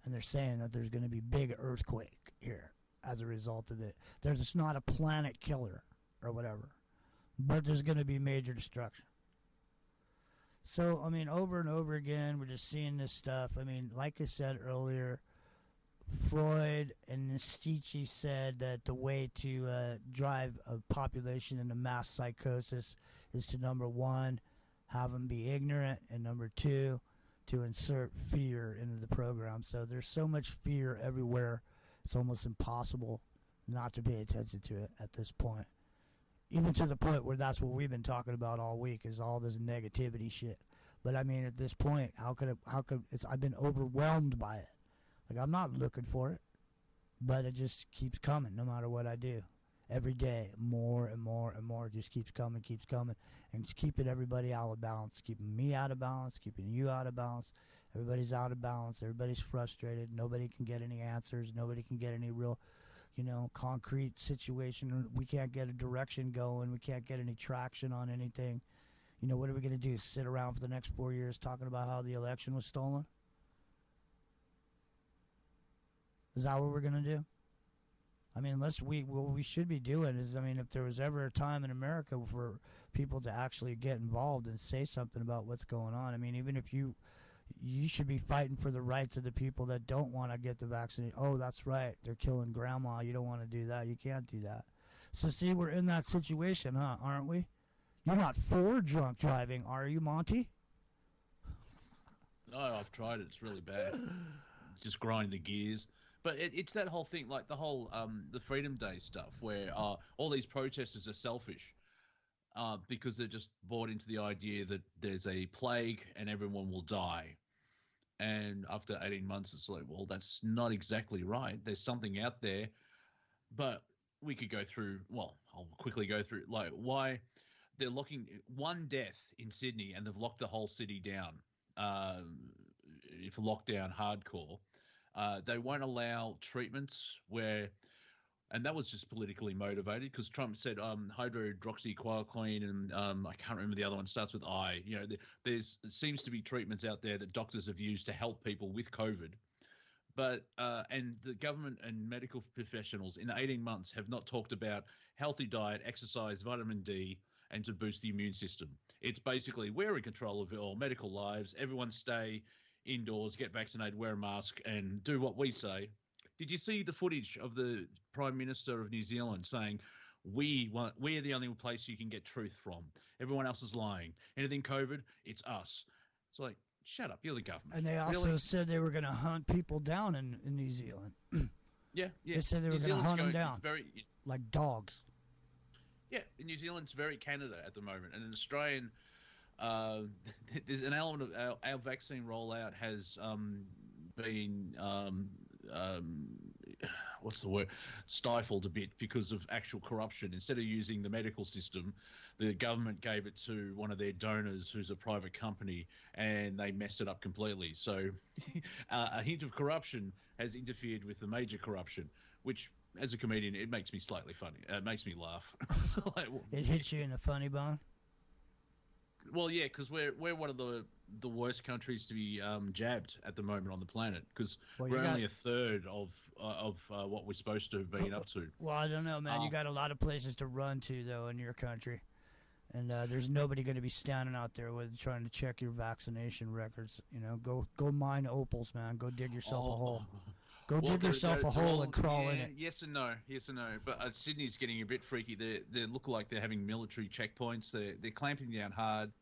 and they're saying that there's going to be big earthquake here as a result of it. It's not a planet killer or whatever, but there's going to be major destruction. So I mean, over and over again, we're just seeing this stuff. I mean, like I said earlier, Freud and Nietzsche said that the way to drive a population into mass psychosis is to, number 1, have them be ignorant, and number 2, to insert fear into the program. So there's so much fear everywhere, it's almost impossible not to pay attention to it at this point. Even to the point where that's what we've been talking about all week, is all this negativity shit. But I mean, at this point, I've been overwhelmed by it. Like, I'm not looking for it, but it just keeps coming no matter what I do. Every day, more and more and more. It just keeps coming. And it's keeping everybody out of balance. Keeping me out of balance, keeping you out of balance. Everybody's out of balance. Everybody's frustrated. Nobody can get any answers. Nobody can get any real, concrete situation. We can't get a direction going. We can't get any traction on anything. What are we going to do? Sit around for the next 4 years talking about how the election was stolen? Is that what we're going to do? I mean, what we should be doing is, I mean, if there was ever a time in America for people to actually get involved and say something about what's going on, I mean, even if you should be fighting for the rights of the people that don't want to get the vaccine. Oh, that's right. They're killing grandma. You don't want to do that. You can't do that. So, see, we're in that situation, huh? Aren't we? You're not for drunk driving, are you, Monty? No, I've tried it. It's really bad. Just grinding the gears. But it's that whole thing, like the whole the Freedom Day stuff, where all these protesters are selfish because they're just bought into the idea that there's a plague and everyone will die. And after 18 months, it's like, well, that's not exactly right. There's something out there. But we could go through, well, I'll quickly go through, like, why they're locking one death in Sydney and they've locked the whole city down if lockdown hardcore. They won't allow treatments where, and that was just politically motivated because Trump said hydroxychloroquine and I can't remember the other one, starts with I. There seems to be treatments out there that doctors have used to help people with COVID. But and the government and medical professionals in 18 months have not talked about healthy diet, exercise, vitamin D, and to boost the immune system. It's basically we're in control of your medical lives. Everyone stay indoors, get vaccinated, wear a mask, and do what we say. Did you see the footage of the Prime Minister of New Zealand saying, we're the only place you can get truth from. Everyone else is lying. Anything COVID, it's us. It's like, shut up, you're the government. And they also Really? said they were going to hunt people down in New Zealand. Yeah. They said they were New going to Zealand's hunt them going- down it's very, like dogs. yeah, New Zealand's very Canada at the moment, and in Australian, there's an element of our vaccine rollout has been what's the word, stifled a bit because of actual corruption. Instead of using the medical system, the government gave it to one of their donors who's a private company, and they messed it up completely. So a hint of corruption has interfered with the major corruption, which as a comedian, it makes me slightly funny. It makes me laugh. So, like, It hits you in the funny bone. well, yeah, because we're one of the worst countries to be jabbed at the moment on the planet, because Well, you we're only got- a third of what we're supposed to have been up to. Well, I don't know, man. You got a lot of places to run to, though, in your country. And there's nobody going to be standing out there with trying to check your vaccination records. You know, go mine opals, man. Go dig yourself a hole. Go Well, dig yourself a they're hole all- and crawl in yeah, it. Yes and no. But Sydney's getting a bit freaky. They look like they're having military checkpoints. They're clamping down hard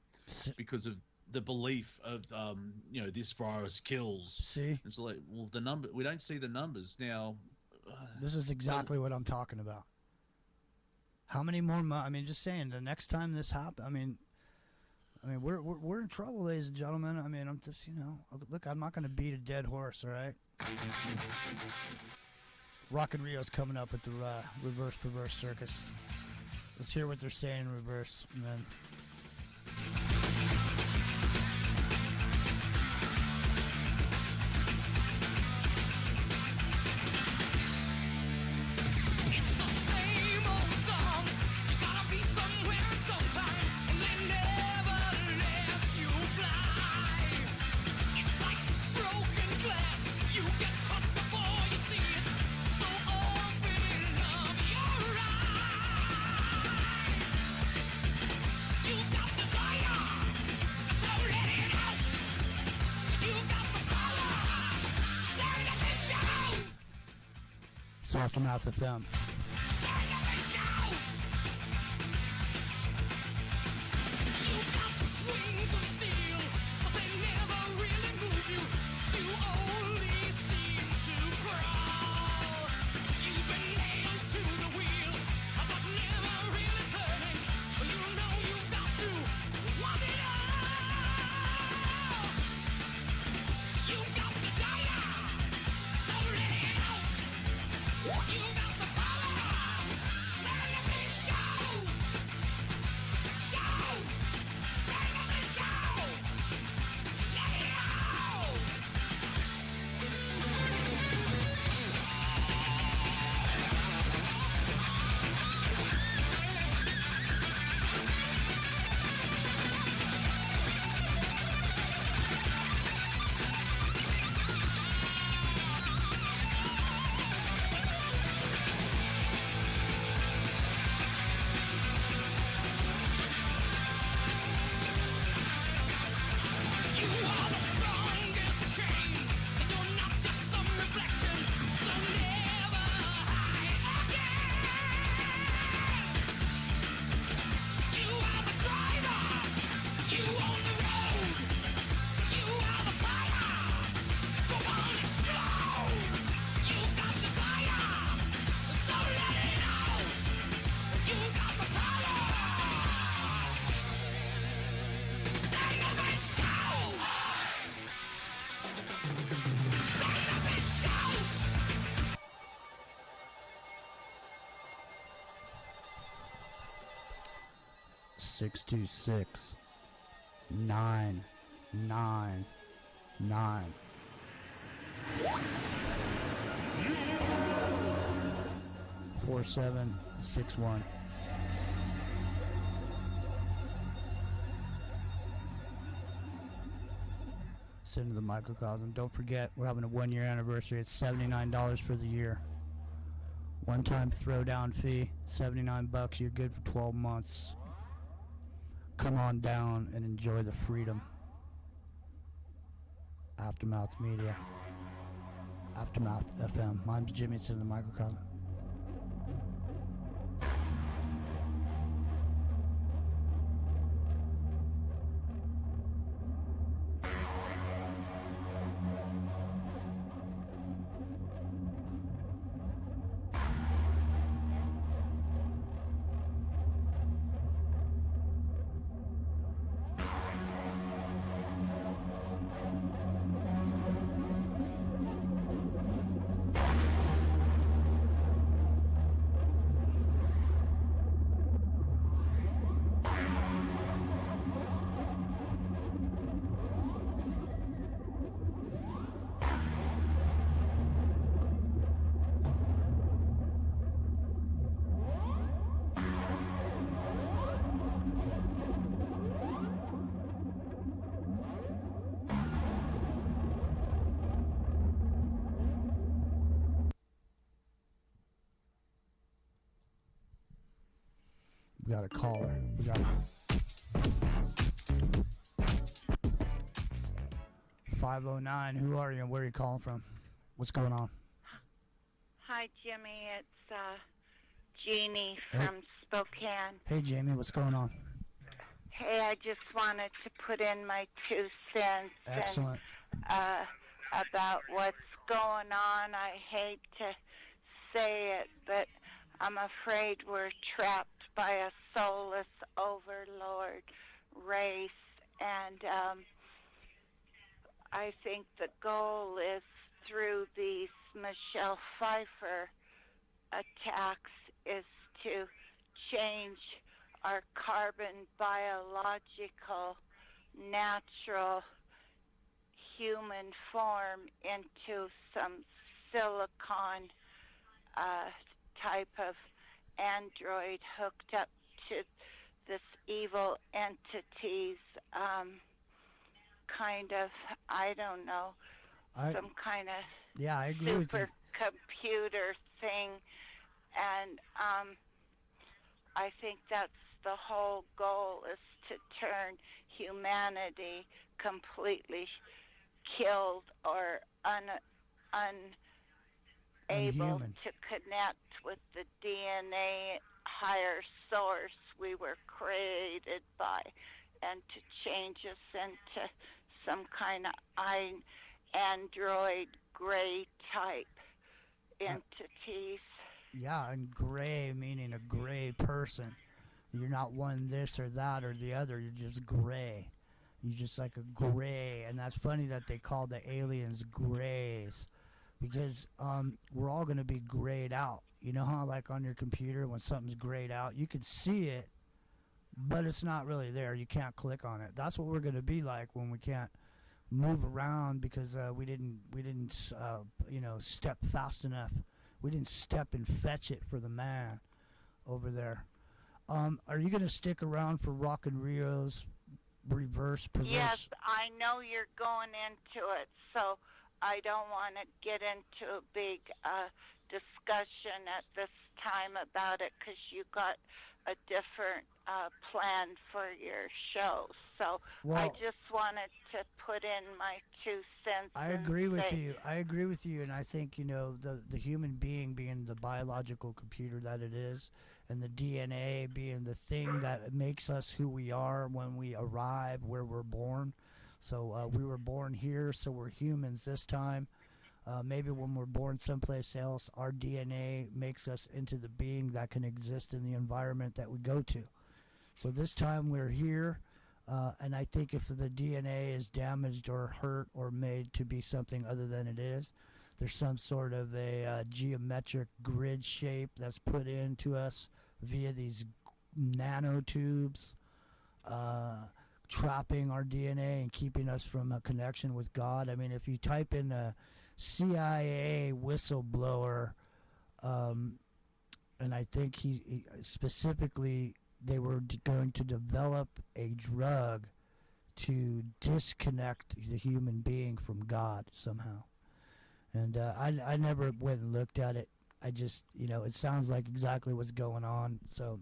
because of the belief of this virus kills. See? It's like, well, we don't see the numbers now. This is exactly what I'm talking about. How many more months? I mean, just saying, the next time this happens, I mean, we're in trouble, ladies and gentlemen. I mean, I'm just, look, I'm not going to beat a dead horse, all right? Rock and Rio's coming up at the Reverse Perverse Circus. Let's hear what they're saying in reverse, and then... It's the same old song. You gotta be somewhere sometime, and they never let you fly. It's like broken glass. You get cut before you see it. So open up your eyes. You've got desire, so let it out. You've got the power. Stand up and shout. It's AfterMATH FM. Stand up and shout. You've got wings of steel, but they never really move you. You only seem to crawl. You've been nailed to the wheel, but never really turning. You know you've got to want it all. You've got desire, so let it out. You got the power. Stand up and shout. Shout. Stand up and shout. Let it out. You are the strongest chain. You're not just some reflection. So never hide again. You are the driver. You own the road. You are the fire. Go on, explode. You got desire. So let it out. You got the power. Stand up and shout. Stand up and shout. 626 999 4761. Send to the microcosm. Don't forget, we're having a 1-year anniversary. It's $79 for the year. One-time throwdown fee, $79. You're good for 12 months. Come on down and enjoy the freedom. AfterMATH Media. AfterMATH FM. Mine's Jimmy. It's in the microcosm. We got a caller. We got 509. Who are you and where are you calling from? What's going on? Hi, Jimmy. It's Jeannie from Spokane. Hey, Jamie. What's going on? Hey, I just wanted to put in my 2 cents Excellent. And, about what's going on. I hate to say it, but I'm afraid we're trapped by a soulless overlord race, and I think the goal is through these Michelle Pfeiffer attacks is to change our carbon biological natural human form into some silicon type of android hooked up to this evil entity's kind of, I don't know, some kind of I agree with you. supercomputer thing. And I think that's the whole goal, is to turn humanity completely killed or unable to connect with the DNA higher source we were created by, and to change us into some kind of android gray type entities. Yeah, and gray meaning a gray person. You're not one this or that or the other. You're just gray. You're just like a gray. And that's funny that they call the aliens grays, because we're all going to be grayed out. You know how like on your computer when something's grayed out, you can see it, but it's not really there. You can't click on it. That's what we're going to be like when we can't move around because we didn't step fast enough. We didn't step and fetch it for the man over there. Are you going to stick around for Rock and Rio's reverse perverse? Yes, I know you're going into it, so I don't want to get into a big discussion at this time about it because you got a different plan for your show. So I just wanted to put in my 2 cents. I agree with you. I agree with you, and I think, the human being being the biological computer that it is, and the DNA being the thing that makes us who we are when we arrive where we're born. So we were born here, so we're humans this time. Maybe when we're born someplace else, our DNA makes us into the being that can exist in the environment that we go to. So this time we're here, and I think if the DNA is damaged or hurt or made to be something other than it is, there's some sort of a geometric grid shape that's put into us via these nanotubes, trapping our DNA and keeping us from a connection with God. I mean, if you type in a CIA whistleblower, and I think he specifically, they were going to develop a drug to disconnect the human being from God somehow. And I never went and looked at it. I just, it sounds like exactly what's going on. So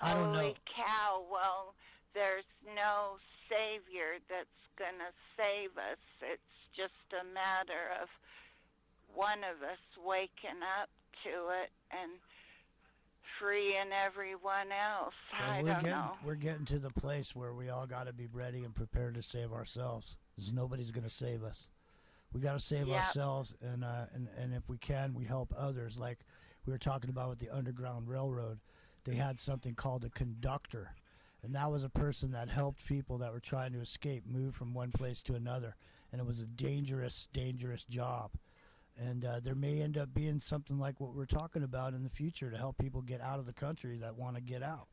I don't know. Holy cow, well, there's no savior that's going to save us. It's just a matter of one of us waking up to it and freeing everyone else. I don't know. We're getting to the place where we all got to be ready and prepared to save ourselves, because nobody's going to save us. We got to save ourselves, and if we can, we help others. Like we were talking about with the Underground Railroad, they had something called a conductor, and that was a person that helped people that were trying to escape, move from one place to another, and it was a dangerous, dangerous job. And there may end up being something like what we're talking about in the future to help people get out of the country that want to get out.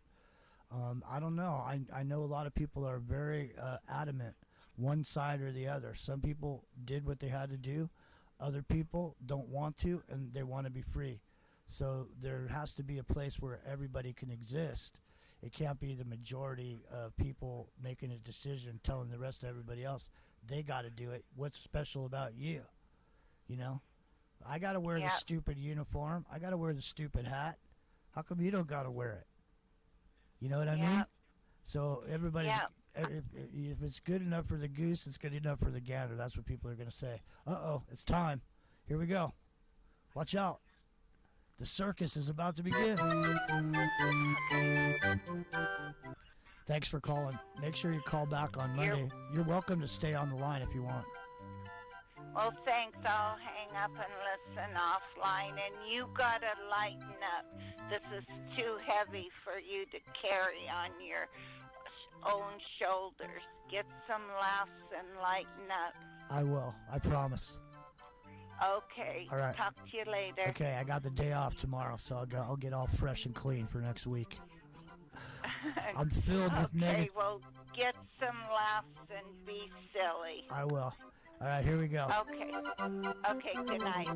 I don't know. I know a lot of people are very adamant, one side or the other. Some people did what they had to do. Other people don't want to, and they want to be free. So there has to be a place where everybody can exist. It can't be the majority of people making a decision, telling the rest of everybody else they got to do it. What's special about you? I got to wear the stupid uniform. I got to wear the stupid hat. How come you don't got to wear it? You know what I mean? So everybody's, Yeah. if it's good enough for the goose, it's good enough for the gander. That's what people are going to say. Uh-oh, it's time. Here we go. Watch out. The circus is about to begin. Thanks for calling. Make sure you call back on Monday. You're welcome to stay on the line if you want. Well, thanks. I'll hang up and listen offline. And you gotta lighten up. This is too heavy for you to carry on your own shoulders. Get some laughs and lighten up. I will. I promise. Okay. All right. Talk to you later. Okay, I got the day off tomorrow, so I'll get all fresh and clean for next week. I'm filled with Okay, well, get some laughs and be silly. I will. All right, here we go. Okay. Okay, good night.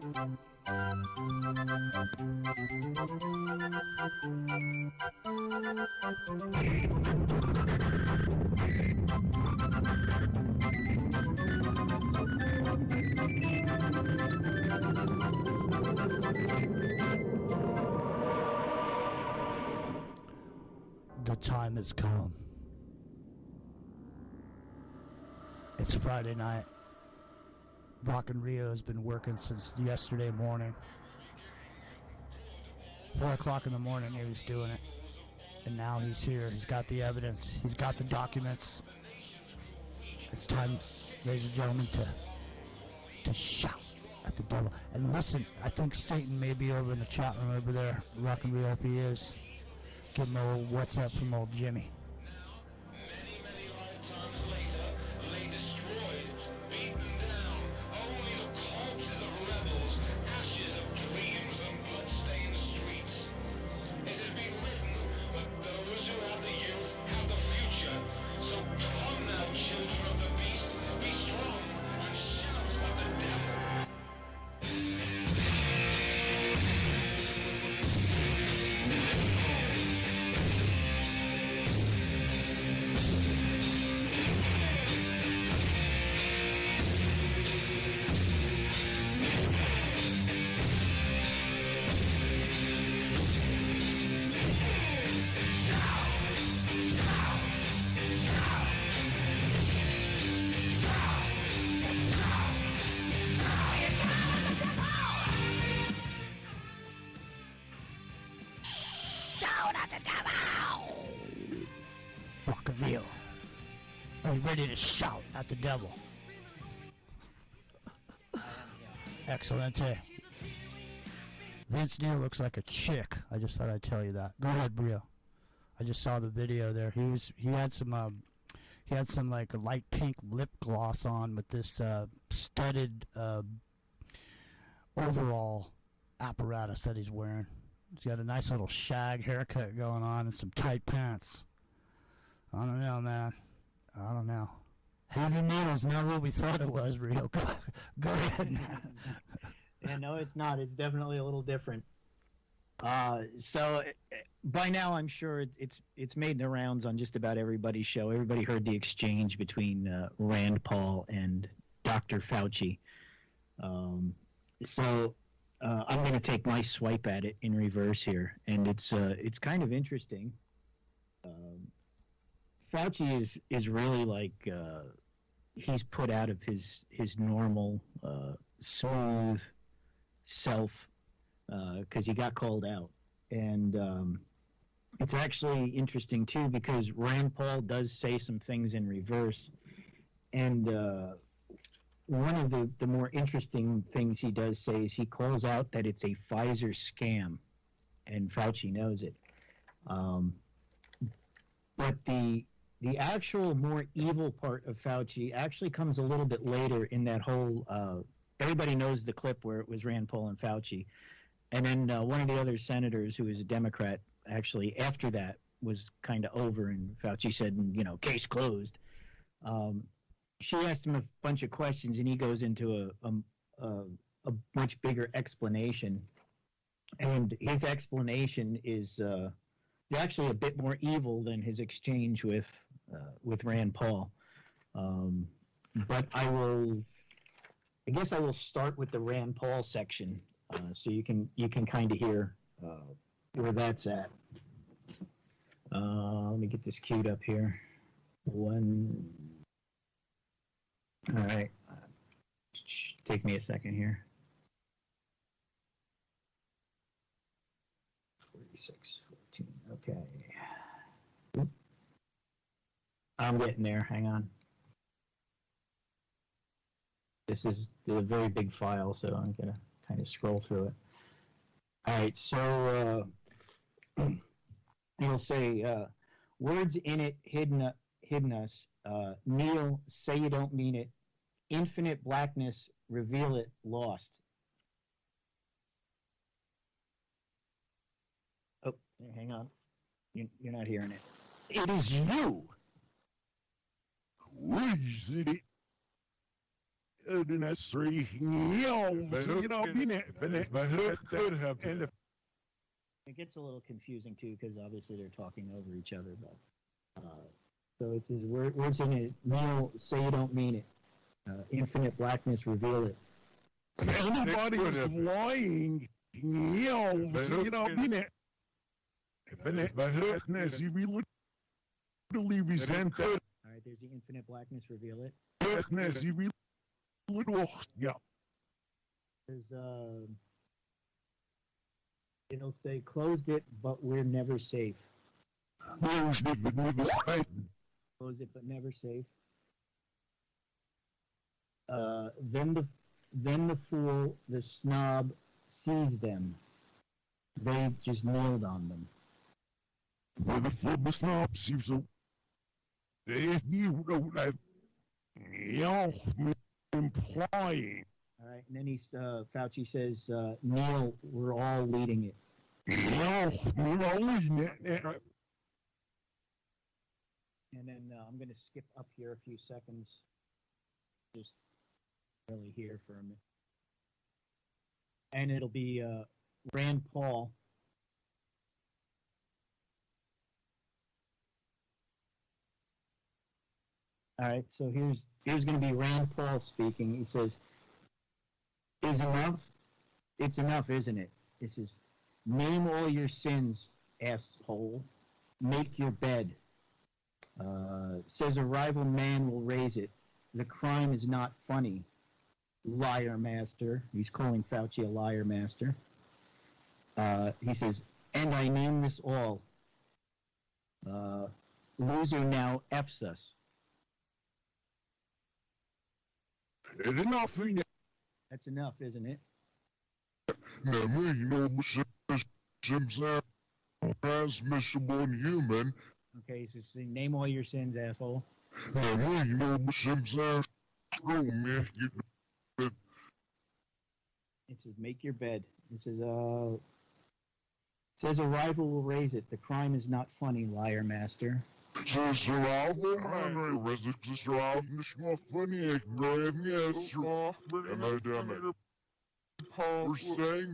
The time has come. It's Friday night. Rockin' Rio has been working since yesterday morning. 4 o'clock in the morning he was doing it. And now he's here. He's got the evidence. He's got the documents. It's time, ladies and gentlemen, to shout at the devil. And listen, I think Satan may be over in the chat room over there. Rockin' Rio, if he is. Give him a little what's up from old Jimmy. Rockin' Rio. Are you ready to shout at the devil? Excellent. Vince Neil looks like a chick. I just thought I'd tell you that. Go ahead, Brio. I just saw the video there. He had some like a light pink lip gloss on with this studded overall apparatus that he's wearing. He's got a nice little shag haircut going on and some tight pants. I don't know, man. I don't know. Heavy metal's not what we thought it was, Rio. Go ahead, man. Yeah, no, it's not. It's definitely a little different. So by now, I'm sure it's made the rounds on just about everybody's show. Everybody heard the exchange between Rand Paul and Dr. Fauci. So I'm going to take my swipe at it in reverse here, and it's kind of interesting. Fauci is really like he's put out of his normal smooth self because he got called out, and it's actually interesting too because Rand Paul does say some things in reverse, and one of the more interesting things he does say is he calls out that it's a Pfizer scam, and Fauci knows it. But the actual more evil part of Fauci actually comes a little bit later in that whole, everybody knows the clip where it was Rand Paul and Fauci. And then one of the other senators who was a Democrat actually after that was kind of over and Fauci said, case closed. She asked him a bunch of questions and he goes into a much bigger explanation. And his explanation is actually a bit more evil than his exchange with Rand Paul. But I guess I will start with the Rand Paul section so you can kind of hear where that's at. Let me get this queued up here. One. All right. Take me a second here. 46, 14. Okay. Oop. I'm getting there. Hang on. This is a very big file, so I'm going to kind of scroll through it. All right. So you'll say words in it hidden us. Kneel, say you don't mean it. Infinite blackness, reveal it, lost. Oh, hang on. You're not hearing it. It is you. Is it? It gets a little confusing too because obviously they're talking over each other. But so it says words in it. Kneel, say you don't mean it. Infinite blackness, reveal it. Anybody is lying. You don't mean it. Infinite blackness, you really resent that. All right, there's the infinite blackness, reveal it. Blackness, you really, yeah. It'll say closed it, but we're never safe. Closed it, but never safe. Close it, but never safe. Then the fool, the snob, sees them. They just nailed on them. Then the fool, the snob, sees them. If you know that, implying. All right, and then Fauci says, Neil, we're all leading it. We're all leading it. And then I'm going to skip up here a few seconds. Just really here for a minute. And it'll be Rand Paul. All right, so here's going to be Rand Paul speaking. He says, "Is enough? It's enough, isn't it?" He says, "Name all your sins, asshole. Make your bed." Says a rival man will raise it. The crime is not funny. Liar master. He's calling Fauci a liar master. He says, "And I name this all. Loser now F's us." Enough. That's enough, isn't it? Transmissible and human. Okay, he says, name all your sins, asshole. It says, make your bed. It says a rival will raise it. The crime is not funny, liar master. We're saying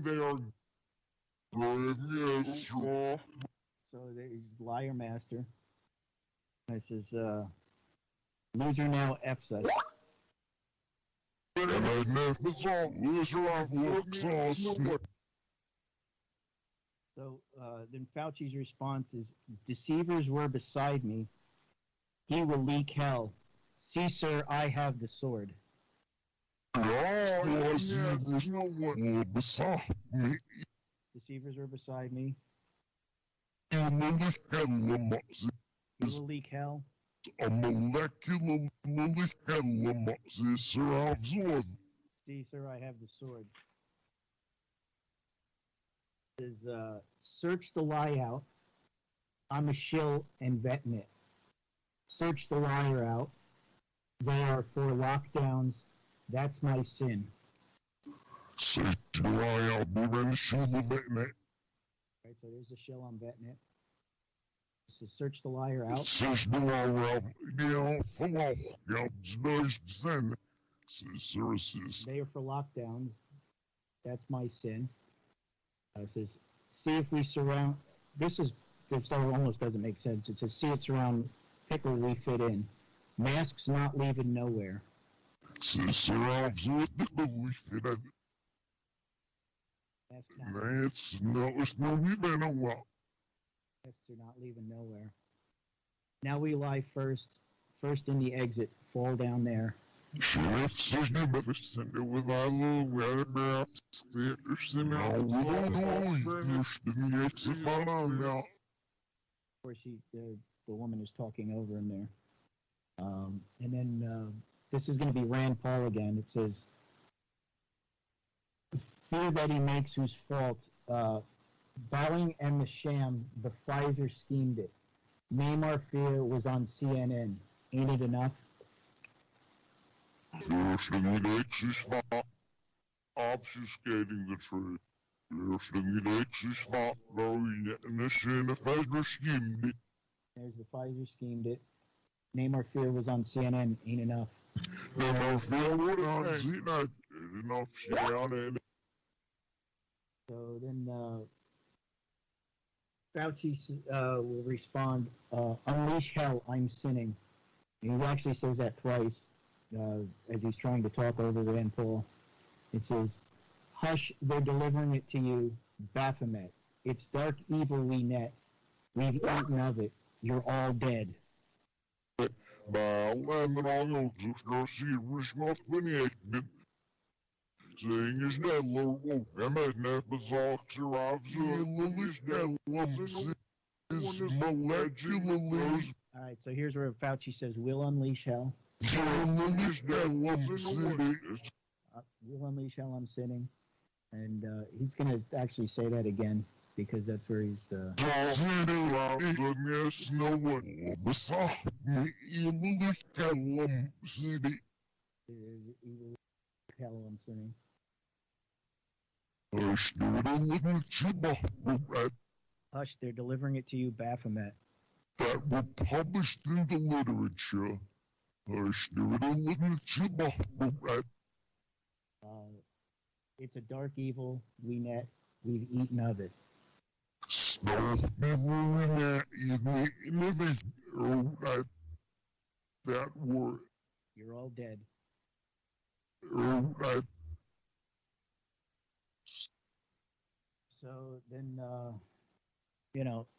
they are So there's liar master. It says, loser now F's us. So then Fauci's response is, deceivers were beside me. He will leak hell. See, sir, I have the sword. There's no one beside me. Deceivers were beside me. He will leak hell. A molecular hell, See, sir, I have the sword. It says, search the lie out. I'm a shill and vetting it. Search the liar out. They are for lockdowns. That's my sin. Search the lie out. We're shill and vetting it. Right, so there's a shill, I'm vetting it. It says, search the liar out. Search the liar out. For lockdowns. They are for lockdowns. That's my sin. It says, see if we surround. This almost doesn't make sense. It says, see it surround pickle we fit in. Masks not leaving nowhere. Surround pickle we fit in. It's no leaving nowhere. Guests are not leaving nowhere. Now we lie first in the exit, fall down there. Sheriff Sydney befinner with alla whereabouts. There's an Of course, the woman is talking over him there. And then this is going to be Rand Paul again. It says, fear that he makes whose fault, Bowing and the sham, the Pfizer schemed it. Name our fear was on CNN. Ain't it enough? NIGH is obfuscating the truth. NIGH is following it, and the Pfizer schemed it. There's the Pfizer schemed it. Name our fear was on CNN. Ain't enough. Name our fear was on CNN. Ain't enough. CNN. So then Fauci will respond, unleash hell, I'm sinning. And he actually says that twice as he's trying to talk over Rand Paul. It says, hush, they're delivering it to you, Baphomet. It's dark evil we net. We've eaten of it. You're all dead. Saying is that low, I'm at Napazox or All right, so here's where Fauci says, we'll unleash hell. We'll unleash hell, I'm sinning. And he's going to actually say that again because that's where he's... hell, I'm sinning. Hush, they're delivering it to you, Baphomet. That were published in the literature. It's a dark evil we net. We've eaten of it. That word. You're all dead. So then,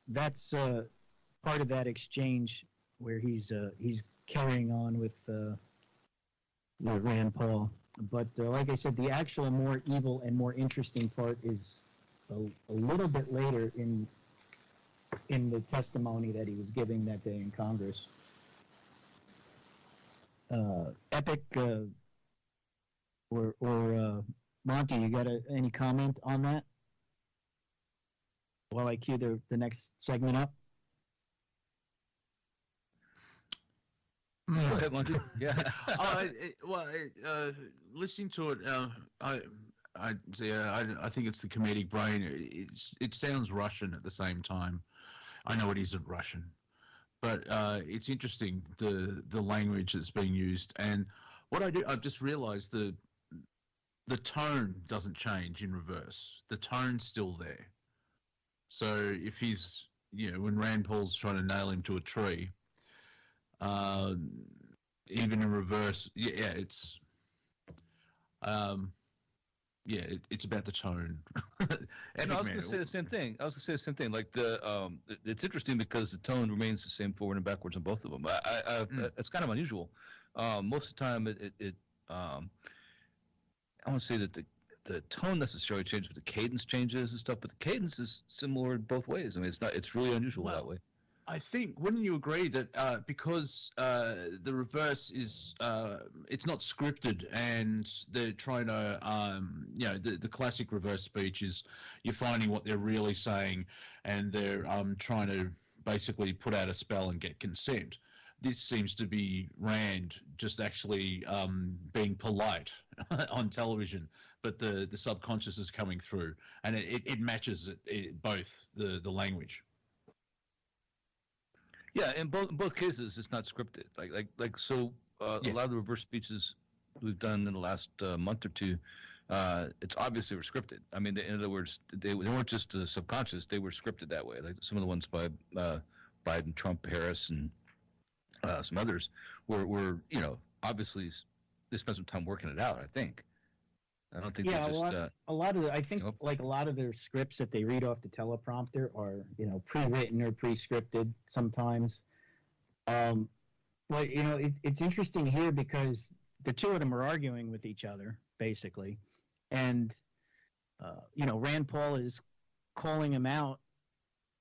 that's part of that exchange where he's carrying on with Rand Paul. But like I said, the actual more evil and more interesting part is a little bit later in the testimony that he was giving that day in Congress. Epic or Monty, you got any comment on that? While I cue the next segment up. Go ahead, Monty. Yeah. Listening to it, I think it's the comedic brain. It sounds Russian at the same time. I know it isn't Russian, but it's interesting the language that's being used. And what I've just realised the tone doesn't change in reverse. The tone's still there. So if he's, when Rand Paul's trying to nail him to a tree, even in reverse, it's about the tone. And I was going to say the same thing. Like it's interesting because the tone remains the same forward and backwards on both of them. It's kind of unusual. Most of the time, I won't say that the tone necessarily changes, but the cadence changes and stuff. But the cadence is similar both ways. I mean, it's really unusual that way. I think, wouldn't you agree that because the reverse is, it's not scripted, and they're trying to, the classic reverse speech is you're finding what they're really saying, and they're trying to basically put out a spell and get consent. This seems to be Rand just actually being polite on television, but the subconscious is coming through, and it matches both the language. Yeah, in both cases, it's not scripted. Like so, a lot of the reverse speeches we've done in the last month or two, it's obviously were scripted. I mean, in other words, they weren't just subconscious; they were scripted that way. Like some of the ones by Biden, Trump, Harris, and some others were obviously they spent some time working it out. I think. I don't think Yeah, they just. a lot of I think like a lot of their scripts that they read off the teleprompter are pre-written or pre-scripted sometimes. But it's interesting here because the two of them are arguing with each other basically, and Rand Paul is calling him out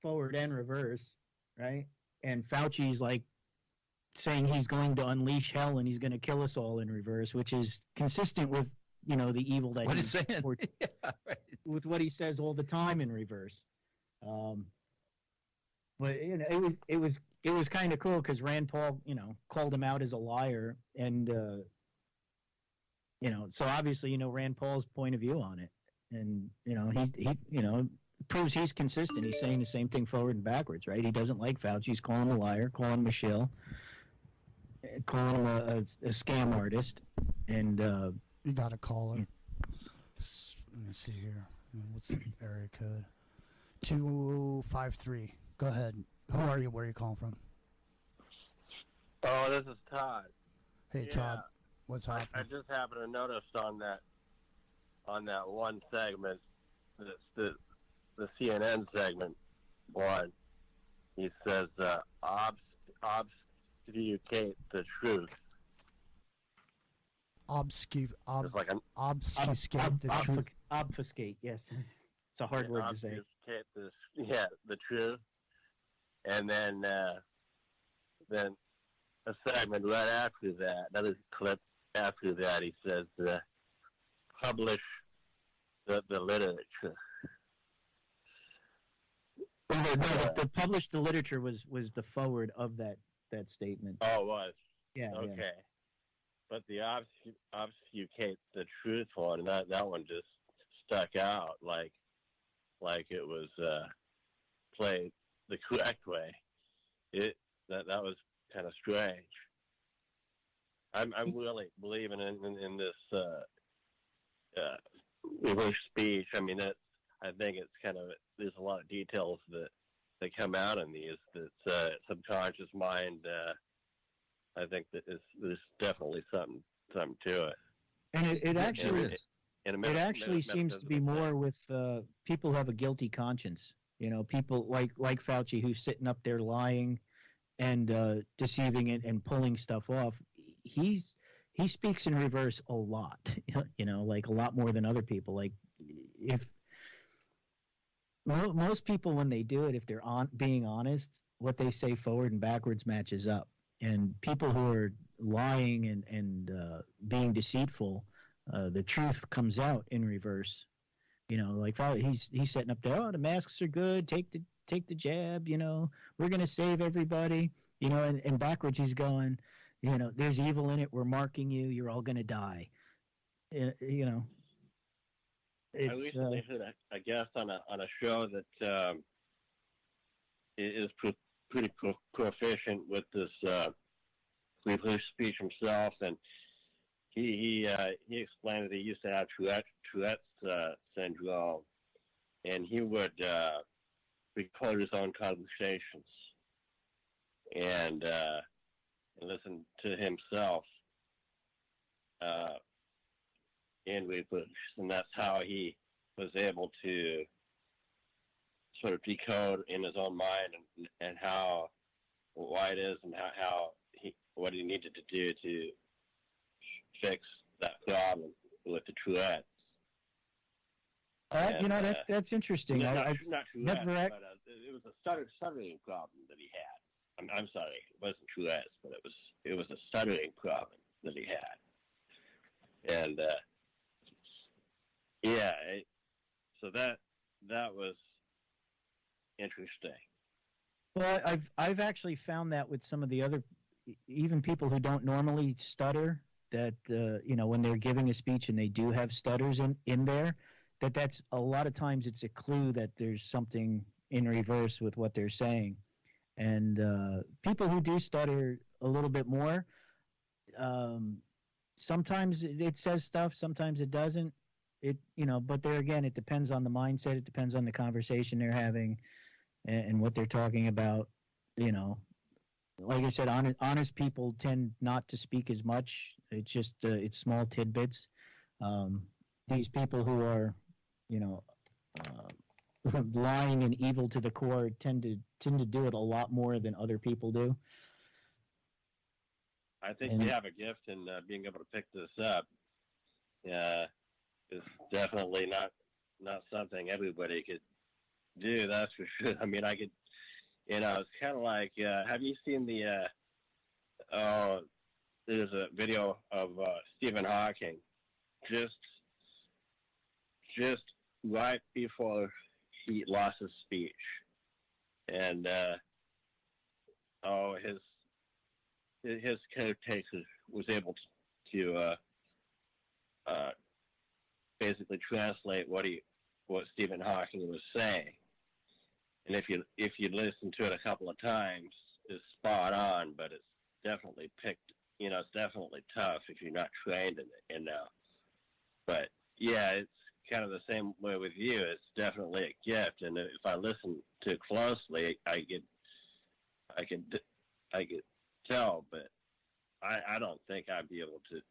forward and reverse, right? And Fauci's like saying he's going to unleash hell and he's going to kill us all in reverse, which is consistent with the evil that he's saying. Yeah, right. With what he says all the time in reverse. But it was kind of cool because Rand Paul called him out as a liar, and so obviously Rand Paul's point of view on it, and he proves he's consistent. He's saying the same thing forward and backwards, right? He doesn't like Fauci. He's calling him a liar, calling him a shill, calling him a scam artist, and you got a caller. Let me see here. What's the area code? 253. Go ahead. Who are you? Where are you calling from? Oh, this is Todd. Hey, Yeah. Todd. What's happening? I just happened to notice on that one segment, the CNN segment one, he says obfuscate the truth. Obfuscate the truth. Obfuscate, yes. It's a hard word to say. Obfuscate the truth. And then a segment right after that, another clip after that, he says, publish the literature. The published the literature was the forward of that statement. Oh, it was? Yeah. Okay. Yeah. But the obfuscate the truth one, that one just stuck out like it was played the correct way. That was kind of strange. I'm really believing in this English speech. I mean, I think it's kind of, there's a lot of details that come out in these that subconscious mind. I think that there's definitely something to it. And it actually seems to be more with people who have a guilty conscience. People like Fauci, who's sitting up there lying and deceiving and pulling stuff off. He speaks in reverse a lot. Like a lot more than other people. Like if most people, when they do it, if they're being honest, what they say forward and backwards matches up. And people who are lying and being deceitful, the truth comes out in reverse. Like he's setting up there. Oh, the masks are good. Take the jab. We're gonna save everybody. And backwards he's going. There's evil in it. We're marking you. You're all gonna die. It's, I recently heard a guest on a show that is pretty proficient with this free speech himself, and he explained that he used to have Tourette's syndrome, and he would record his own conversations and listen to himself in reverse, and that's how he was able to sort of decode in his own mind and why it is and what he needed to do to fix that problem with the Tourette's. That's interesting. Not I've Tourette's, never but it was a stuttering problem that he had. I'm sorry, it wasn't Tourette's, but it was a stuttering problem that he had, and so that was interesting. Well, I've actually found that with some of the other, even people who don't normally stutter, that when they're giving a speech and they do have stutters in there, that's a lot of times it's a clue that there's something in reverse with what they're saying. And people who do stutter a little bit more, sometimes it says stuff, sometimes it doesn't. But there again, it depends on the mindset. It depends on the conversation they're having and what they're talking about. Like I said, honest people tend not to speak as much. It's just it's small tidbits. these people who are, lying and evil to the core tend to do it a lot more than other people do. I think you have a gift in being able to pick this up. It's definitely not something everybody could do. That's for sure. I mean, I could, it's kind of like, have you seen there's a video of Stephen Hawking just right before he lost his speech, and his caretaker was able to basically translate what Stephen Hawking was saying. And if you listen to it a couple of times, it's spot on, but it's definitely picked. It's definitely tough if you're not trained in it. And but yeah, it's kind of the same way with you. It's definitely a gift, and if I listen to it closely, I can tell, but I don't think I'd be able to,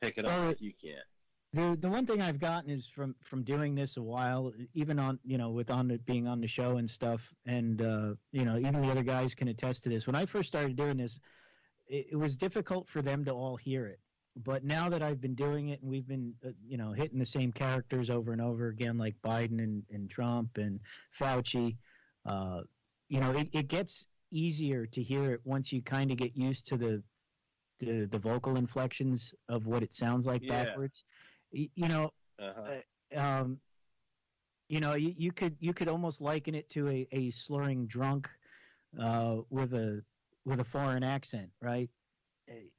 pick it up like you can. The one thing I've gotten is from doing this a while, even on being on the show and stuff, and even the other guys can attest to this. When I first started doing this, it was difficult for them to all hear it. But now that I've been doing it, and we've been hitting the same characters over and over again, like Biden and Trump and Fauci, it gets easier to hear it once you kind of get used to the vocal inflections of what it sounds like backwards. You could almost liken it to a slurring drunk with a foreign accent, right?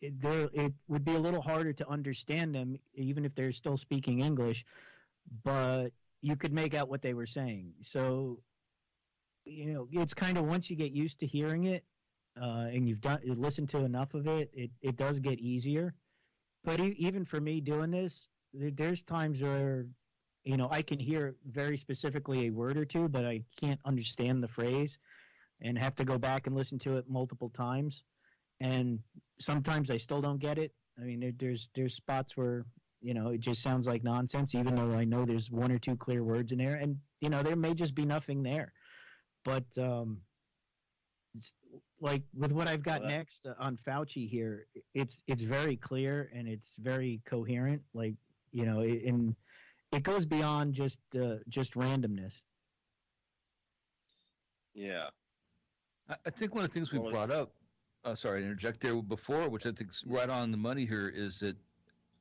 It would be a little harder to understand them, even if they're still speaking English, but you could make out what they were saying. So, it's kind of, once you get used to hearing it, and you listened to enough of it, it does get easier. But even for me doing this, there's times where, I can hear very specifically a word or two, but I can't understand the phrase, and have to go back and listen to it multiple times. And sometimes I still don't get it. I mean, there's spots where, it just sounds like nonsense, even though I know there's one or two clear words in there. And, there may just be nothing there. But it's like with what I've got next on Fauci here, it's very clear and it's very coherent. Like, and it goes beyond just randomness. Yeah. I think one of the things we brought up, sorry to interject there before, which I think is right on the money here, is that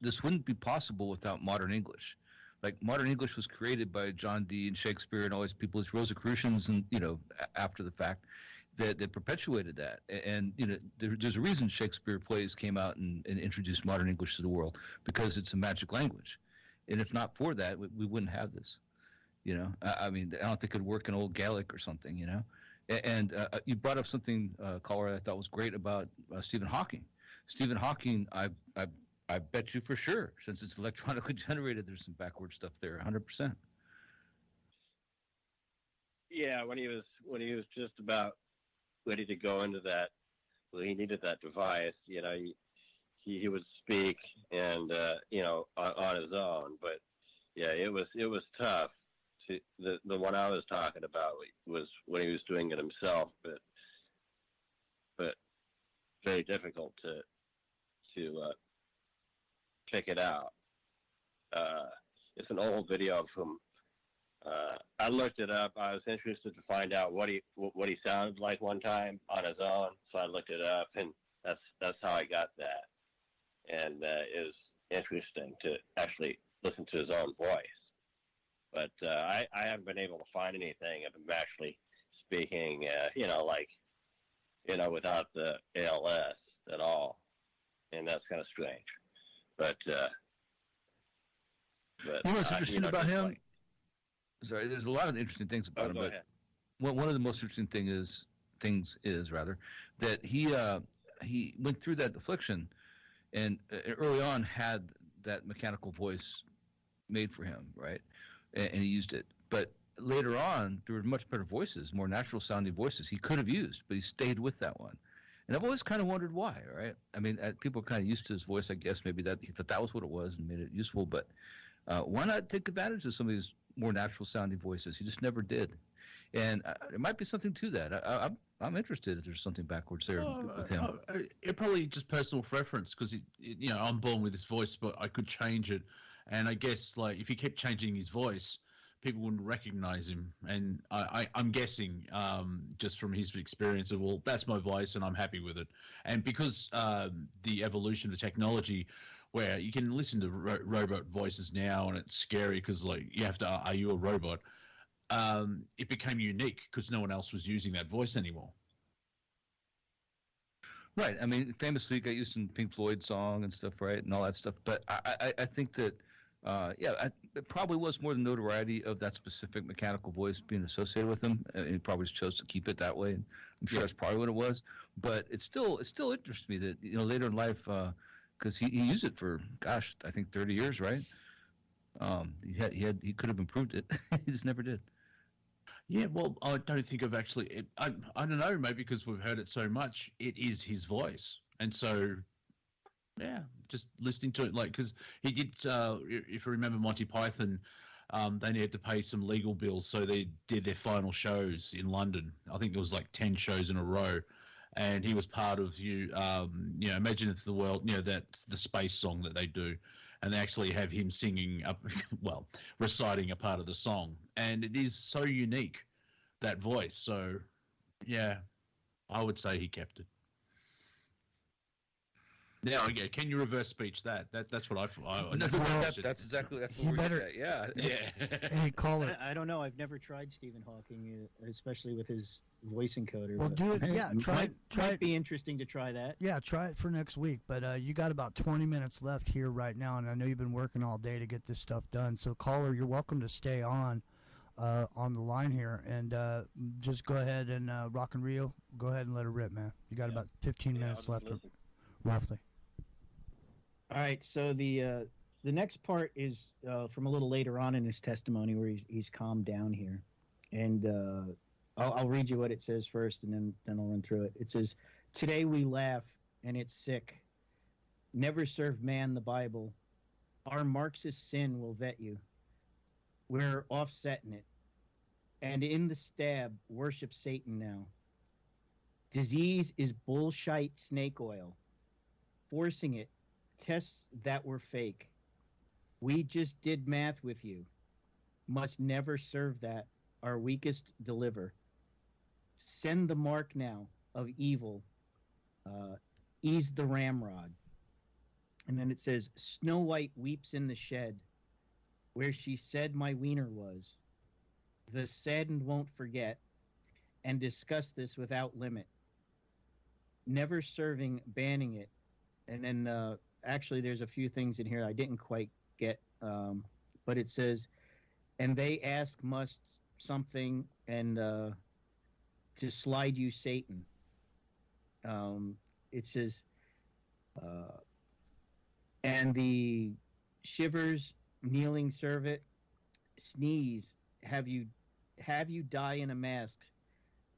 this wouldn't be possible without modern English. Like, modern English was created by John Dee and Shakespeare and all these people, these Rosicrucians, and after the fact, that perpetuated that. And there's a reason Shakespeare plays came out and introduced modern English to the world, because it's a magic language. And if not for that, we wouldn't have this. I mean, I don't think it'd work in old Gaelic or something. And you brought up something, caller, I thought was great about Stephen Hawking. Stephen Hawking, I bet you for sure, since it's electronically generated, there's some backward stuff there, 100%. Yeah, when he was just about ready to go into that, well, he needed that device. He would speak and on his own. But yeah, it was tough. The one I was talking about was when he was doing it himself, but very difficult to pick it out. It's an old video from. I looked it up. I was interested to find out what he sounded like one time on his own, so I looked it up, and that's how I got that. And it was interesting to actually listen to his own voice. But I haven't been able to find anything of him actually speaking, without the ALS at all, and that's kind of strange. But what's interesting about him? Sorry, there's a lot of interesting things about him, but one of the most interesting things is that he went through that affliction, and early on had that mechanical voice made for him, right? And he used it. But later on, there were much better voices, more natural sounding voices he could have used, but he stayed with that one. And I've always kind of wondered why, right? I mean, people are kind of used to his voice, I guess. Maybe that he thought that was what it was and made it useful. But Why not take advantage of some of these more natural sounding voices? He just never did. And there might be something to that. I'm interested if there's something backwards there with him. It probably just personal preference because I'm born with this voice, but I could change it. And I guess like if he kept changing his voice, people wouldn't recognize him. And I'm guessing just from his experience of, well, that's my voice and I'm happy with it. And because the evolution of technology, where you can listen to robot voices now and it's scary because like you have to, are you a robot? It became unique because no one else was using that voice anymore. Right. I mean, famously got used in Pink Floyd song and stuff, right, and all that stuff. But I think that, it probably was more the notoriety of that specific mechanical voice being associated with him. And he probably chose to keep it that way. And I'm sure that's probably what it was. But it still interests me that later in life, because he used it for, gosh, I think 30 years, right? He could have improved it. He just never did. Yeah, well, I don't think I've actually. I don't know, maybe because we've heard it so much, it is his voice, and so yeah, just listening to it, like because he did. If you remember Monty Python, they needed to pay some legal bills, so they did their final shows in London. I think it was like 10 shows in a row, and he was part of Imagine If the World, that the space song that they do. And they actually have him singing, reciting a part of the song. And it is so unique, that voice. So, yeah, I would say he kept it. Now, yeah, can you reverse speech that? That's what that's exactly what we're getting at. Yeah. Hey, caller. I don't know. I've never tried Stephen Hawking, especially with his voice encoder. Well, do it. Yeah, try it. Might be interesting to try that. Yeah, try it for next week. But you got about 20 minutes left here right now, and I know you've been working all day to get this stuff done. So, caller, you're welcome to stay on the line here, and just go ahead and Rock and Rio. Go ahead and let it rip, man. You got about 15 minutes left, roughly. All right, so the next part is from a little later on in his testimony where he's calmed down here, and I'll read you what it says first, and then I'll run through it. It says, "Today we laugh, and it's sick. Never serve man the Bible. Our Marxist sin will vet you. We're offsetting it, and in the stab worship Satan now. Disease is bullshite snake oil. Forcing it. Tests that were fake. We just did math with you. Must never serve that. Our weakest deliver. Send the mark now of evil. Ease the ramrod." And then it says, "Snow White weeps in the shed where she said my wiener was. The saddened won't forget and discuss this without limit. Never serving, banning it." And then actually, there's a few things in here I didn't quite get, but it says, "And they ask must something and to slide you Satan." It says, "And the shivers kneeling serve it, sneeze, have you die in a mask,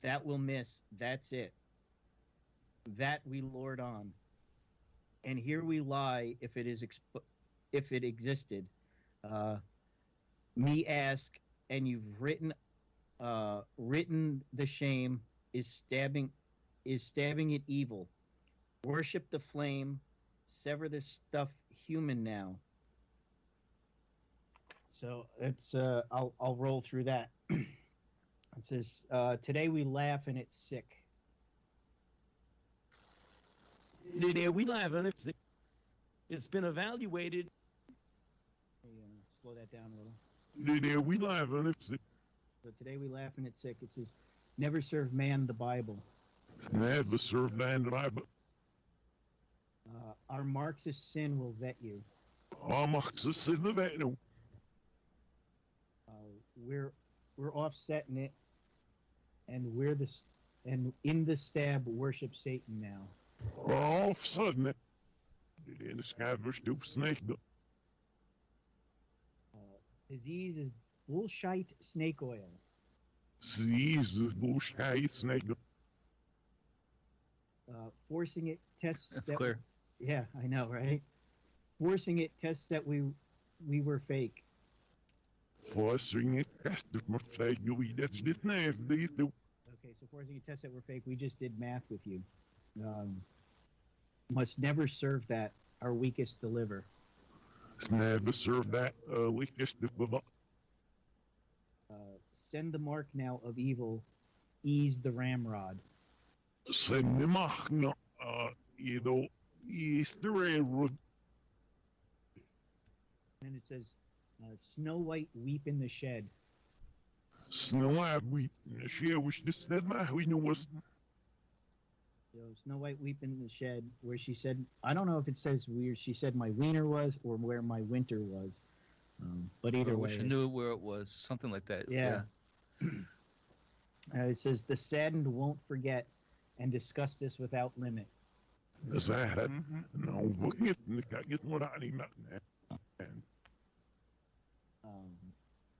that will miss, that's it. That we lord on. And here we lie if it existed. Me ask, and you've written the shame is stabbing it evil. Worship the flame, sever this stuff human now." So it's I'll roll through that. It says, "Today we laugh and it's sick." Today we laugh and it's sick. It's been evaluated. Slow that down a little. Today we laugh and it's sick. So today we laugh and it's sick. It says, "Never serve man the Bible. Never serve man the Bible. Our Marxist sin will vet you. Our Marxist sin will vet you. We're offsetting it, and in the stab worship Satan now." Offsetting it. In the scabbers do snake. Disease is bullshite snake oil. Disease is bullshite snake. Forcing it tests. That's clear. Yeah, I know, right? Forcing it tests that we we were fake. Forcing it past my flag, that's the knife, they do. Okay, so forcing a test that we're fake, we just did math with you. Must never serve that, our weakest deliver. Never serve that, weakest deliver. Send the mark now of evil, ease the ramrod. Send the mark now, ease the railroad. And it says, Snow White weep in the shed. Snow White weep in the shed, which this said my we know was. So Snow White weep in the shed, where she said, I don't know if it says where she said my wiener was or where my winter was. But either I way. wish I knew where it was. Something like that. Yeah. It says, the saddened won't forget and discuss this without limit. That, no, get what I need.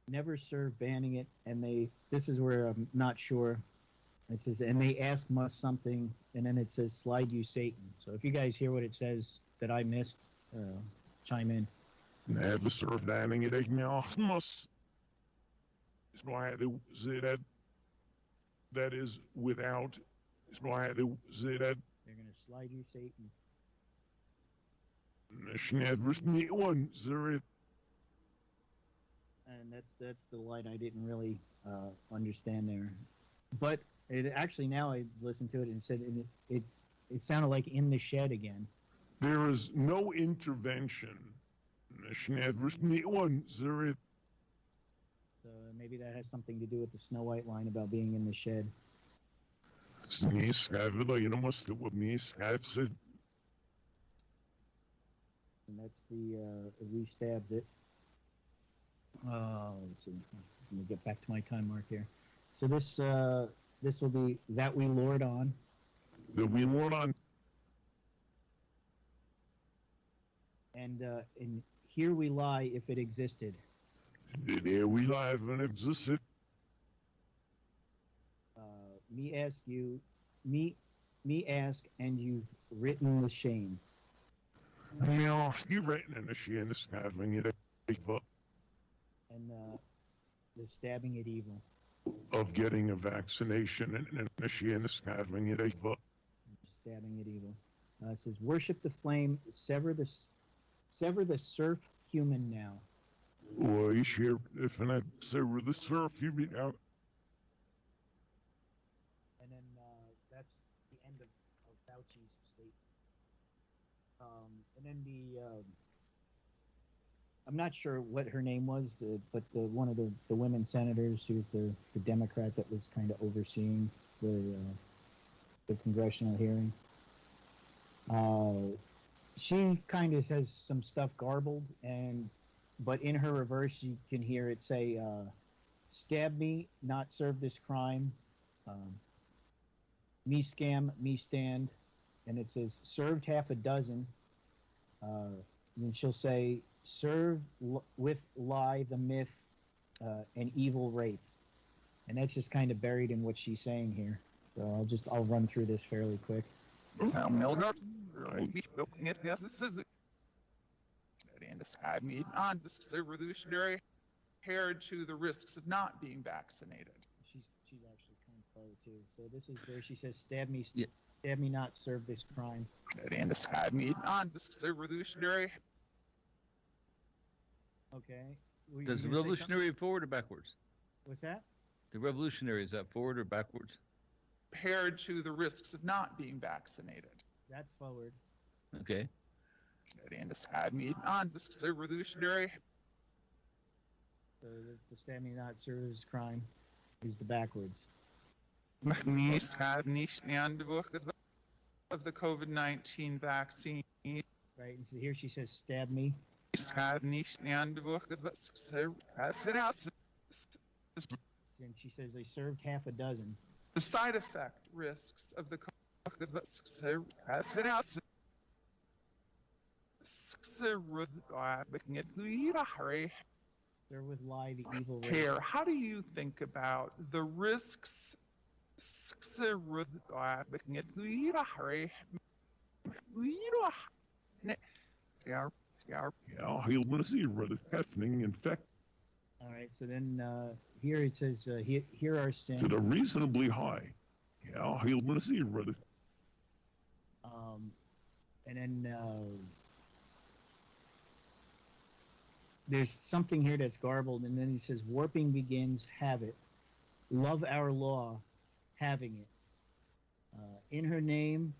Never serve banning it, and this is where I'm not sure. It says, and they ask must something, and then it says, slide you Satan. So if you guys hear what it says that I missed, chime in. Never serve banning it, must. It's why they say that is without. It's why they say that. They're going to slide you Satan. And that's the line I didn't really understand there. But it actually, now I listened to it and said it sounded like in the shed again. There is no intervention. So maybe that has something to do with the Snow White line about being in the shed. And that's the we stabs it. Let's see. Let me get back to my time mark here. So this will be that we lord on. That we lord on. And here we lie if it existed. Here we lie if it existed. Me ask you, me ask, and you've written the shame. Me ask you written in the shame, the stabbing it evil. And the stabbing it evil. Of getting a vaccination and the shame, the stabbing it evil. Stabbing it evil. It says, worship the flame, sever the surf human now. Well, you share if I sever the surf, you read out. And then that's the end of Fauci's statement. And then I'm not sure what her name was, but one of the women senators, who was the Democrat that was kind of overseeing the congressional hearing. She kind of says some stuff garbled, but in her reverse, you can hear it say, stab me, not serve this crime. Me scam, me stand. And it says, served half a dozen. Then she'll say, serve with lie, the myth, and evil rape. And that's just kind of buried in what she's saying here. So I'll run through this fairly quick. And describe me on this revolutionary compared to the risks of not being vaccinated. She's actually kind of clever too. So this is where she says, stab me, not serve this crime. And describe me on this revolutionary. Okay. Does the revolutionary forward or backwards? What's that? The revolutionary, is that forward or backwards? Compared to the risks of not being vaccinated. That's forward. Okay. And describe me on this revolutionary. So that's the stab me, not serve this crime is the backwards. Of the COVID-19 vaccine. Right, and so here she says, stab me. And she says they served half a dozen. The side effect risks of the COVID-19. They're with lie, the evil race. Here, how do you think about the risks? Ja, heel plezier het happening in fact All right, so then here it says, here are sins. to the reasonably high. Heel plezier het. And then there's something here that's garbled, and then he says, warping begins, have it. Love our law, having it. In her name,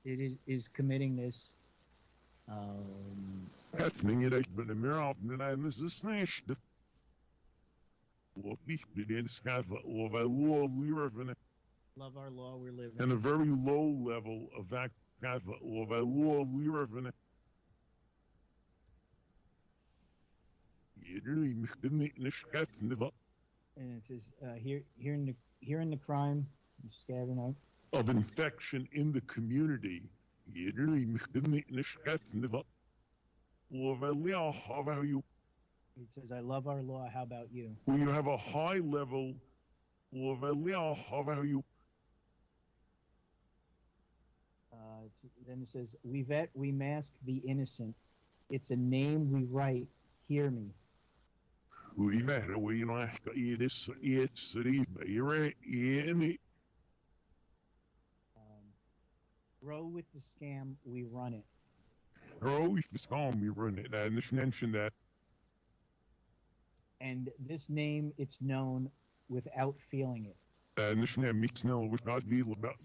it is committing this. Happening in ik ben er meer op en this is nice. Wat niet in schrijven of I law living Love our law, we're living. and a very low level of that of I law living. And it says here in the crime, scabbing out. Of infection in the community. How about you? It says, I love our law, how about you? When you have a high level of how about you? Then it says, we vet, we mask the innocent. It's a name we write, hear me. We vet, we mask it's Grow with the scam, we run it. Oh, if the scam, we run it. I just mentioned that. And this name, it's known without feeling it. This name, it's known without feeling about.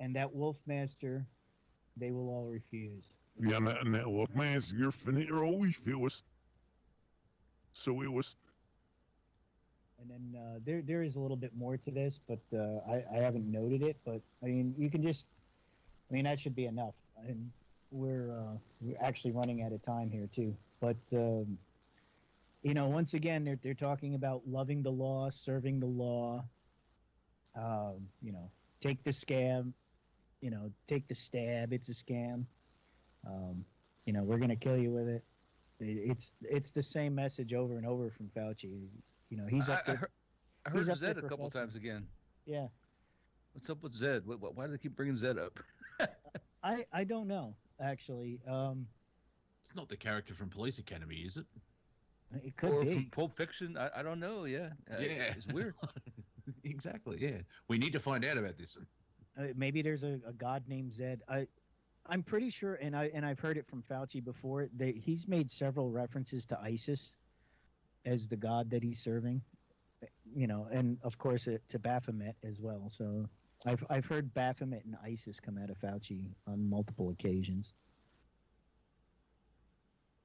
And that wolf master, they will all refuse. Yeah, and that wolf master, you're finna always feels. So it was. And then there is a little bit more to this, but I haven't noted it. But I mean, you can just, I mean, that should be enough. And we're actually running out of time here too. But you know, once again, they're talking about loving the law, serving the law. You know, take the scam. You know, take the stab. It's a scam. You know, we're gonna kill you with it. It's the same message over and over from Fauci. You know, he's up there. I heard Zed a couple times again. Yeah. What's up with Zed? Why do they keep bringing Zed up? I don't know, actually. It's not the character from Police Academy, is it? It could or be. from Pulp Fiction. I don't know. Yeah. Yeah. It's weird. Exactly. Yeah. We need to find out about this. Maybe there's a god named Zed. I'm pretty sure, and I've heard it from Fauci before. He's made several references to ISIS as the god that he's serving, you know, and of course to Baphomet as well. So I've heard Baphomet and ISIS come out of Fauci on multiple occasions.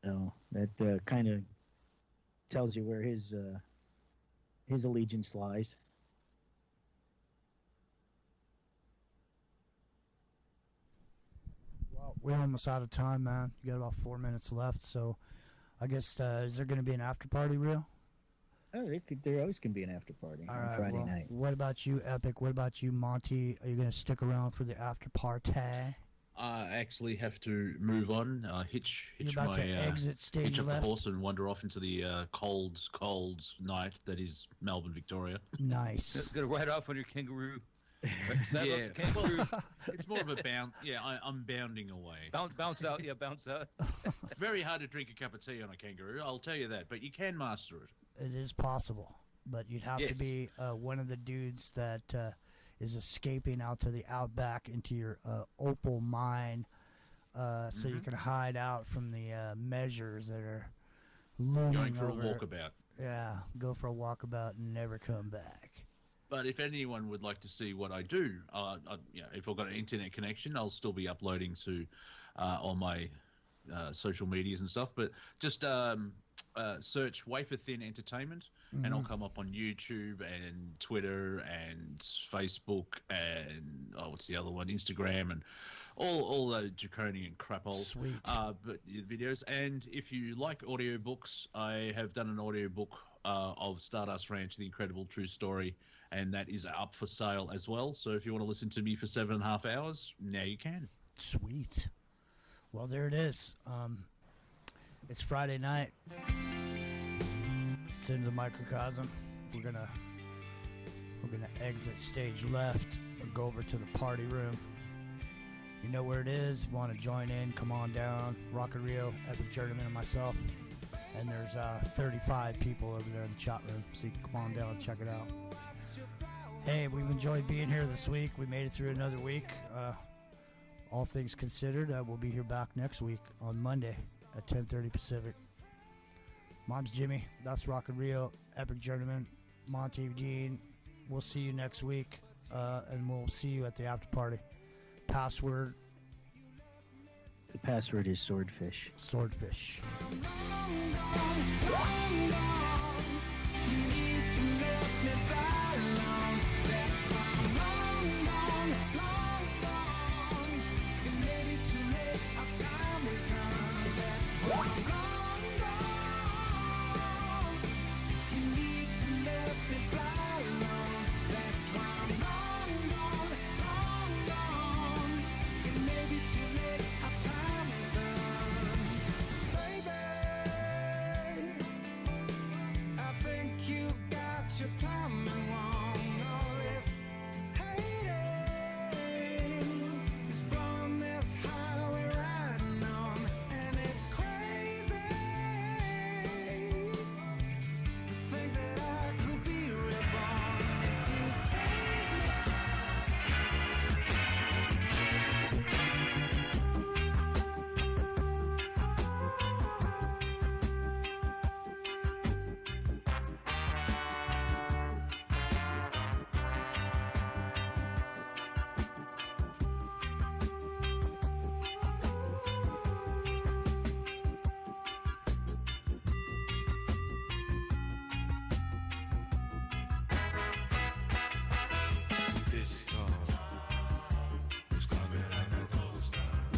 So that kind of tells you where his allegiance lies. Well, we're almost out of time, man. You got about 4 minutes left, so I guess is there going to be an after party, real? Oh, there always can be an after party on Friday night. What about you, Epic? What about you, Monty? Are you going to stick around for the after party? I actually have to move on. Hitch about my to exit stage hitch up left? the horse and wander off into the cold night that is Melbourne, Victoria. Nice. Gonna ride off on your kangaroo. Yeah, kangaroo. It's more of a bound. Yeah, I'm bounding away. Bounce out. Yeah, bounce out. Very hard to drink a cup of tea on a kangaroo. I'll tell you that, but you can master it. It is possible, but you'd have to be one of the dudes that is escaping out to the outback into your opal mine, so you can hide out from the measures that are looming Going for over. a walkabout. Yeah, go for a walkabout and never come back. But if anyone would like to see what I do, if I've got an internet connection, I'll still be uploading to all my social medias and stuff. But just search Wafer Thin Entertainment, and I'll come up on YouTube and Twitter and Facebook and what's the other one? Instagram and all the draconian crap holes. Sweet. But videos. And if you like audiobooks, I have done an audiobook of Stardust Ranch: The Incredible True Story, and that is up for sale as well. So if you want to listen to me for 7.5 hours, now you can. Sweet. Well, there it is. It's Friday night. It's into the microcosm. We're gonna exit stage left and go over to the party room. You know where it is. If you want to join in, come on down. Rocket Rio, Epic Journeyman, and myself. And there's 35 people over there in the chat room, so you can come on down and check it out. Hey, we've enjoyed being here this week. We made it through another week. All things considered, we'll be here back next week on Monday at 10:30 Pacific. Mom's Jimmy. That's Rocket Rio, Epic Journeyman, Monty Dean. We'll see you next week, and we'll see you at the after party. Password. The password is swordfish. Swordfish. This storm is coming like a ghost town.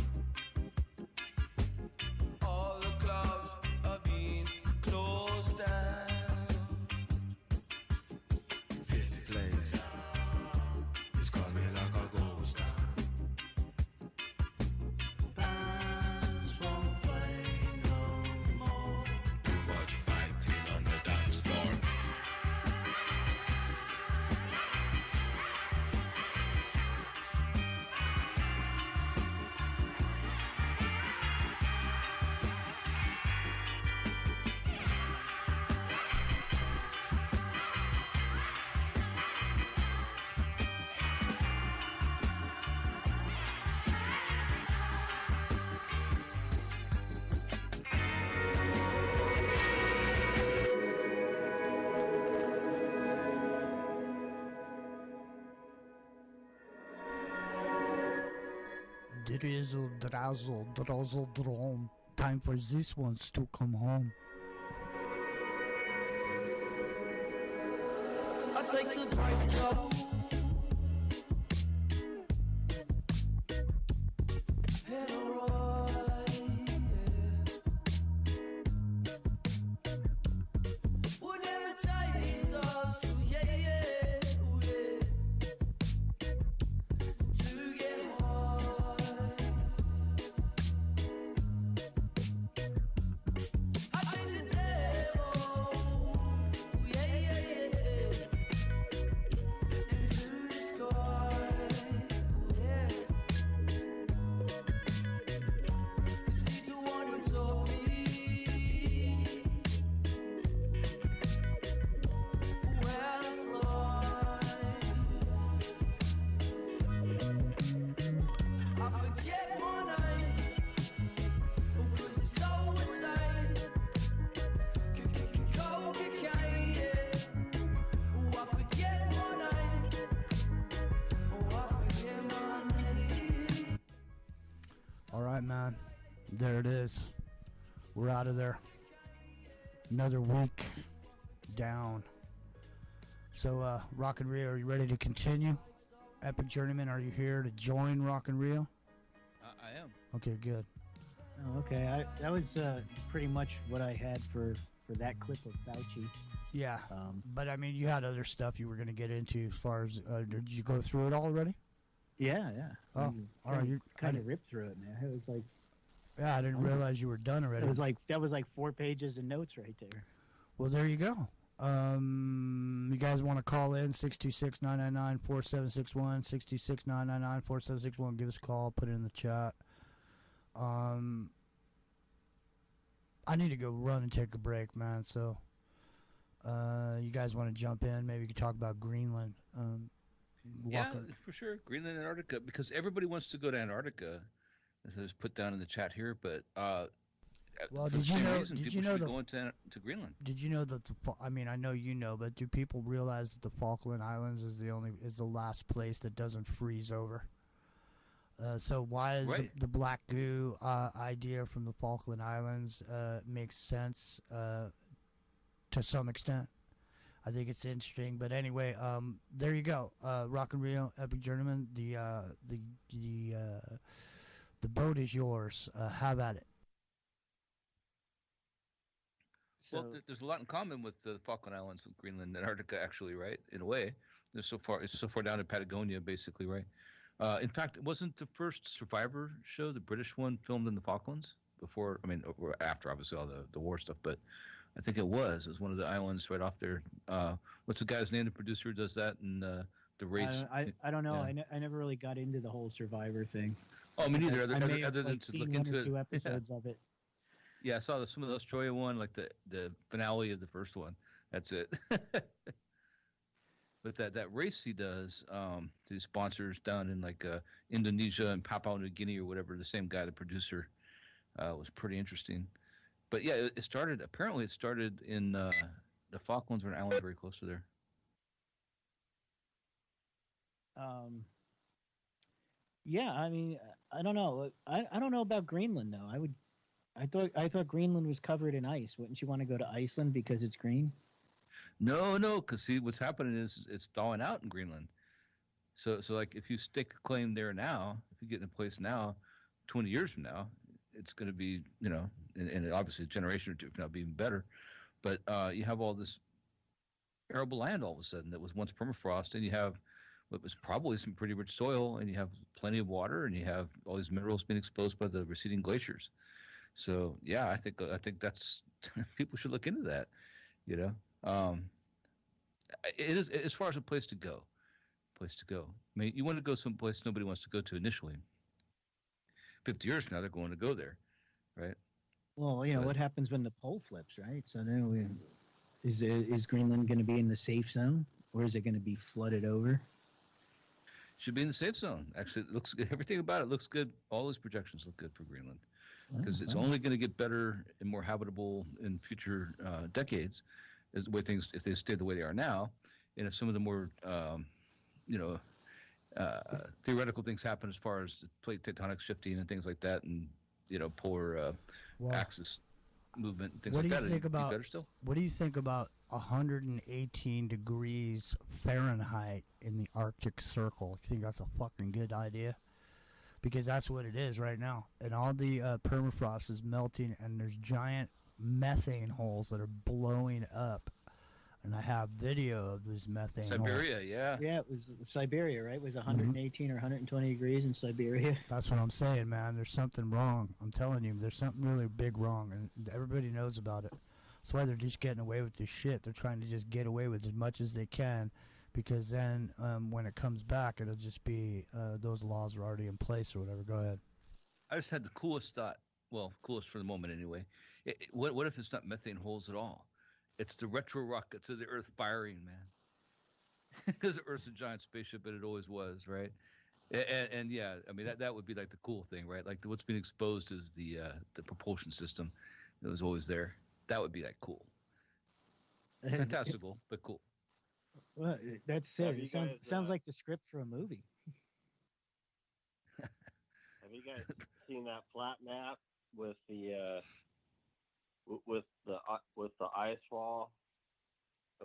All the clubs are being closed down. This place is coming like a ghost town. Bands won't play no more. Too much fighting on the dance floor. Drizzle, drazzle, drozzle, drum. Time for these ones to come home. I take the brakes off. Hit a ride, yeah. Whatever time it starts to, yeah, ooh, yeah. To get high. I chase the devil, ooh, yeah, yeah, yeah. Into the sky, yeah. 'Cause he's the one who taught me where to fly. I forget my name, oh, 'cause it's so insane. Cocaine, yeah. Oh, I forget my name. Oh, I forget my name. All right, man. There it is. We're out of there. Another week down. So, Rock and Rio, are you ready to continue? Epic Journeyman, are you here to join Rock and Rio? I am. Okay, good. Oh, okay. That was pretty much what I had for that clip of Fauci. Yeah. But I mean, you had other stuff you were going to get into as far as, did you go through it all already? Yeah. Oh, all right. You kind of ripped through it, man. It was like, yeah, I didn't realize you were done already. that was like 4 pages of notes right there. Well, there you go. You guys want to call in 626-999-4761, 626-999-4761. Give us a call. Put it in the chat. I need to go run and take a break, man. So, you guys want to jump in? Maybe we could talk about Greenland. Yeah, for sure. Greenland, Antarctica, because everybody wants to go to Antarctica, as I was put down in the chat here. But well, for did the you same know? reason, Did people you know should be the? going to Greenland. Did you know that I mean, I know you know, but do people realize that the Falkland Islands is the last place that doesn't freeze over? So why is the black goo idea from the Falkland Islands makes sense to some extent? I think it's interesting, but anyway, there you go. Rock and Reel, Epic Journeyman. The boat is yours. Have at it. Well, there's a lot in common with the Falkland Islands, with Greenland, and Antarctica, actually, right? In a way, it's so far down in Patagonia, basically, right? In fact, it wasn't the first Survivor show, the British one, filmed in the Falklands before. I mean, or after, obviously, all the war stuff, but I think it was. It was one of the islands right off there. What's the guy's name? The producer who does that, and the race. I don't know. Yeah. I never really got into the whole Survivor thing. Oh, me neither. I may Other have, than like, to seen look one into or it. two episodes of it. Yeah, I saw some of the Australia one, like the finale of the first one. That's it. But that race he does, the sponsors down in like Indonesia and Papua New Guinea or whatever, the same guy, the producer, was pretty interesting. But yeah, it started in the Falklands, or an island very close to there. Yeah, I mean, I don't know. I don't know about Greenland though. I thought Greenland was covered in ice. Wouldn't you want to go to Iceland because it's green? No, because see, what's happening is it's thawing out in Greenland. So like if you stake a claim there now, if you get in a place now, 20 years from now, it's going to be, and obviously a generation or two, if not be even better. But you have all this arable land all of a sudden that was once permafrost, and you have what was probably some pretty rich soil, and you have plenty of water, and you have all these minerals being exposed by the receding glaciers. So yeah, I think that's people should look into that. It is, as far as a place to go. I mean, you want to go someplace nobody wants to go to initially. 50 years from now, they're going to go there, right? Well, what happens when the pole flips, right? So then is Greenland going to be in the safe zone, or is it going to be flooded over? Should be in the safe zone. Actually, it looks good. Everything about it looks good. All those projections look good for Greenland, because it's only going to get better and more habitable in future decades, is the way things, if they stay the way they are now, and if some of the more theoretical things happen as far as the plate tectonics shifting and things like that, and polar axis movement and things like that. What do you think about? Better still? What do you think about 118 degrees Fahrenheit in the Arctic Circle? You think that's a fucking good idea? Because that's what it is right now, and all the permafrost is melting, and there's giant methane holes that are blowing up. And I have video of those methane Siberia, holes. yeah, it was Siberia, right? It was 118 or 120 degrees in Siberia. That's what I'm saying, man. There's something wrong. I'm telling you, there's something really big wrong, and everybody knows about it. That's why they're just getting away with this shit. They're trying to just get away with as much as they can, because then when it comes back, it'll just be those laws are already in place or whatever. Go ahead. I just had the coolest thought. Well, coolest for the moment anyway. What if it's not methane holes at all? It's the retro rockets of the Earth firing, man. Because the Earth's a giant spaceship, and it always was, right? And yeah, I mean that would be like the cool thing, right? Like what's being exposed is the propulsion system that was always there. That would be like cool, fantastical, but cool. Well, that's it. It sounds like the script for a movie. Have you guys seen that flat map with the ice wall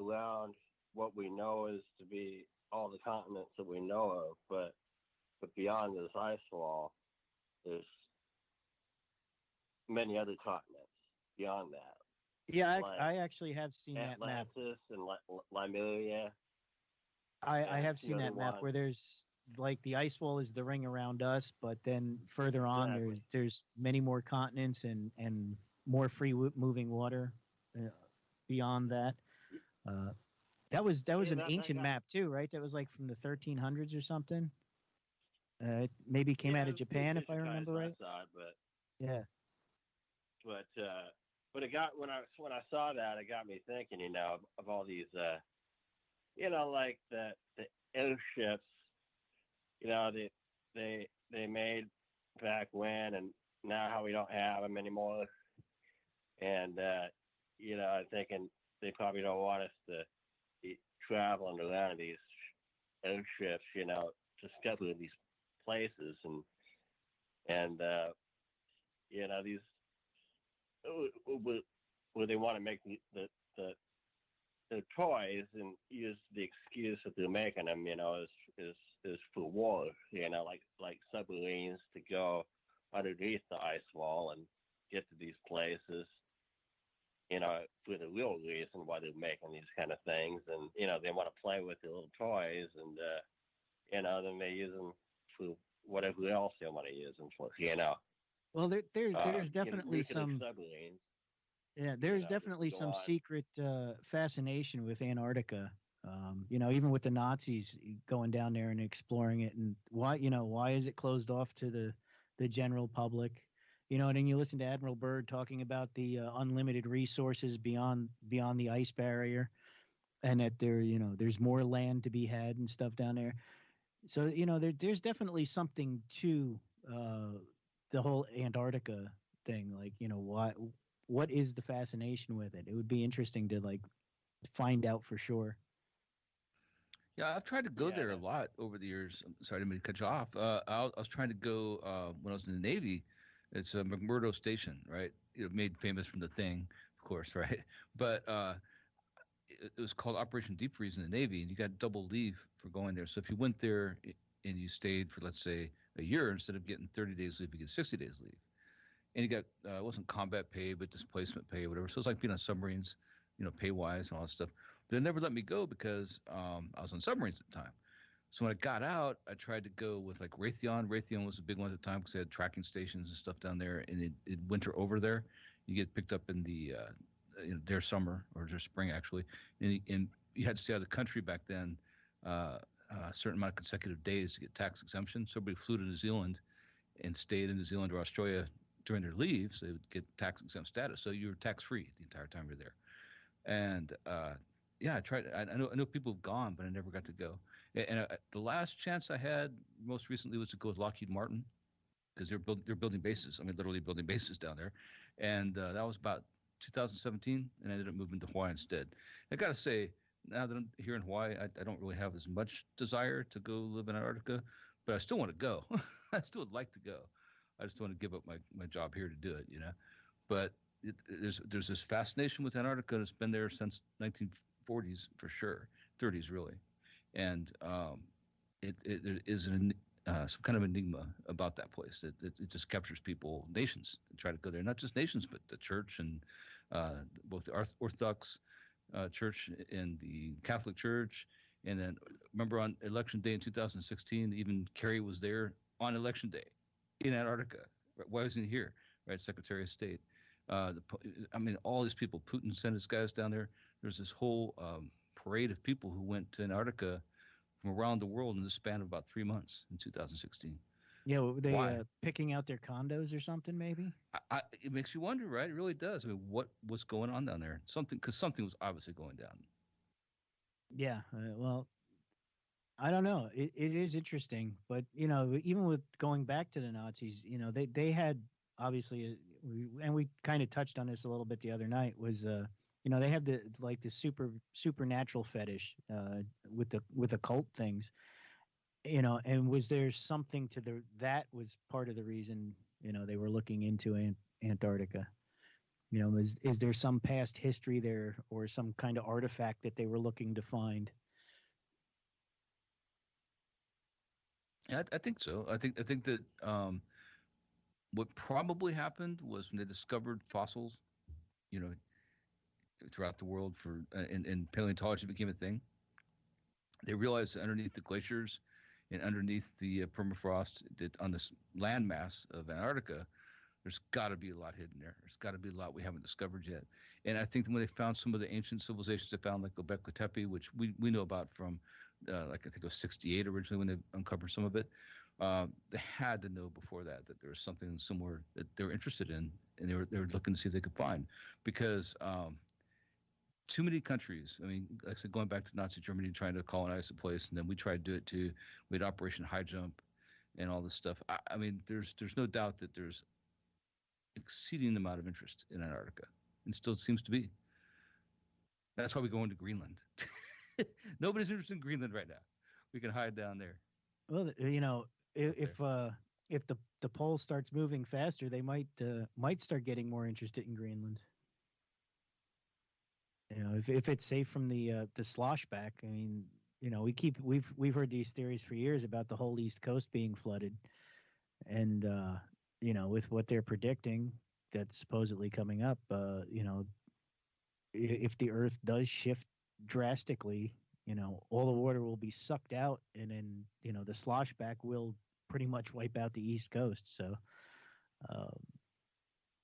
around what we know is to be all the continents that we know of, but beyond this ice wall, there's many other continents beyond that. Yeah, I actually have seen that map. Atlantis and Lemuria. I have seen that map where there's like the ice wall is the ring around us, but then further on there's many more continents and more free moving water beyond that. That was Yeah, an that ancient got- map too, right? That was like from the 1300s or something. It maybe came yeah, out it of was pretty Japan, if I digitized remember when right. I saw it, but Yeah. but it got when I saw that, it got me thinking, of all these, like the airships, they made back when, and now how we don't have them anymore, and I'm thinking they probably don't want us to be traveling around these airships, to schedule these places, and these where they want to make the toys and use the excuse that they're making them, is for war, like submarines to go underneath the ice wall and get to these places, for the real reason why they're making these kind of things. And, they want to play with the little toys, and, then they use them for whatever else they want to use them for, Well, there's definitely nuclear some. submarines. Yeah, there's just definitely go some on. secret fascination with Antarctica. Even with the Nazis going down there and exploring it, and why is it closed off to the general public? And then you listen to Admiral Byrd talking about the unlimited resources beyond the ice barrier, and that there's more land to be had and stuff down there. So there's definitely something to the whole Antarctica thing. Like what is the fascination with it? It would be interesting to find out for sure. Yeah, I've tried to go there a lot over the years. I'm sorry, I didn't mean to cut you off. I was trying to go when I was in the Navy. It's a McMurdo Station, right? Made famous from The Thing, of course, right? But it was called Operation Deep Freeze in the Navy, and you got double leave for going there. So if you went there and you stayed for, let's say, a year, instead of getting 30 days leave, you get 60 days leave. And you got, it wasn't combat pay, but displacement pay, whatever. So it's like being on submarines, pay-wise and all that stuff. But they never let me go because I was on submarines at the time. So when I got out, I tried to go with like Raytheon. Raytheon was a big one at the time because they had tracking stations and stuff down there. And it winter over there. You get picked up in the their summer or their spring actually, and you had to stay out of the country back then a certain amount of consecutive days to get tax exemption. So everybody flew to New Zealand and stayed in New Zealand or Australia during their leave, so they would get tax exempt status. So you were tax free the entire time you're there. And I tried. I know people have gone, but I never got to go. And the last chance I had most recently was to go with Lockheed Martin because they're building bases. I mean, literally building bases down there. And that was about 2017, and I ended up moving to Hawaii instead. I got to say, now that I'm here in Hawaii, I don't really have as much desire to go live in Antarctica, but I still want to go. I still would like to go. I just don't want to give up my job here to do it, But there's this fascination with Antarctica that's been there since 1940s for sure, 30s really, and it is some kind of enigma about that place. It just captures people, nations that try to go there. Not just nations, but the church and both the Orthodox Church and the Catholic Church. And then remember on Election Day in 2016, even Kerry was there on Election Day in Antarctica. Why wasn't he here? Right, Secretary of State. All these people. Putin sent his guys down there. There's this whole parade of people who went to Antarctica from around the world in the span of about 3 months in 2016. Yeah, were they picking out their condos or something? Maybe. It makes you wonder, right? It really does. I mean, what's going on down there? Because something was obviously going down. Yeah. Well, I don't know. It is interesting, but even with going back to the Nazis, they had obviously, we kind of touched on this a little bit the other night. Was they have the supernatural fetish with occult things, and was there something to that was part of the reason they were looking into Antarctica. Is there some past history there or some kind of artifact that they were looking to find? I think so. I think that what probably happened was when they discovered fossils, throughout the world and paleontology became a thing. They realized that underneath the glaciers and underneath the permafrost, that on this landmass of Antarctica, There's got to be a lot hidden there. There's got to be a lot we haven't discovered yet. And I think when they found some of the ancient civilizations they found, like Göbekli Tepe, which we know about from, like I think it was 68 originally when they uncovered some of it, they had to know before that there was something somewhere that they were interested in, and they were looking to see if they could find, because too many countries. I mean, like I said, going back to Nazi Germany trying to colonize the place, and then we tried to do it too. We had Operation High Jump and all this stuff. I mean, there's no doubt that there's exceeding amount of interest in Antarctica, and still seems to be. That's why we go into Greenland. Nobody's interested in Greenland right now. We can hide down there. Well, if the pole starts moving faster, they might start getting more interested in Greenland. If it's safe from the sloshback. I mean, we've heard these theories for years about the whole East Coast being flooded, and with what they're predicting that's supposedly coming up, if the Earth does shift drastically, all the water will be sucked out, and then the sloshback will pretty much wipe out the East Coast. So, I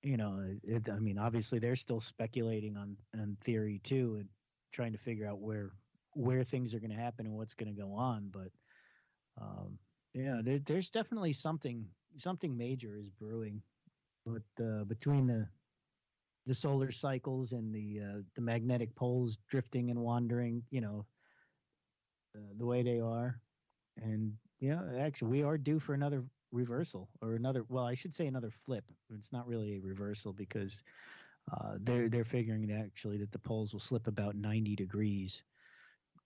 mean, obviously they're still speculating on theory too, and trying to figure out where things are going to happen and what's going to go on. But there's definitely something major is brewing. But between the solar cycles and the magnetic poles drifting and wandering, the way they are, and actually we are due for another reversal, or I should say another flip. It's not really a reversal, because they're figuring that the poles will slip about 90 degrees,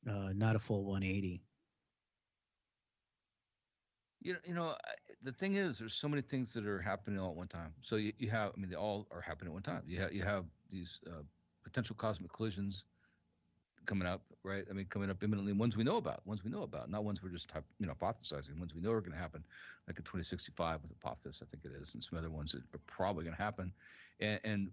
not a full 180. The thing is, there's so many things that are happening all at one time. So you have, I mean, they all are happening at one time. You have these potential cosmic collisions coming up, right? I mean, coming up imminently. Ones we know about, not ones we're just hypothesizing. Ones we know are going to happen, like in 2065 with Apophis, I think it is, and some other ones that are probably going to happen. And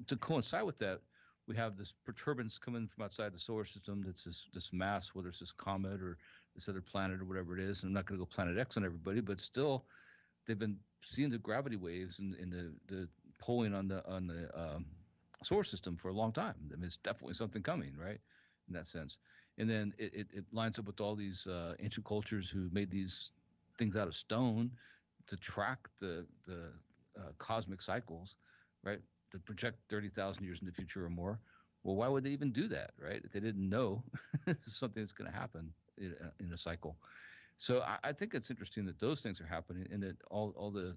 to coincide with that, we have this perturbance coming from outside the solar system. That's this mass, whether it's this comet or this other planet or whatever it is. And I'm not going to go Planet X on everybody, but still, they've been seeing the gravity waves and the pulling on the solar system for a long time. I mean, it's definitely something coming, right, in that sense. And then it lines up with all these ancient cultures who made these things out of stone to track the cosmic cycles, right, to project 30,000 years in the future or more. Well, why would they even do that, right, if they didn't know this is something that's going to happen in a cycle? So I think it's interesting that those things are happening, and that all the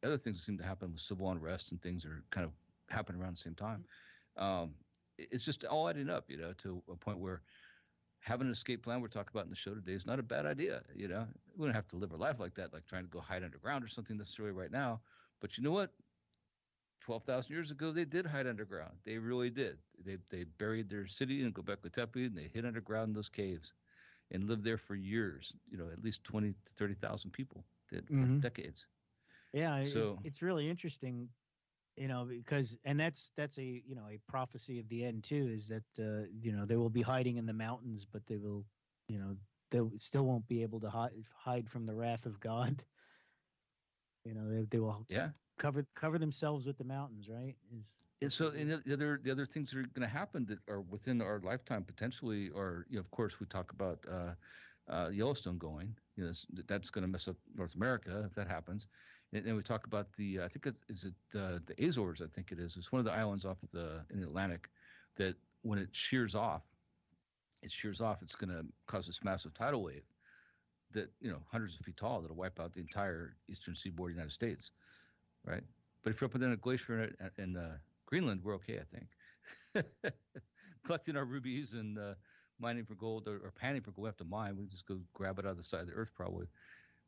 other things that seem to happen with civil unrest and things are kind of happen around the same time. It's just all adding up, to a point where having an escape plan we're talking about in the show today is not a bad idea. We don't have to live our life like that, like trying to go hide underground or something necessarily right now. But you know what? 12,000 years ago, they did hide underground. They really did. They buried their city in Göbekli Tepe, and they hid underground in those caves and lived there for years. At least 20 to 30,000 people did for decades. Yeah, so it's really interesting. Because that's a a prophecy of the end too, is that they will be hiding in the mountains, but they will they still won't be able to hide from the wrath of God. They will cover themselves with the mountains, right? And the other things that are going to happen that are within our lifetime potentially, or of course we talk about Yellowstone going. That's going to mess up North America if that happens. And we talk about I think the Azores. I think it is. It's one of the islands in the Atlantic that when it shears off, it's going to cause this massive tidal wave that hundreds of feet tall that'll wipe out the entire eastern seaboard of the United States, right? But if you're up within a glacier in Greenland, we're okay, I think. Collecting our rubies and mining for gold or panning for gold, we have to mine. We just go grab it out of the side of the earth, probably.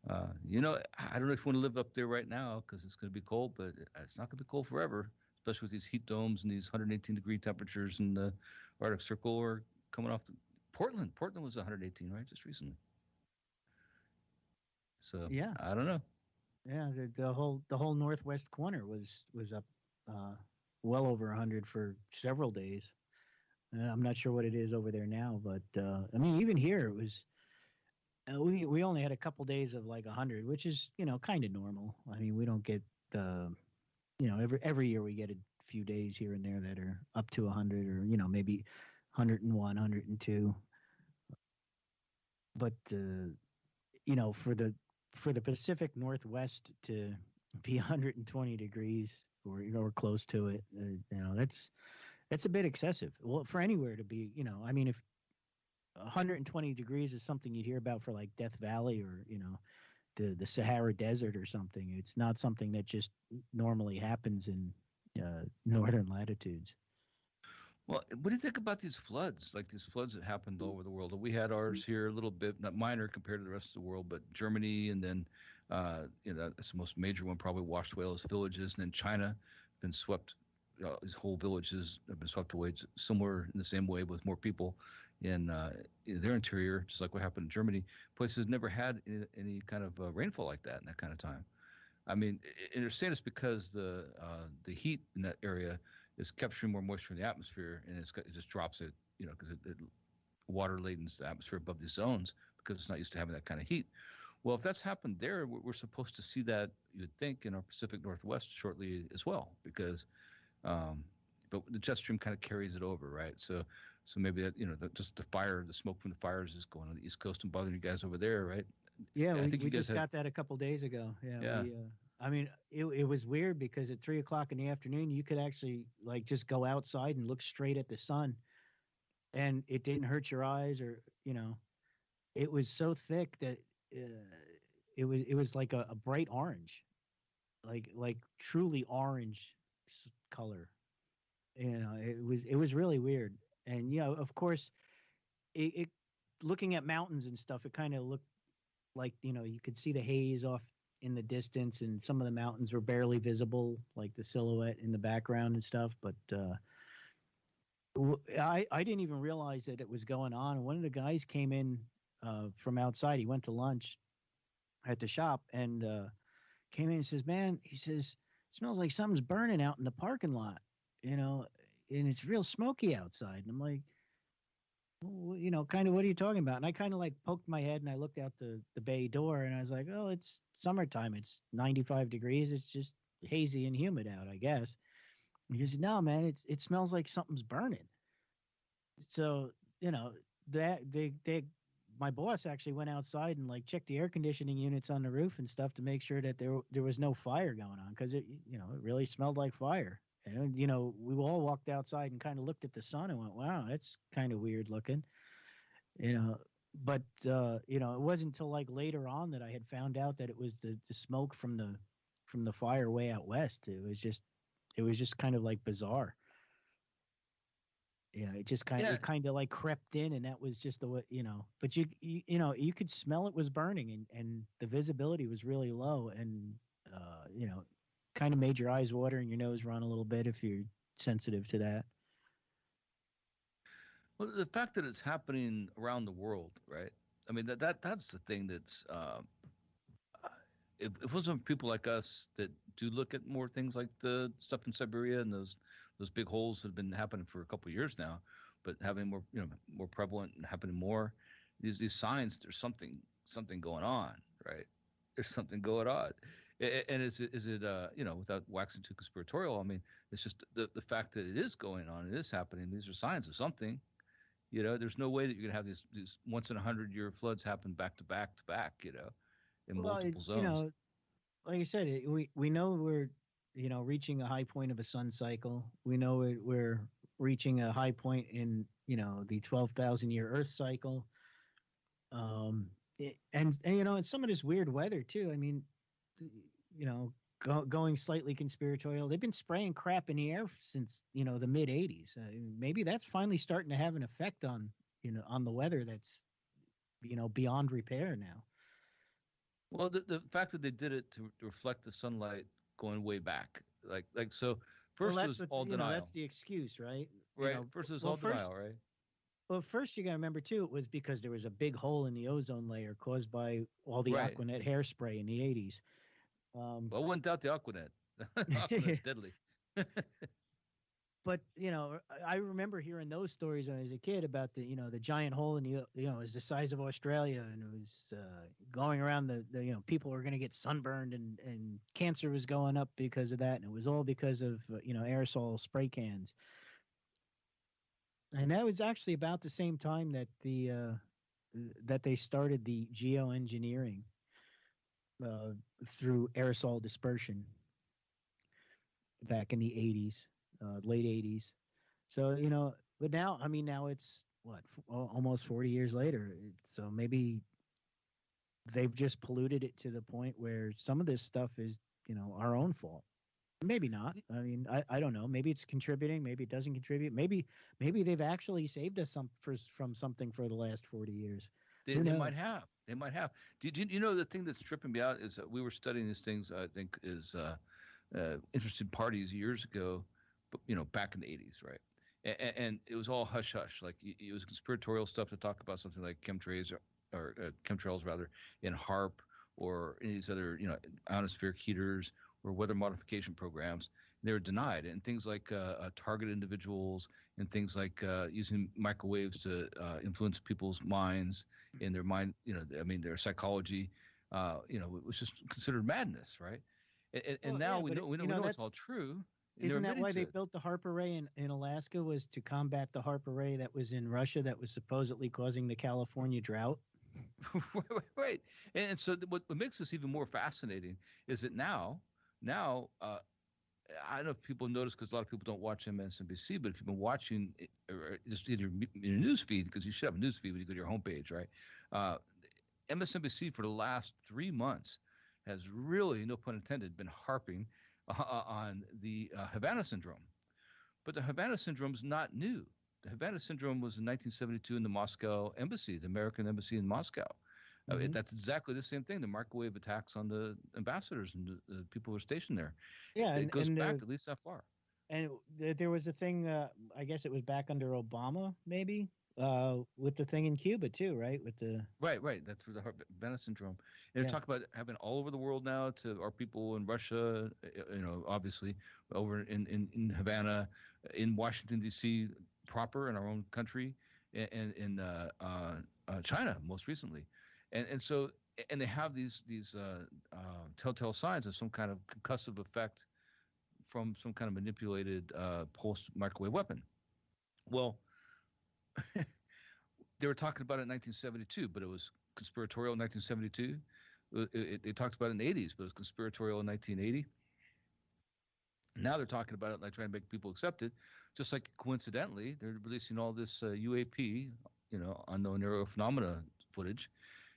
I don't know if you want to live up there right now because it's going to be cold, but it's not going to be cold forever, especially with these heat domes and these 118-degree temperatures in the Arctic Circle, or coming off Portland. Portland was 118, right, just recently. So yeah, I don't know. Yeah, the whole northwest corner was up well over 100 for several days. I'm not sure what it is over there now, but I mean, even here it was. We only had a couple days of like 100, which is kind of normal. I mean, we don't get every year we get a few days here and there that are up to 100 or maybe 101, 102. But for the Pacific Northwest to be 120 degrees or close to it, that's a bit excessive. Well, for anywhere to be, I mean, if 120 degrees is something you'd hear about for like Death Valley or the Sahara Desert or something, it's not something that just normally happens in northern latitudes. Well, what do you think about these floods? Like these floods that happened all over the world. We had ours here a little bit, not minor compared to the rest of the world, but Germany, and then that's the most major one, probably washed away all those villages, and then China been swept. These whole villages have been swept away, similar in the same way with more people in their interior, just like what happened in Germany. Places never had any kind of rainfall like that in that kind of time. I mean, and they're saying it's because the heat in that area is capturing more moisture in the atmosphere, and it just drops it, because it water ladens the atmosphere above these zones because it's not used to having that kind of heat. Well, if that's happened there, we're supposed to see that, you'd think, in our Pacific Northwest shortly as well, because but the jet stream kind of carries it over, right? So maybe that, just the smoke from the fires is going on the East Coast and bothering you guys over there, right? Yeah, I think we you guys just got that a couple days ago. Yeah. I mean, it was weird because at 3:00 in the afternoon, you could actually like just go outside and look straight at the sun, and it didn't hurt your eyes, or it was so thick that it was like a bright orange, like truly orange color. It was really weird, and of course, it looking at mountains and stuff, it kind of looked like you could see the haze off in the distance, and some of the mountains were barely visible, like the silhouette in the background and stuff. But I didn't even realize that it was going on. One of the guys came in from outside. He went to lunch at the shop and came in and says, "Man," he says, "it smells like something's burning out in the parking lot, and it's real smoky outside." And I'm like, well, kind of, what are you talking about? And I kind of like poked my head and I looked out the bay door and I was like, oh, it's summertime. It's 95 degrees. It's just hazy and humid out, I guess. And he said, no, man, it smells like something's burning. So, my boss actually went outside and like checked the air conditioning units on the roof and stuff to make sure that there was no fire going on, because it really smelled like fire. And, we all walked outside and kind of looked at the sun and went, wow, that's kind of weird looking, but, it wasn't until like later on that I had found out that it was the smoke from the fire way out west. It was just kind of like bizarre. Yeah. It just kind of like crept in, and that was just the way, but you could smell it was burning, and the visibility was really low, and, kind of made your eyes water and your nose run a little bit if you're sensitive to that. Well, the fact that it's happening around the world, right? I mean, that's the thing that's if it wasn't people like us that do look at more things like the stuff in Siberia and those big holes that have been happening for a couple of years now, but having more prevalent and happening more, these signs, there's something going on, right? There's something going on. And is it without waxing too conspiratorial, I mean, it's just the fact that it is going on, it is happening. These are signs of something. There's no way that you're gonna have these once in 100-year floods happen back to back to back, in multiple zones. Like I said, we know we're reaching a high point of a sun cycle. We know we're reaching a high point in the 12,000-year Earth cycle. And some of this weird weather too. I mean, going slightly conspiratorial, they've been spraying crap in the air since the mid 80s. Maybe that's finally starting to have an effect on the weather that's beyond repair now. Well, the fact that they did it to reflect the sunlight going way back, like so. First, it was all denial. That's the excuse, right? Right. First, it was all denial, right? Well, first you got to remember too, it was because there was a big hole in the ozone layer caused by all the Aquanet hairspray in the 80s. Well, I wouldn't doubt the Aquanet. Aquanet's deadly. but I remember hearing those stories when I was a kid about the giant hole in it was the size of Australia, and it was going around the people were going to get sunburned, and cancer was going up because of that, and it was all because of aerosol spray cans. And that was actually about the same time that that they started the geoengineering through aerosol dispersion back in the 80s, late 80s. So, but now, now it's what, almost 40 years later. So maybe they've just polluted it to the point where some of this stuff is, our own fault. Maybe not. I don't know. Maybe it's contributing. Maybe it doesn't contribute. Maybe they've actually saved us from something for the last 40 years. They might have. They might have. You know, the thing that's tripping me out is that we were studying these things, I think, is interested parties years ago, but, back in the 80s, right? And it was all hush hush. Like it was conspiratorial stuff to talk about something like chemtrails rather, in HARP or any of these other, ionospheric heaters or weather modification programs. They were denied. And things like target individuals and things like using microwaves to influence people's minds in their mind, their psychology, it was just considered madness, right? And now we know it's all true. Isn't that why they built the HARP array in Alaska, was to combat the HARP array that was in Russia that was supposedly causing the California drought? Right. And so what makes this even more fascinating is that now, I don't know if people notice, because a lot of people don't watch MSNBC, but if you've been watching or just in your news feed, because you should have a news feed when you go to your homepage, right? MSNBC for the last 3 months has really, no pun intended, been harping on the Havana syndrome. But the Havana syndrome is not new. The Havana syndrome was in 1972 in the Moscow embassy, the American embassy in Moscow. That's exactly the same thing, the microwave attacks on the ambassadors and the people who are stationed there. Yeah, it goes back at least that far. And there was a thing, I guess it was back under Obama, maybe, with the thing in Cuba too, right? With the right. That's for the Havana syndrome. And talk about having all over the world now, to our people in Russia, obviously over in Havana, in Washington D.C. proper, in our own country, and in China most recently, and so they have these telltale signs of some kind of concussive effect from some kind of manipulated pulse microwave weapon. Well, they were talking about it in 1972, but it was conspiratorial in 1972. They talked about it in the 80s, but it was conspiratorial in 1980. Now they're talking about it, like trying to make people accept it. Just like coincidentally, they're releasing all this UAP, unknown aerial phenomena footage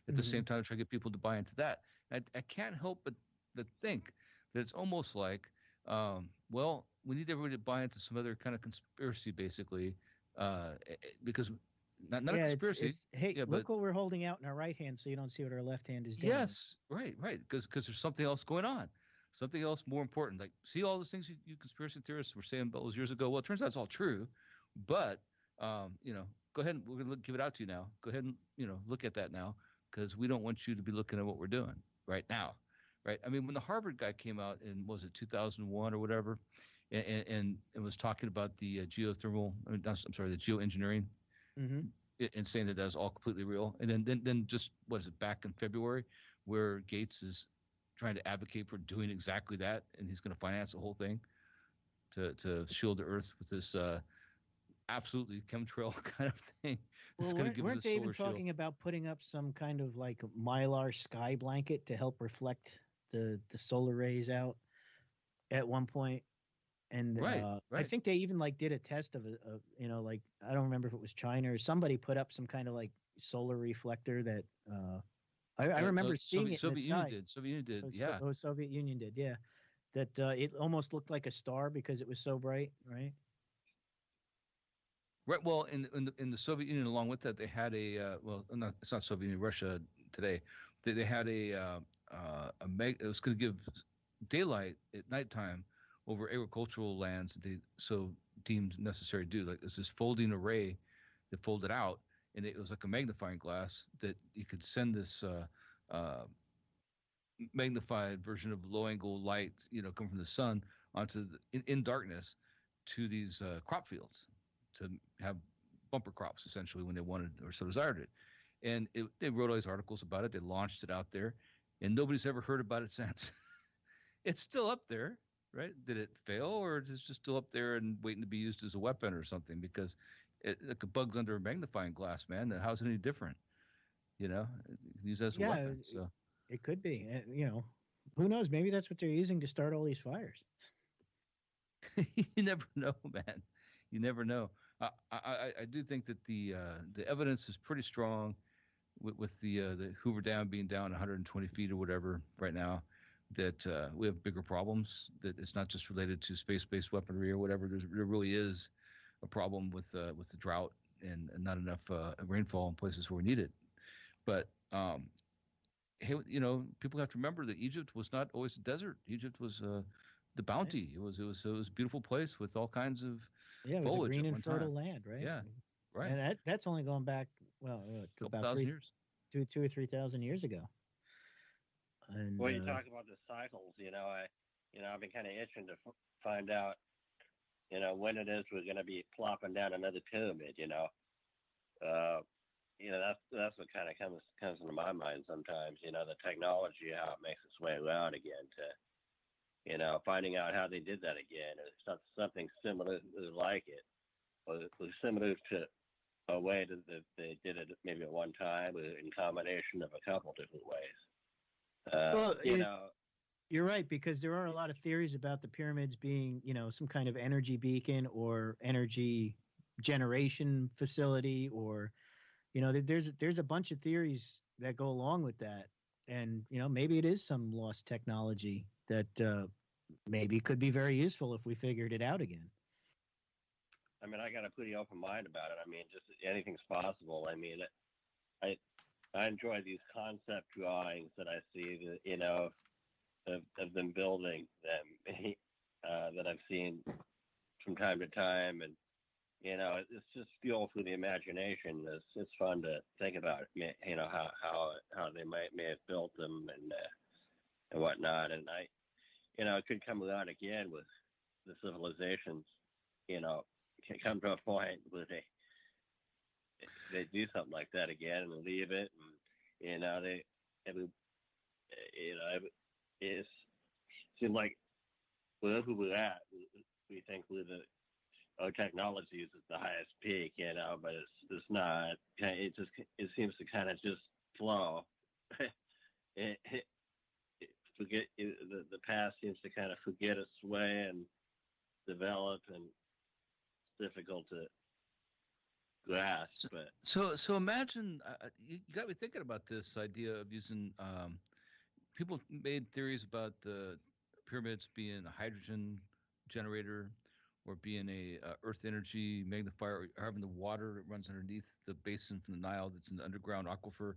at the same time to try to get people to buy into that. I can't help but think that it's almost like, well, we need everybody to buy into some other kind of conspiracy, basically, because not a conspiracy. Look what we're holding out in our right hand, so you don't see what our left hand is doing. Yes, right, because there's something else going on. Something else more important. Like, see all those things you conspiracy theorists were saying about those years ago? Well, it turns out it's all true. But, go ahead and we're going to give it out to you now. Go ahead and, look at that now, because we don't want you to be looking at what we're doing right now. Right? I mean, when the Harvard guy came out in, was it 2001 or whatever, and was talking about the the geoengineering, and saying that was all completely real. And then just, what is it, back in February, where Gates is trying to advocate for doing exactly that, and he's going to finance the whole thing to shield the Earth with this absolutely chemtrail kind of thing. Weren't they even talking about putting up some kind of like mylar sky blanket to help reflect the solar rays out at one point? And right. I think they even did a test of I don't remember if it was China or somebody put up some kind of solar reflector that I remember seeing it in the sky. Soviet Union did, yeah. Soviet Union did, yeah. That it almost looked like a star because it was so bright, right? Right. Well, in the Soviet Union, along with that, they had it's not Soviet Union, Russia today. They had it was going to give daylight at nighttime over agricultural lands that they so deemed necessary to do. Like, there's this folding array that folded out, and it was like a magnifying glass that you could send this magnified version of low angle light, come from the sun onto in darkness, to these crop fields to have bumper crops, essentially, when they wanted or so desired it. And they wrote all these articles about it. They launched it out there, and nobody's ever heard about it since. It's still up there, right? Did it fail, or is it just still up there and waiting to be used as a weapon or something? Because like a bug's under a magnifying glass, man. How's it any different? You know, use as a weapon. So it could be. You know, who knows? Maybe that's what they're using to start all these fires. you never know, man. You never know. I do think that the evidence is pretty strong with the Hoover Dam being down 120 feet or whatever right now. That we have bigger problems. That it's not just related to space-based weaponry or whatever. There really is a problem with the drought and not enough rainfall in places where we need it. But hey, you know, people have to remember that Egypt was not always a desert. Egypt was the bounty. It was a beautiful place with all kinds of Yeah, it was a foliage green at and one fertile time. land, right? Yeah, right. And that's only going back, well, Couple about thousand years. 2 or 3,000 years ago. And Well, you talk about the cycles. I've been kind of itching to find out, when it is we're going to be plopping down another pyramid. That's what kind of comes into my mind sometimes. The technology, how it makes its way around again to, finding out how they did that again. It's not something similar like it, or similar to a way that they did it maybe at one time, or in combination of a couple different ways. You're right, because there are a lot of theories about the pyramids being, some kind of energy beacon or energy generation facility, or, there's a bunch of theories that go along with that. And, maybe it is some lost technology that maybe could be very useful if we figured it out again. I mean, I got a pretty open mind about it. I mean, just anything's possible. I mean, I enjoy these concept drawings that I see, of them building them, that I've seen from time to time, and it's just fuel for the imagination. It's fun to think about, how they may have built them and whatnot, and it could come around again with the civilizations, can come to a point where they do something like that again and leave it, and it seems like wherever we're at, we think our technology is at the highest peak, but it's not. It seems to kind of just flow. The past seems to kind of forget its way and develop, and it's difficult to grasp. But so imagine you got me thinking about this idea of using. People made theories about the pyramids being a hydrogen generator, or being a earth energy magnifier, or having the water that runs underneath the basin from the Nile that's an underground aquifer,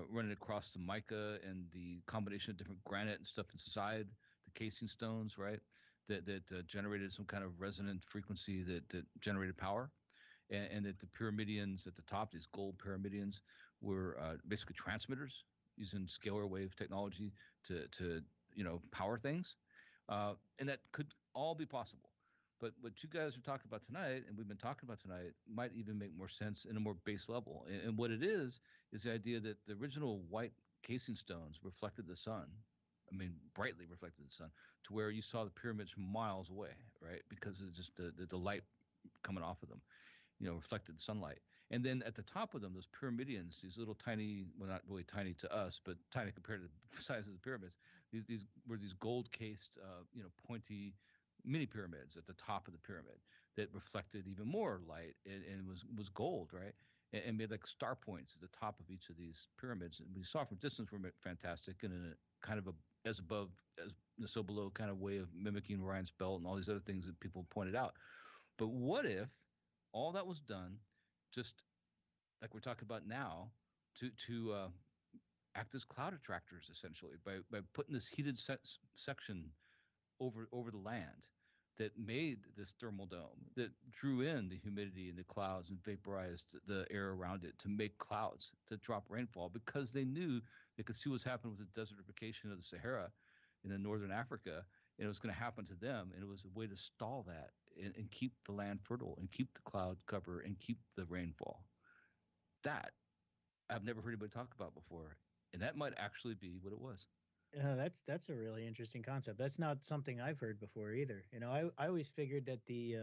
running across the mica and the combination of different granite and stuff inside the casing stones, right? That generated some kind of resonant frequency that generated power, and that the pyramidions at the top, these gold pyramidions, were basically transmitters using scalar wave technology to power things, and that could all be possible. But what you guys are talking about tonight, and we've been talking about tonight, might even make more sense in a more base level. And what it is the idea that the original white casing stones reflected the sun. I mean, brightly reflected the sun, to where you saw the pyramids from miles away, right? Because of just the light coming off of them, reflected sunlight. And then at the top of them, those pyramidions, these little tiny, well, not really tiny to us, but tiny compared to the size of the pyramids, these were these gold-cased, pointy mini pyramids at the top of the pyramid that reflected even more light, and was gold, right? And made like star points at the top of each of these pyramids. And we saw from distance were fantastic, and in a kind of a as above as so below kind of way of mimicking Orion's belt and all these other things that people pointed out. But what if all that was done just like we're talking about now to act as cloud attractors, essentially, by putting this heated section over the land that made this thermal dome, that drew in the humidity and the clouds and vaporized the air around it to make clouds, to drop rainfall, because they knew they could see what's happened with the desertification of the Sahara in northern Africa, and it was going to happen to them, and it was a way to stall that. and keep the land fertile and keep the cloud cover and keep the rainfall. That I've never heard anybody talk about before, and that might actually be what it was. That's a really interesting concept. That's not something I've heard before either. I always figured that the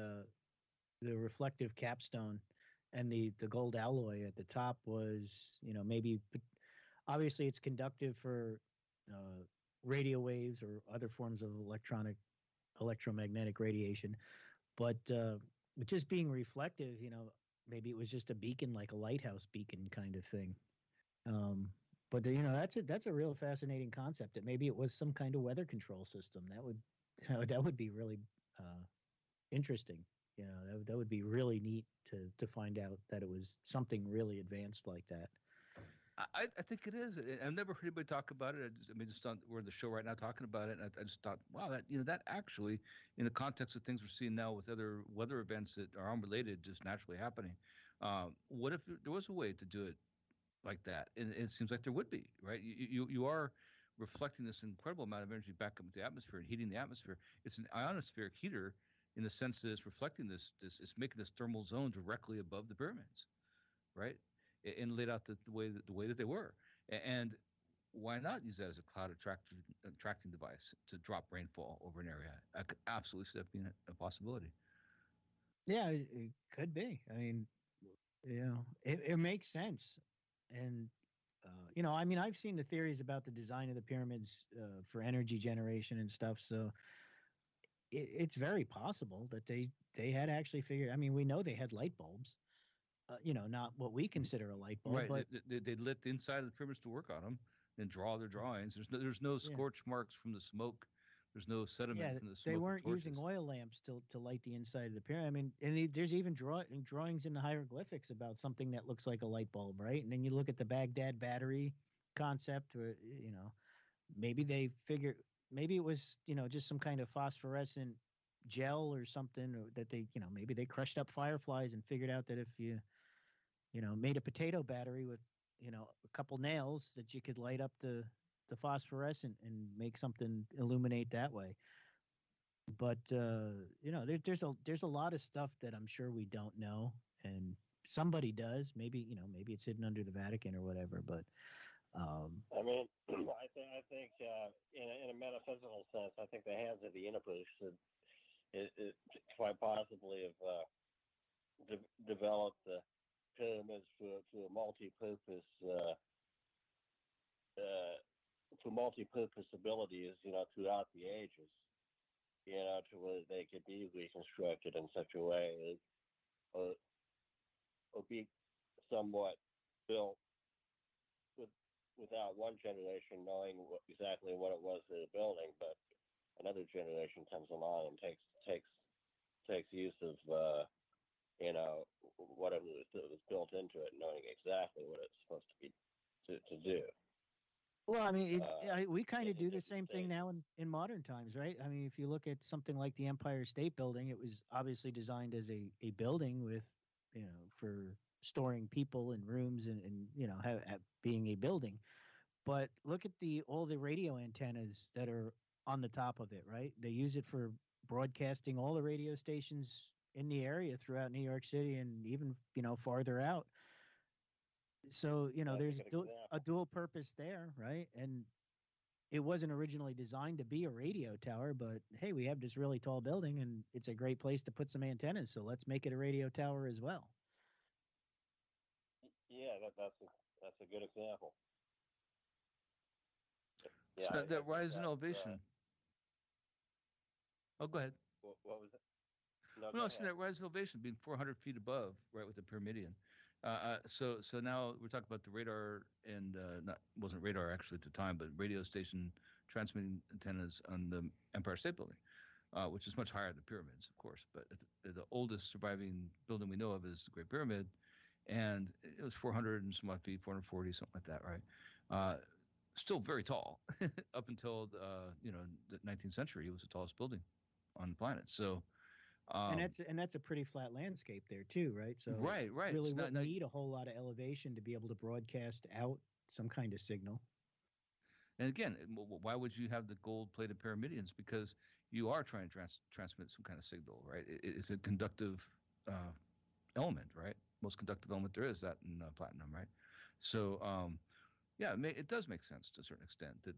reflective capstone and the gold alloy at the top was, maybe obviously it's conductive for radio waves or other forms of electromagnetic radiation, but just being reflective, maybe it was just a beacon, like a lighthouse beacon kind of thing. But that's a real fascinating concept. That maybe it was some kind of weather control system. That would be really interesting. That would be really neat to find out that it was something really advanced like that. I think it is. I've never heard anybody talk about it. We're in the show right now talking about it, and I just thought, wow, that actually, in the context of things we're seeing now with other weather events that are unrelated, just naturally happening. What if there was a way to do it like that? And it seems like there would be, right? You are reflecting this incredible amount of energy back up into the atmosphere and heating the atmosphere. It's an ionospheric heater in the sense that it's reflecting this it's making this thermal zone directly above the pyramids, right? And laid out the way that they were. And why not use that as a cloud attracting device to drop rainfall over an area? I could absolutely see that being a possibility. Yeah, it could be. I mean, it makes sense. And, I've seen the theories about the design of the pyramids for energy generation and stuff. So it's very possible that they had actually figured. I mean, we know they had light bulbs. Not what we consider a light bulb, Right. but They lit the inside of the pyramids to work on them and draw their drawings. There's no scorch marks from the smoke. There's no sediment from the smoke. They weren't using oil lamps to light the inside of the pyramid. I mean, and there's even drawings in the hieroglyphics about something that looks like a light bulb, right? And then you look at the Baghdad battery concept, where maybe they figured maybe it was just some kind of phosphorescent gel or something, or that they maybe they crushed up fireflies and figured out that if you made a potato battery with, a couple nails, that you could light up the phosphorescent and make something illuminate that way. But there's a lot of stuff that I'm sure we don't know, and somebody does. Maybe maybe it's hidden under the Vatican or whatever. But I mean, I think in a metaphysical sense, I think the hands of the universe it quite possibly have developed the pyramids for multi-purpose abilities, throughout the ages, to where they could be reconstructed in such a way, or be somewhat built without one generation knowing exactly what it was they were building, but another generation comes along and takes use of whatever was built into it, knowing exactly what it's supposed to be to do. Well, I mean, we kind of do the same thing now in modern times, right? I mean, if you look at something like the Empire State Building, it was obviously designed as a building with, for storing people and rooms and being a building. But look at all the radio antennas that are on the top of it, right? They use it for broadcasting all the radio stations in the area throughout New York City and even, farther out. So, there's a dual purpose there, right? And it wasn't originally designed to be a radio tower, but hey, we have this really tall building and it's a great place to put some antennas. So let's make it a radio tower as well. Yeah, that's a good example. Yeah, so that rise in elevation. Oh, go ahead. What was it? No, so that rise in elevation being 400 feet above, right, with the Pyramidion. So now we're talking about the radar and wasn't radar actually at the time, but radio station transmitting antennas on the Empire State Building, which is much higher than pyramids, of course. But the oldest surviving building we know of is the Great Pyramid, and it was 400 and some odd feet, 440, something like that, right? Still very tall up until the 19th century. It was the tallest building on the planet. So. And that's a pretty flat landscape there too, right? So right. Really wouldn't need a whole lot of elevation to be able to broadcast out some kind of signal. And again, why would you have the gold-plated pyramidions? Because you are trying to transmit some kind of signal, right? It's a conductive element, right? Most conductive element there is, that in platinum, right? So, yeah, it does make sense to a certain extent. That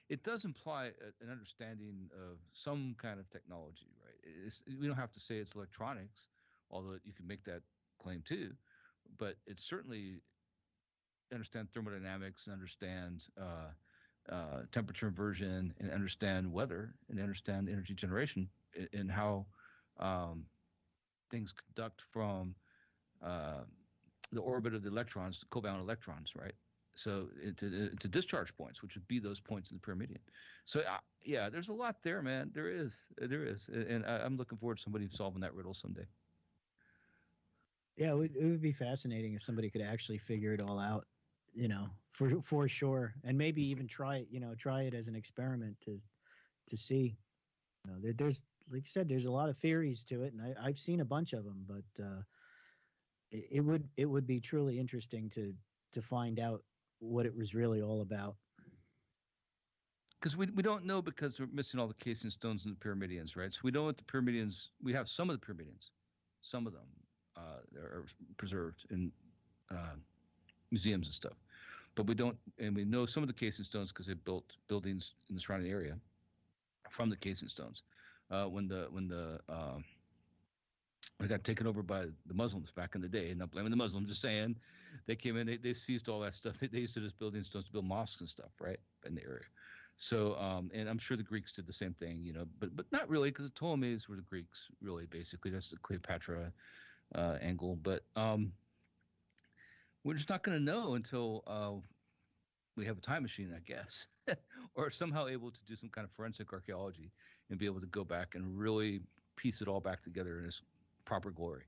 it does imply an understanding of some kind of technology, right? We don't have to say it's electronics, although you can make that claim too. But it's certainly understand thermodynamics and understand temperature inversion and understand weather and understand energy generation and how things conduct from the orbit of the electrons, covalent electrons, right? So to discharge points, which would be those points in the pyramidion. So yeah, there's a lot there, man. There is, and I'm looking forward to somebody solving that riddle someday. Yeah, it would be fascinating if somebody could actually figure it all out, for sure, and maybe even try it as an experiment to see. There's, like you said, there's a lot of theories to it, and I've seen a bunch of them, but it would be truly interesting to find out what it was really all about. Because we don't know, because we're missing all the casing stones in the pyramidions, right? So we know what the pyramidions. We have some of the pyramidions, some of them are preserved in museums and stuff, but we don't. And we know some of the casing stones because they built buildings in the surrounding area from the casing stones. When it got taken over by the Muslims back in the day, and not blaming the Muslims, just saying they came in, they seized all that stuff. They used to just building stones to build mosques and stuff, right, in the area. So, and I'm sure the Greeks did the same thing, but not really, because the Ptolemies were the Greeks, really, basically. That's the Cleopatra angle. But we're just not going to know until we have a time machine, I guess, or somehow able to do some kind of forensic archaeology and be able to go back and really piece it all back together in its proper glory.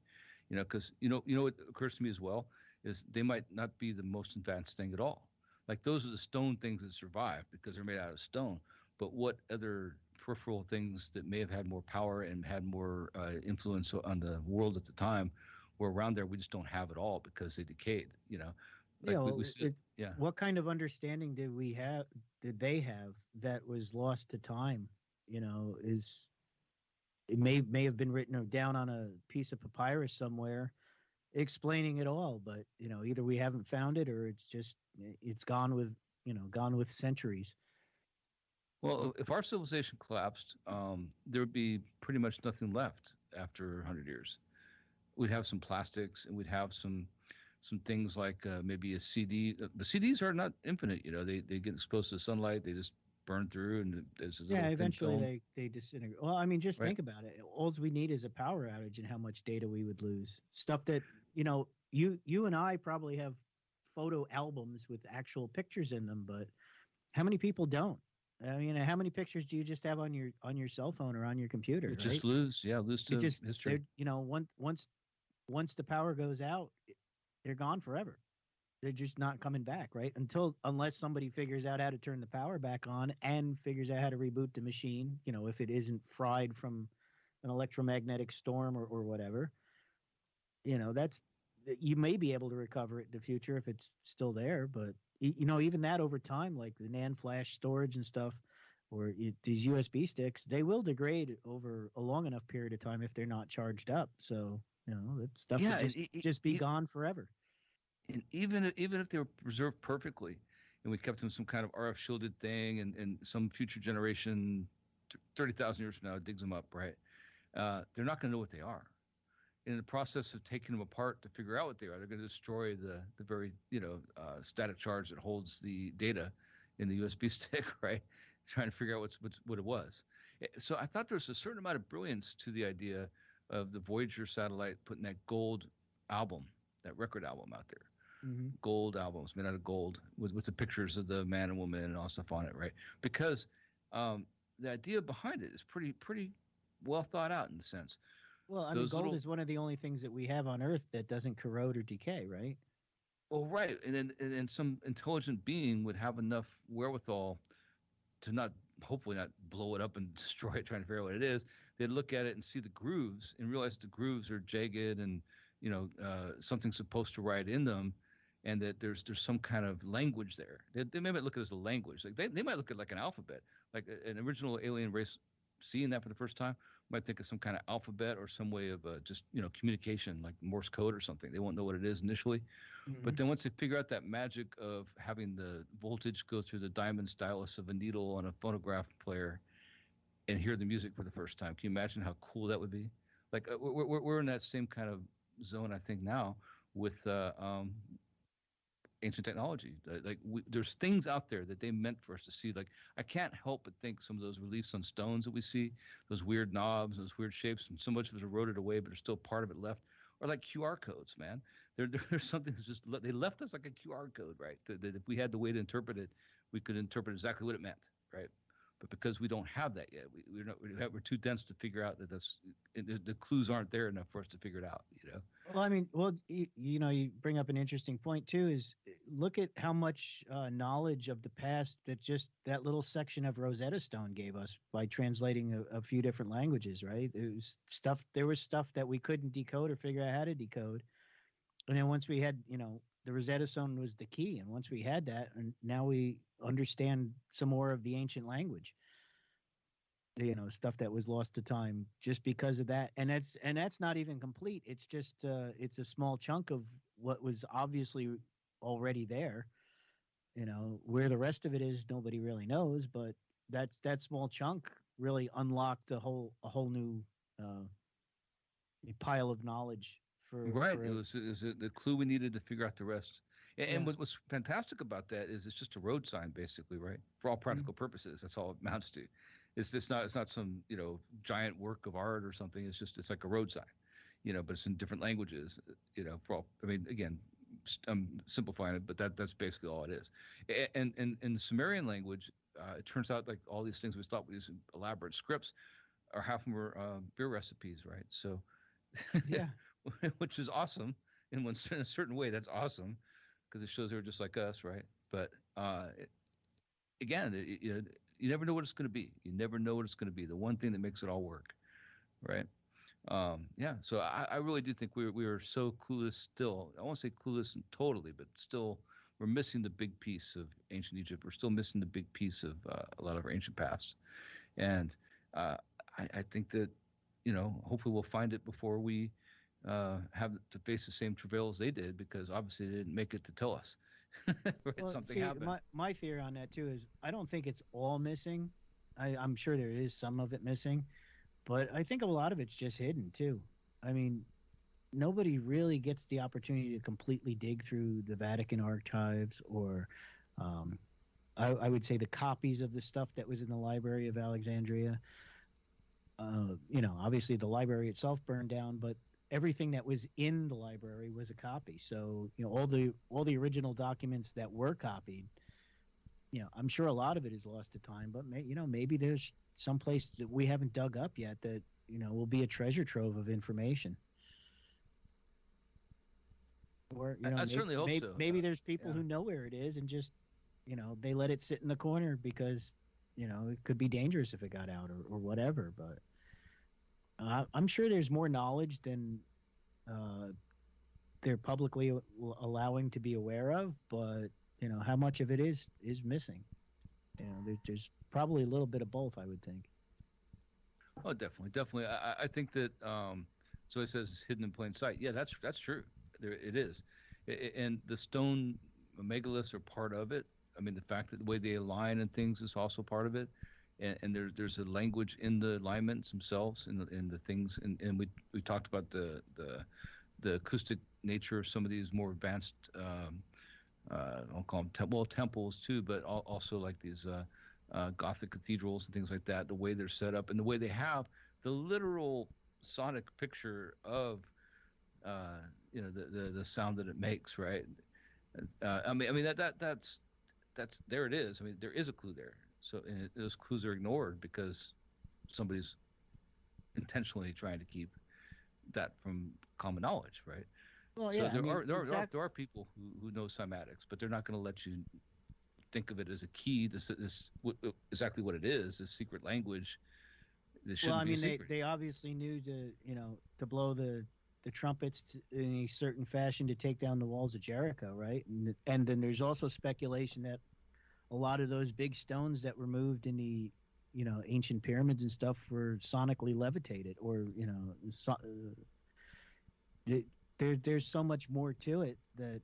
Because what occurs to me as well is they might not be the most advanced thing at all. Like, those are the stone things that survive because they're made out of stone. But what other peripheral things that may have had more power and had more influence on the world at the time were around there? We just don't have it all because they decayed. What kind of understanding did they have that was lost to time? It may have been written down on a piece of papyrus somewhere explaining it all, but either we haven't found it or it's gone with centuries. Well, if our civilization collapsed, there would be pretty much nothing left after 100 years. We'd have some plastics, and we'd have some things like maybe a CD. The CDs are not infinite, they get exposed to the sunlight, they just burn through, and there's a little eventually they disintegrate. Well, I mean, just think about it. All we need is a power outage, and how much data we would lose. Stuff that you and I probably have photo albums with actual pictures in them, but how many people don't? I mean, how many pictures do you just have on your cell phone or on your computer? Just lose to history. Once the power goes out, they're gone forever. They're just not coming back, right? Unless somebody figures out how to turn the power back on and figures out how to reboot the machine, if it isn't fried from an electromagnetic storm or whatever. You may be able to recover it in the future if it's still there, but even that over time, like the NAND flash storage and stuff, or these USB sticks, they will degrade over a long enough period of time if they're not charged up. So that stuff will just be gone forever. And even if they were preserved perfectly, and we kept them in some kind of RF shielded thing, and some future generation, 30,000 years from now, digs them up, right? They're not going to know what they are. In the process of taking them apart to figure out what they are, they're going to destroy the very static charge that holds the data in the USB stick, right? Trying to figure out what it was. So I thought there was a certain amount of brilliance to the idea of the Voyager satellite putting that gold album, that record album out there. Mm-hmm. Gold albums made out of gold with the pictures of the man and woman and all stuff on it, right? Because the idea behind it is pretty well thought out in the sense. Well, I mean, gold is one of the only things that we have on Earth that doesn't corrode or decay, right? Well, right, and then some intelligent being would have enough wherewithal to hopefully not blow it up and destroy it, trying to figure out what it is. They'd look at it and see the grooves and realize the grooves are jagged and something's supposed to ride in them, and that there's some kind of language there. They might look at it as a language. Like they might look at it like an alphabet, like an original alien race seeing that for the first time might think of some kind of alphabet or some way of just communication, like Morse code or something. They won't know what it is initially, but then once they figure out that magic of having the voltage go through the diamond stylus of a needle on a phonograph player and hear the music for the first time, can you imagine how cool that would be? Like we're in that same kind of zone, I think, now with ancient technology. There's things out there that they meant for us to see. Like I can't help but think some of those reliefs on stones that we see, those weird knobs, those weird shapes, and so much of it is eroded away, but there's still part of it left, are like QR codes, man. There's something that's just they left us like a QR code, right? That if we had the way to interpret it, we could interpret exactly what it meant, right? But because we don't have that yet, we're too dense to figure out that the clues aren't there enough for us to figure it out. Well, I mean, you bring up an interesting point too. Is look at how much knowledge of the past that little section of Rosetta Stone gave us by translating a few different languages. Right? There was stuff that we couldn't decode or figure out how to decode, and then once we had, the Rosetta Stone was the key, and once we had that, and now we understand some more of the ancient language. Stuff that was lost to time just because of that, and that's not even complete. It's just it's a small chunk of what was obviously already there. Where the rest of it is, nobody really knows, but that small chunk really unlocked a whole new pile of knowledge for it was the clue we needed to figure out the rest. And what's fantastic about that is it's just a road sign, basically, right? For all practical purposes, that's all it amounts to. It's not some giant work of art or something. It's like a road sign, but it's in different languages. Again, I'm simplifying it, but that's basically all it is. And in the Sumerian language, it turns out like all these things we thought were these elaborate scripts, are half of them were beer recipes, right? So, yeah, which is awesome in a certain way. That's awesome because it shows they were just like us, right? But you never know what it's going to be. You never know what it's going to be. The one thing that makes it all work, right? So I really do think we are so clueless still. I won't say clueless totally, but still we're missing the big piece of ancient Egypt. We're still missing the big piece of a lot of our ancient past. And I think that, hopefully we'll find it before we have to face the same travails they did, because obviously they didn't make it to tell us. Right? Something happened. My theory on that too is I don't think it's all missing. I'm sure there is some of it missing, but I think a lot of it's just hidden too. I mean, nobody really gets the opportunity to completely dig through the Vatican archives or I would say the copies of the stuff that was in the Library of Alexandria. Obviously the library itself burned down, but everything that was in the library was a copy. So, all the original documents that were copied, I'm sure a lot of it is lost to time, but maybe there's some place that we haven't dug up yet that, will be a treasure trove of information. Or, I certainly hope so. Maybe there's people who know where it is and just, they let it sit in the corner because, it could be dangerous if it got out or whatever, but I'm sure there's more knowledge than they're publicly allowing to be aware of, but how much of it is missing? There's probably a little bit of both, I would think. Oh, definitely. I think that so it says it's hidden in plain sight. Yeah, that's true. There it is, and the stone megaliths are part of it. I mean, the fact that the way they align and things is also part of it. And there's a language in the alignments themselves and the things, and we talked about the acoustic nature of some of these more advanced I'll call them temples too, but also like these Gothic cathedrals and things like that. The way they're set up and the way they have the literal sonic picture of the sound that it makes, right? That's there it is. I mean, there is a clue there. So those clues are ignored because somebody's intentionally trying to keep that from common knowledge, right? Well, so yeah, there are people who know cymatics, but they're not going to let you think of it as a key. This exactly what it is, this secret language. This shouldn't be a secret. They obviously knew to blow the the trumpets in a certain fashion to take down the walls of Jericho, right? And then there's also speculation that a lot of those big stones that were moved in the ancient pyramids and stuff were sonically levitated, or there's so much more to it that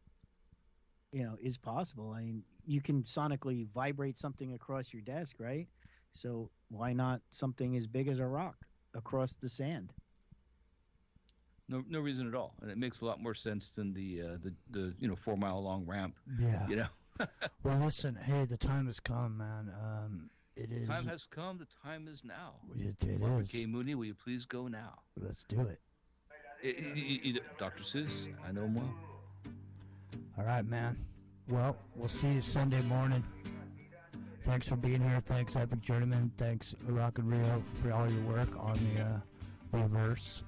is possible. I mean, you can sonically vibrate something across your desk, right? So why not something as big as a rock across the sand? No reason at all, and it makes a lot more sense than the 4 mile long ramp. Yeah. Well, listen. Hey, the time has come, man. It is. The time has come. The time is now. It Martha is. K. Mooney, will you please go now? Let's do it. Dr. Seuss, I know him well. All right, man. Well, we'll see you Sunday morning. Thanks for being here. Thanks, Epic Journeyman. Thanks, Rock and Rio, for all your work on the perverse.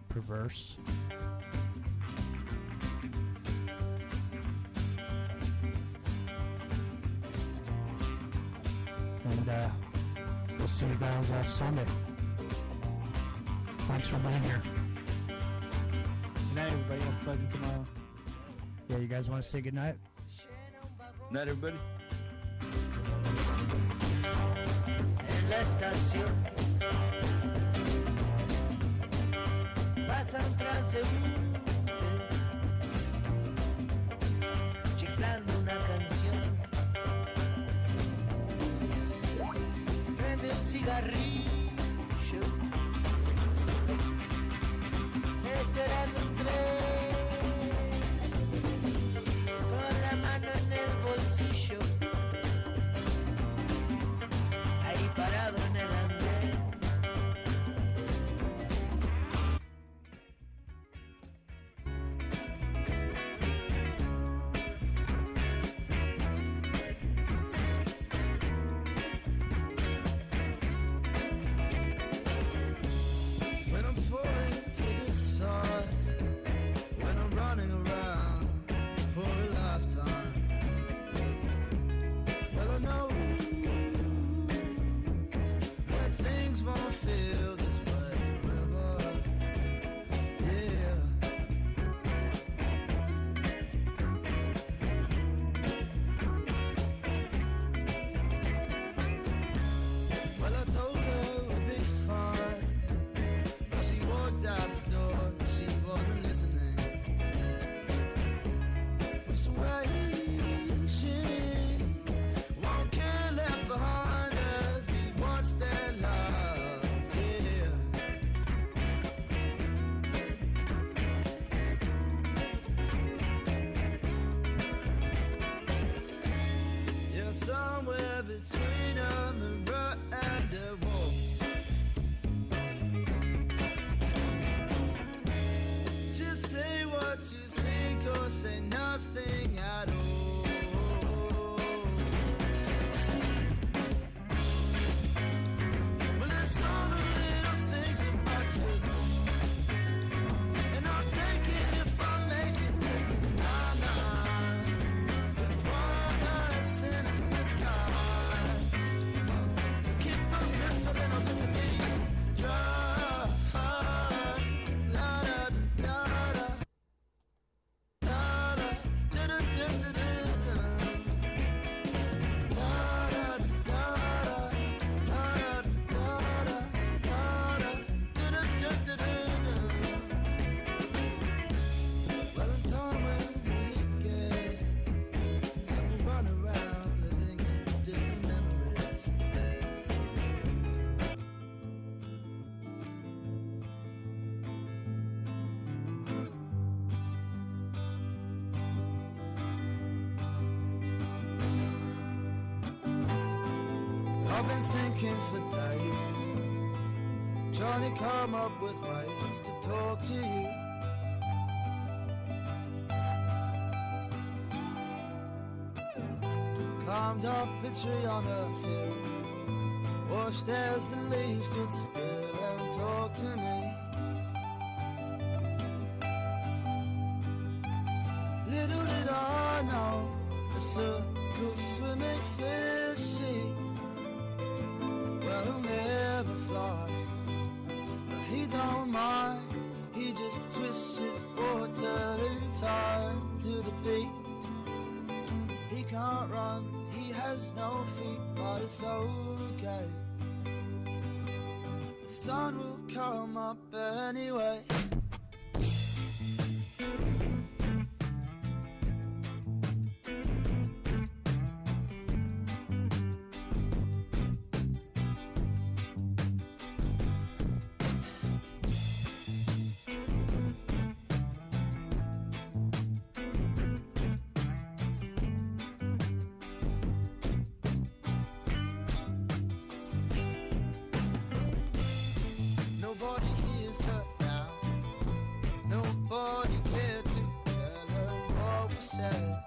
And we'll see you guys Sunday. Thanks for being here. Good night, everybody. Have a pleasant tomorrow. Yeah, you guys want to say good night? Good night, everybody. En la estación pasa un transeúnte chiflando una canción. Se prende un cigarrillo esperando un tren con la mano en el bolsillo. Parado en el andén. When I'm falling to the side, when I'm running around for a lifetime, well, I know things won't feel this way forever. Yeah. Well, I told her it would be fine, but she walked out the door. She wasn't listening. What's the way she won't care left behind us? We watched their love, yeah. Yeah, somewhere between a mirror and a wall. Just say what you think or say nothing at all. Well, it's all the little things about you, and I'll take it if I make it tonight. With one night in the sky, keep those lips a little bit to me dry. La da da da. La da da da da da da. La da da da. La da da da da da da. Well, in time when we get, and we run around living in distant memories. I've been thinking for days, trying to come up with ways to talk to you. Climbed up a tree on a hill, watched as the leaves stood still and talked to me. Little did I know, a circle swimming fishy, well, he'll never fly, but he don't mind, he just swish his water in time to the beat. He can't run, he has no feet, but it's okay. The sun will come up anyway. Nobody hears her now. Nobody cared to tell her what was said.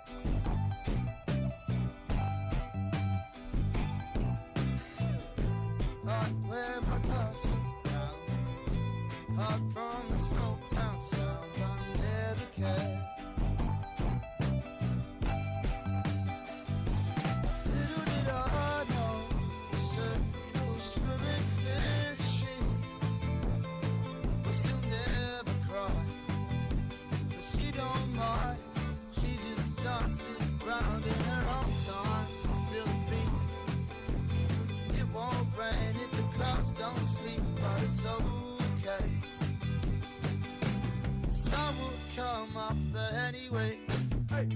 I wear my glasses brown, apart from the small town sounds I never cared. Little did I know the circle swimming fishing but she'll never cry, but she don't mind. She just dances around in her own time. Feel the beat. It won't rain if the clouds don't sleep, but it's okay. The sun will come up anyway. Hey.